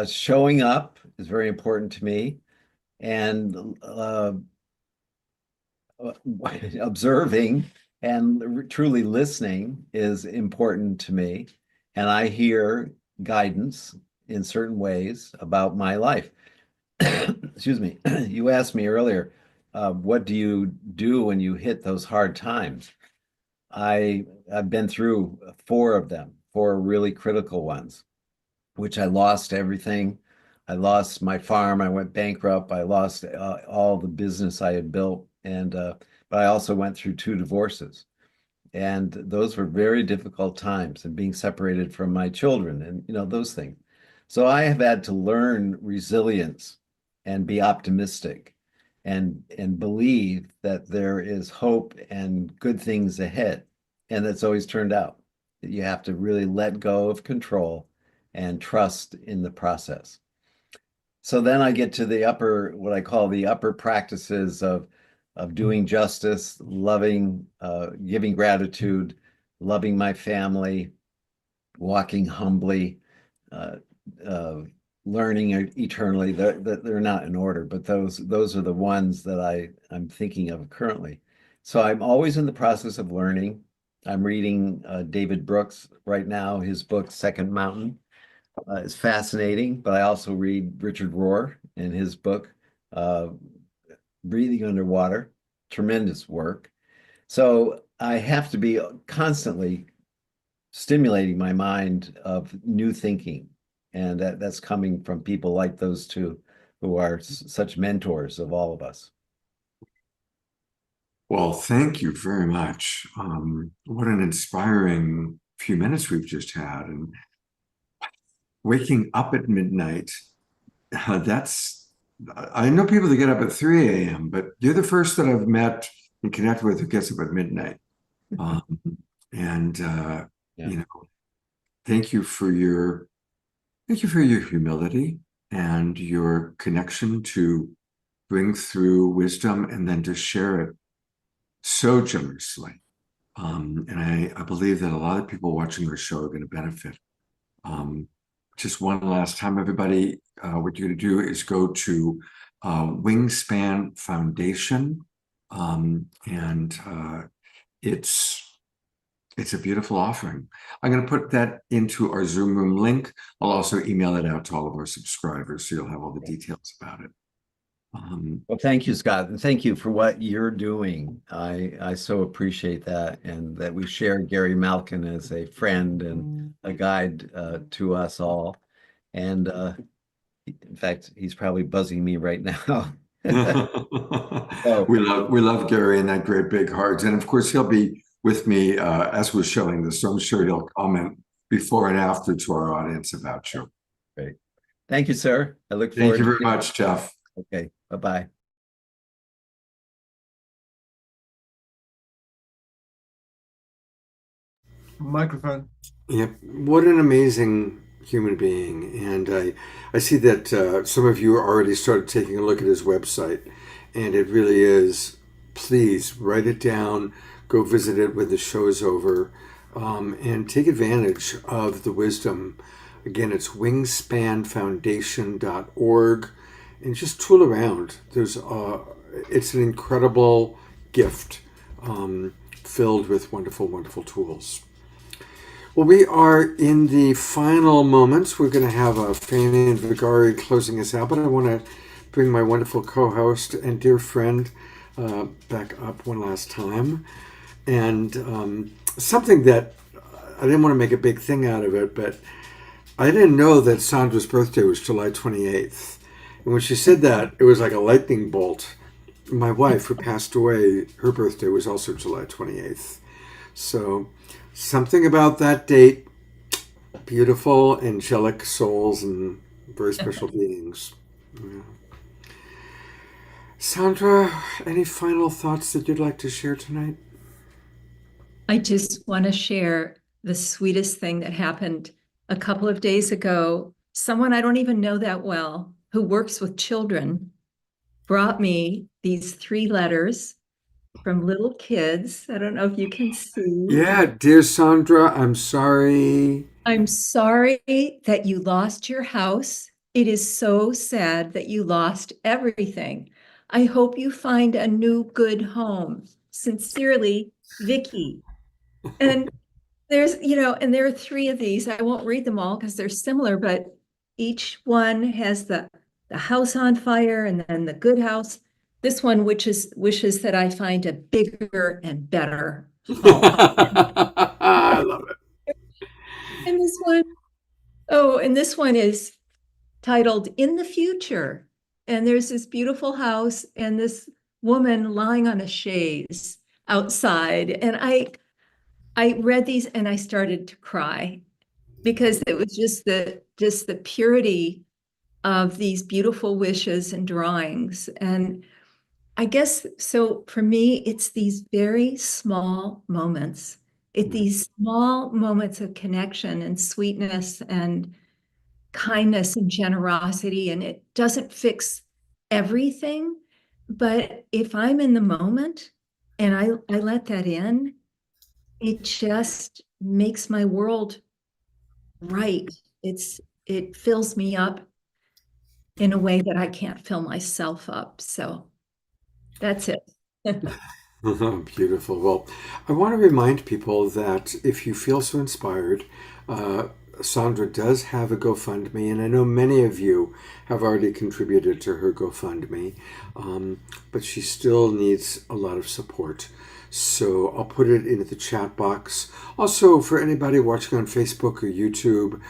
Showing up is very important to me. And observing and truly listening is important to me. And I hear guidance in certain ways about my life. Excuse me. You asked me earlier, what do you do when you hit those hard times? I've been through 4 of them, 4 really critical ones, which I lost everything. I lost my farm. I went bankrupt. I lost all the business I had built. But I also went through 2 divorces. And those were very difficult times, and being separated from my children and, those things. So I have had to learn resilience and be optimistic and believe that there is hope and good things ahead. And that's always turned out. You have to really let go of control and trust in the process. So then I get to what I call the upper practices of doing justice, loving, giving gratitude, loving my family, walking humbly, learning eternally. They're not in order, but those are the ones that I'm thinking of currently. So I'm always in the process of learning. I'm reading David Brooks right now. His book, Second Mountain, is fascinating, but I also read Richard Rohr and his book, Breathing Underwater. Tremendous work. So I have to be constantly stimulating my mind of new thinking. And that's coming from people like those 2 who are such mentors of all of us. Well, thank you very much. What an inspiring few minutes we've just had. And waking up at midnight, I know people that get up at 3 a.m., but you're the first that I've met and connected with who gets up at midnight. Thank you for your humility and your connection to bring through wisdom and then to share it so generously. And I believe that a lot of people watching our show are going to benefit. Just one last time, everybody, what you're going to do is go to Wingspan Foundation, and it's a beautiful offering. I'm going to put that into our Zoom room link. I'll also email it out to all of our subscribers, so you'll have all the details about it. Well, thank you, Scott, and thank you for what you're doing. I so appreciate that, and that we share Gary Malkin as a friend and a guide to us all. And in fact, he's probably buzzing me right now. We love Gary and that great big heart, and of course he'll be with me as we're showing this. So I'm sure he'll comment before and after to our audience about you. Great, thank you, sir. I look forward. Thank you very much, Jeff. Okay, bye-bye. Microphone. Yep. What an amazing human being. And I see that some of you already started taking a look at his website. And it really is, please write it down, go visit it when the show's over, and take advantage of the wisdom. Again, it's wingspanfoundation.org, and just tool around. It's an incredible gift, filled with wonderful, wonderful tools. Well, we are in the final moments. We're going to have Fanny and Vigari closing us out, but I want to bring my wonderful co-host and dear friend back up one last time. And something that I didn't want to make a big thing out of it, but I didn't know that Sandra's birthday was July 28th. And when she said that, it was like a lightning bolt. My wife, who passed away, her birthday was also July 28th. So something about that date, beautiful, angelic souls and very special beings. Yeah. Sandra, any final thoughts that you'd like to share tonight? I just want to share the sweetest thing that happened a couple of days ago. Someone I don't even know that well, who works with children, brought me these 3 letters from little kids. I don't know if you can see. Yeah, dear Sandra, I'm sorry. I'm sorry that you lost your house. It is so sad that you lost everything. I hope you find a new good home. Sincerely, Vicky. And there are 3 of these. I won't read them all because they're similar, but each one has the house on fire and then the good house. This one wishes that I find a bigger and better home. I love it. And this one is titled In the Future. And there's this beautiful house and this woman lying on a chaise outside. And I read these and I started to cry because it was just the purity of these beautiful wishes and drawings. And I guess, so for me, it's these very small moments. These small moments of connection and sweetness and kindness and generosity. And it doesn't fix everything, but if I'm in the moment and I let that in, it just makes my world right. It fills me up in a way that I can't fill myself up. So that's it. Beautiful. Well, I want to remind people that if you feel so inspired, Sandra does have a GoFundMe, and I know many of you have already contributed to her GoFundMe, but she still needs a lot of support. So I'll put it into the chat box. Also, for anybody watching on Facebook or YouTube,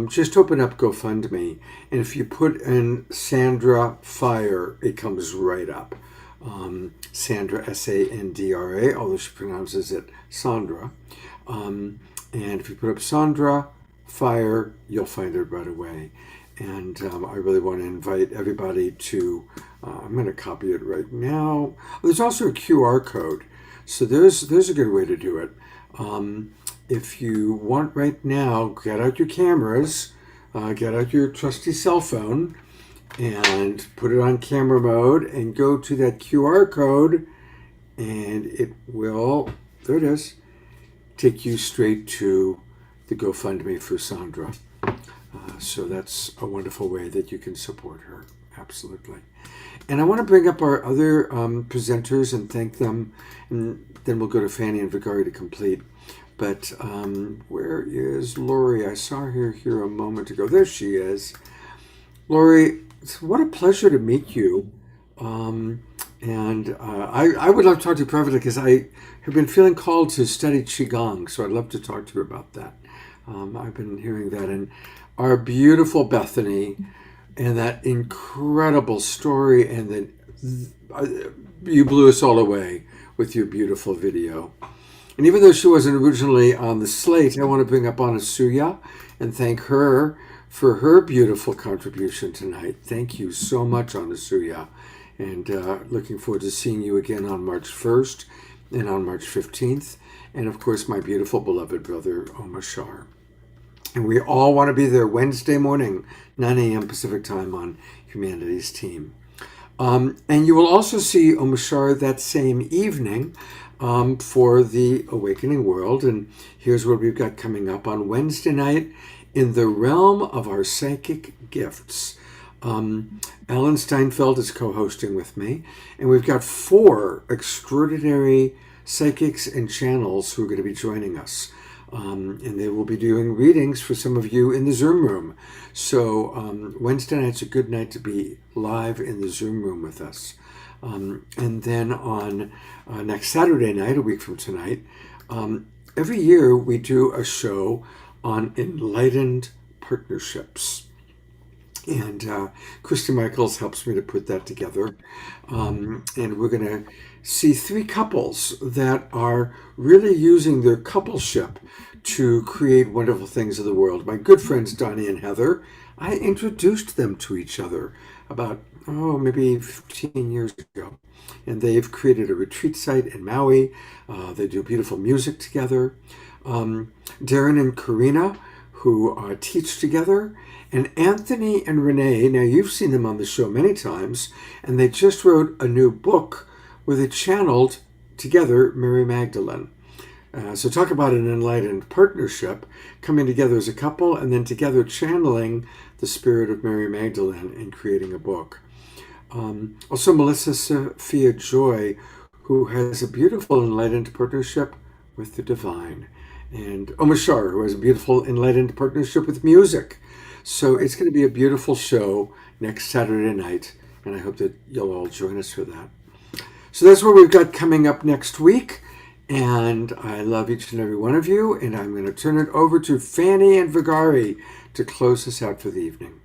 just open up GoFundMe, and if you put in Sandra Fire, it comes right up. Sandra, Sandra, although she pronounces it Sandra. And if you put up Sandra Fire, you'll find it right away. And I really want to invite everybody to, I'm going to copy it right now. There's also a QR code. So there's a good way to do it. If you want right now, get out your cameras, get out your trusty cell phone, and put it on camera mode and go to that QR code, and it will, there it is, take you straight to the GoFundMe for Sandra. So that's a wonderful way that you can support her. Absolutely. And I want to bring up our other presenters and thank them, and then we'll go to Fanny and Vigari to complete. But where is Lori? I saw her here a moment ago. There she is. Lori, what a pleasure to meet you. And I would love to talk to you privately because I have been feeling called to study Qigong, so I'd love to talk to you about that. I've been hearing that. And our beautiful Bethany and that incredible story, and then you blew us all away with your beautiful video. And even though she wasn't originally on the slate, I want to bring up Anasuya and thank her for her beautiful contribution tonight. Thank you so much, Anasuya. And looking forward to seeing you again on March 1st and on March 15th. And of course, my beautiful beloved brother, Omashar. And we all want to be there Wednesday morning, 9 a.m. Pacific time on Humanity's Team. And you will also see Omashar that same evening for the Awakening World. And here's what we've got coming up on Wednesday night in the realm of our psychic gifts. Alan Steinfeld is co-hosting with me, and we've got 4 extraordinary psychics and channels who are going to be joining us. And they will be doing readings for some of you in the Zoom room. So Wednesday night's a good night to be live in the Zoom room with us. And then on next Saturday night, a week from tonight, every year we do a show on enlightened partnerships. And Christy Michaels helps me to put that together. And we're going to see 3 couples that are really using their coupleship to create wonderful things in the world. My good friends Donnie and Heather, I introduced them to each other about, maybe 15 years ago. And they've created a retreat site in Maui. They do beautiful music together. Darren and Karina, who teach together. And Anthony and Renee, now you've seen them on the show many times, and they just wrote a new book where they channeled together Mary Magdalene. So talk about an enlightened partnership, coming together as a couple and then together channeling the spirit of Mary Magdalene and creating a book. Also Melissa Sophia Joy, who has a beautiful enlightened partnership with the divine. And Omashar, who has a beautiful enlightened partnership with music. So it's going to be a beautiful show next Saturday night, and I hope that you'll all join us for that. So that's what we've got coming up next week, and I love each and every one of you, and I'm going to turn it over to Fanny and Vigari to close us out for the evening.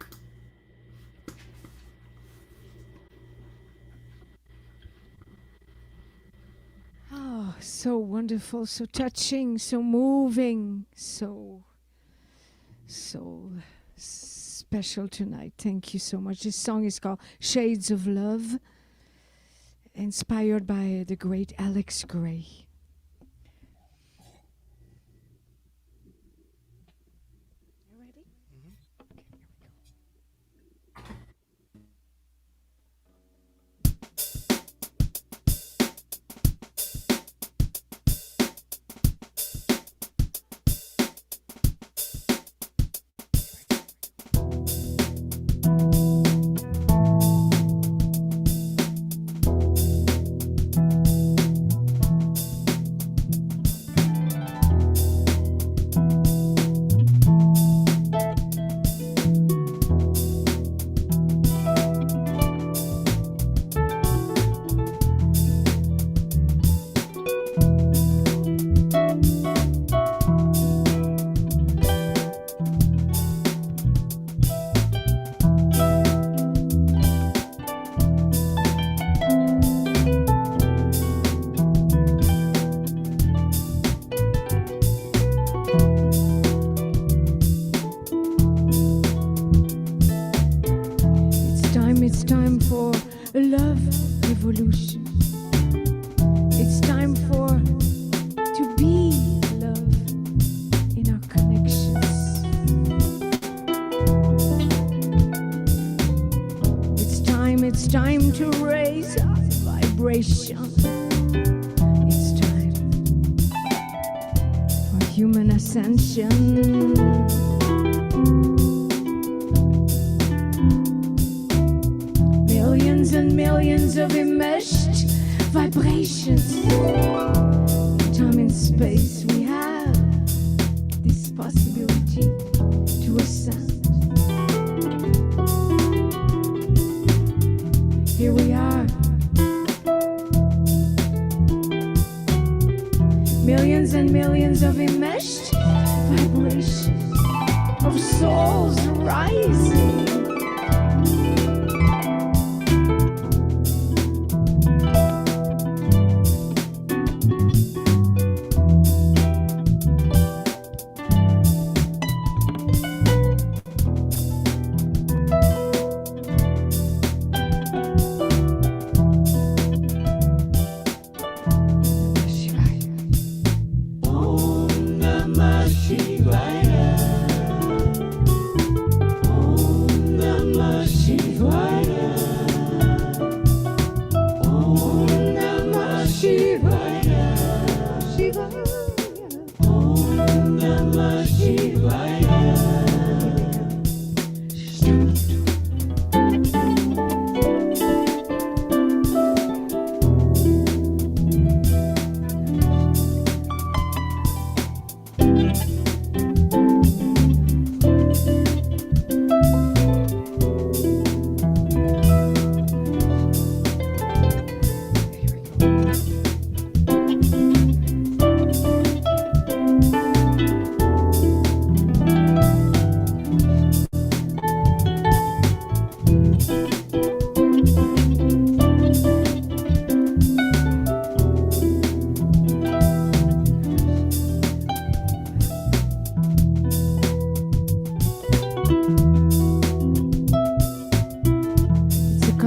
Oh, so wonderful, so touching, so moving, so special tonight. Thank you so much. This song is called Shades of Love, inspired by the great Alex Gray. You ready? Okay, here we go. It's time for a love revolution. It's time to be love in our connections. It's time to raise our vibration. It's time for human ascension. Millions and millions of enmeshed vibrations. Time and space, we have this possibility to ascend. Here we are. Millions and millions of enmeshed vibrations of souls rising.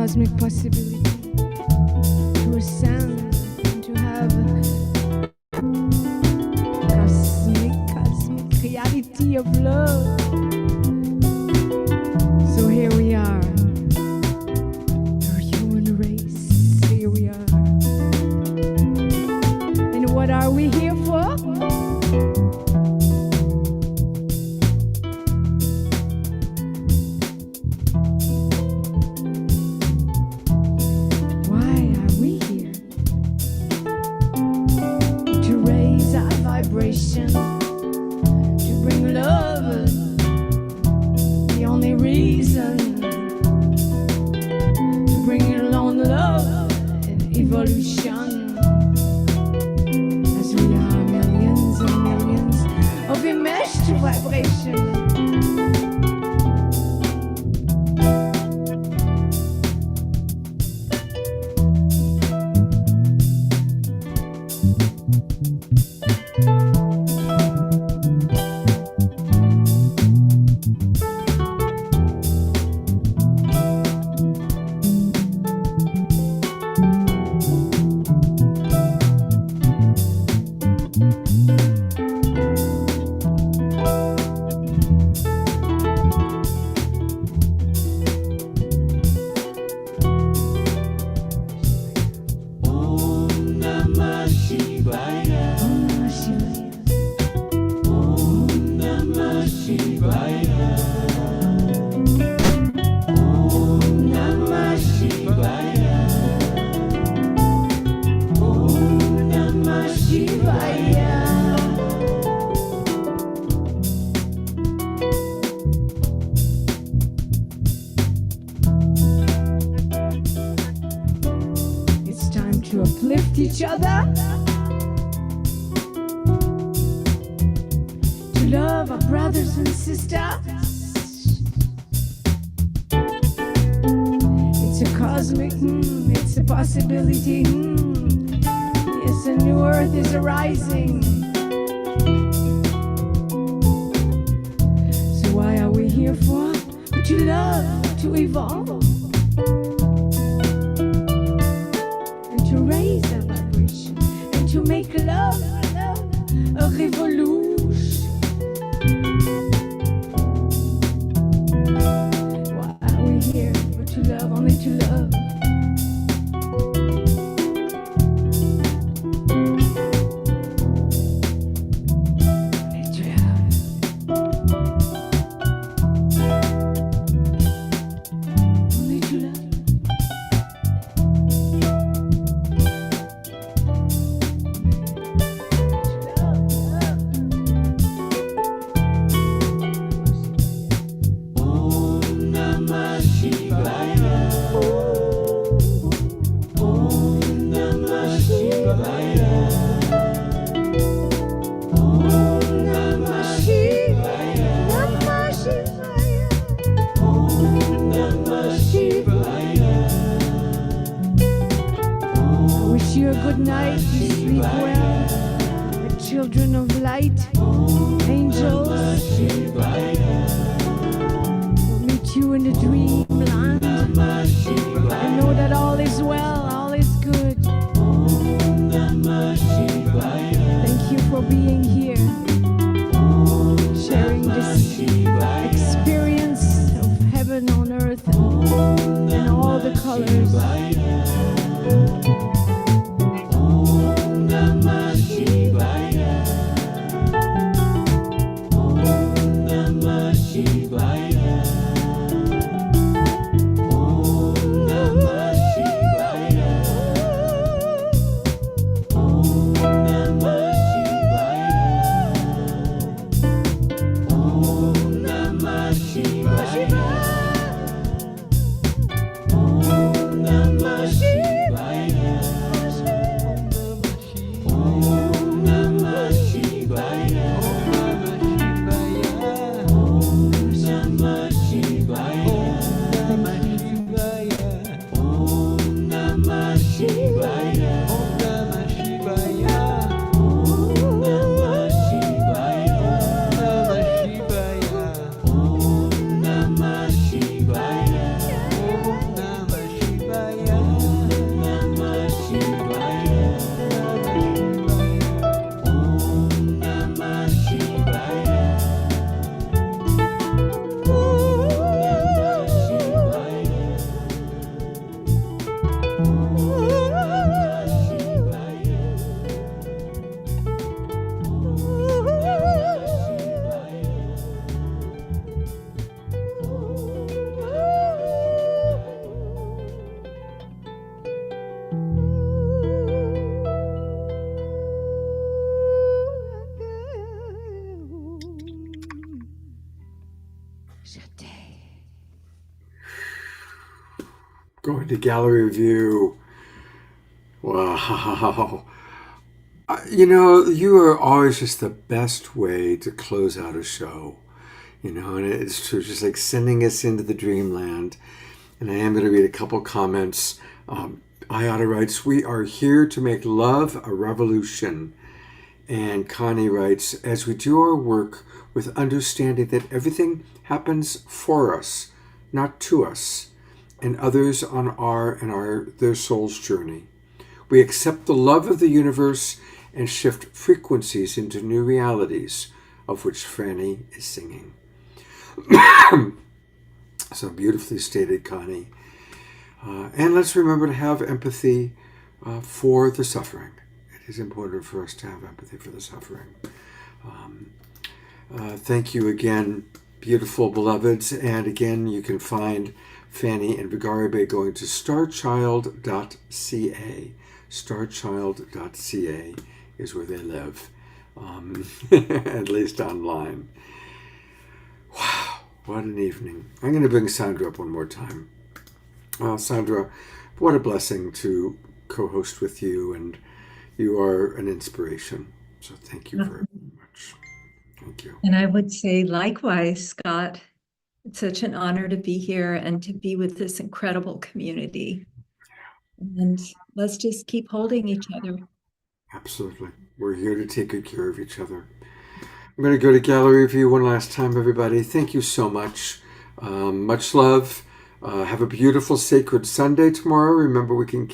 cosmic possibility to ascend and to have cosmic reality of love. So here we are, our human race, here we are. And what are we here for? Why are we here? To raise our vibration, to bring love, the only reason, to bring along love and evolution, as we are millions and millions of enmeshed vibration. It's time to uplift each other, to love our brothers and sisters. It's a cosmic, it's a possibility. Yes, a new earth is arising. So why are we here for? To love, to evolve, and to raise our vibration, and to make love a revolution. Why are we here but to love, only to love? Only to love. Only to love. I wish you a good night, you sleep well, the children of light, angels. We'll meet you in the dreamland. I know that all is well, all is good. Thank you for being here, sharing this experience of heaven on earth and all the colors. Namah Going to gallery view. Wow. You know, you are always just the best way to close out a show. You know, and it's true, just like sending us into the dreamland. And I am going to read a couple comments. Ayada writes, "We are here to make love a revolution." And Connie writes, "As we do our work with understanding that everything happens for us, not to us, and others on their soul's journey. We accept the love of the universe and shift frequencies into new realities, of which Franny is singing." So beautifully stated, Connie. And let's remember to have empathy for the suffering. It is important for us to have empathy for the suffering. Thank you again, beautiful beloveds. And again, you can find Fanny and Vigari by going to starchild.ca. Starchild.ca is where they live, at least online. Wow, what an evening. I'm going to bring Sandra up one more time. Sandra, what a blessing to co-host with you, and you are an inspiration. So thank you very much. Thank you. And I would say likewise, Scott. It's such an honor to be here and to be with this incredible community. And let's just keep holding each other. Absolutely. We're here to take good care of each other. I'm going to go to gallery view one last time, everybody. Thank you so much. Much love. Have a beautiful sacred Sunday tomorrow. Remember, we can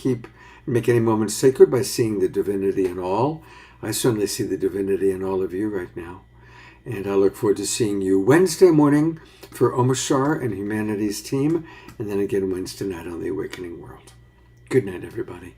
make any moment sacred by seeing the divinity in all. I certainly see the divinity in all of you right now. And I look forward to seeing you Wednesday morning for Omashar and Humanity's team, and then again Wednesday night on the Awakening World. Good night, everybody.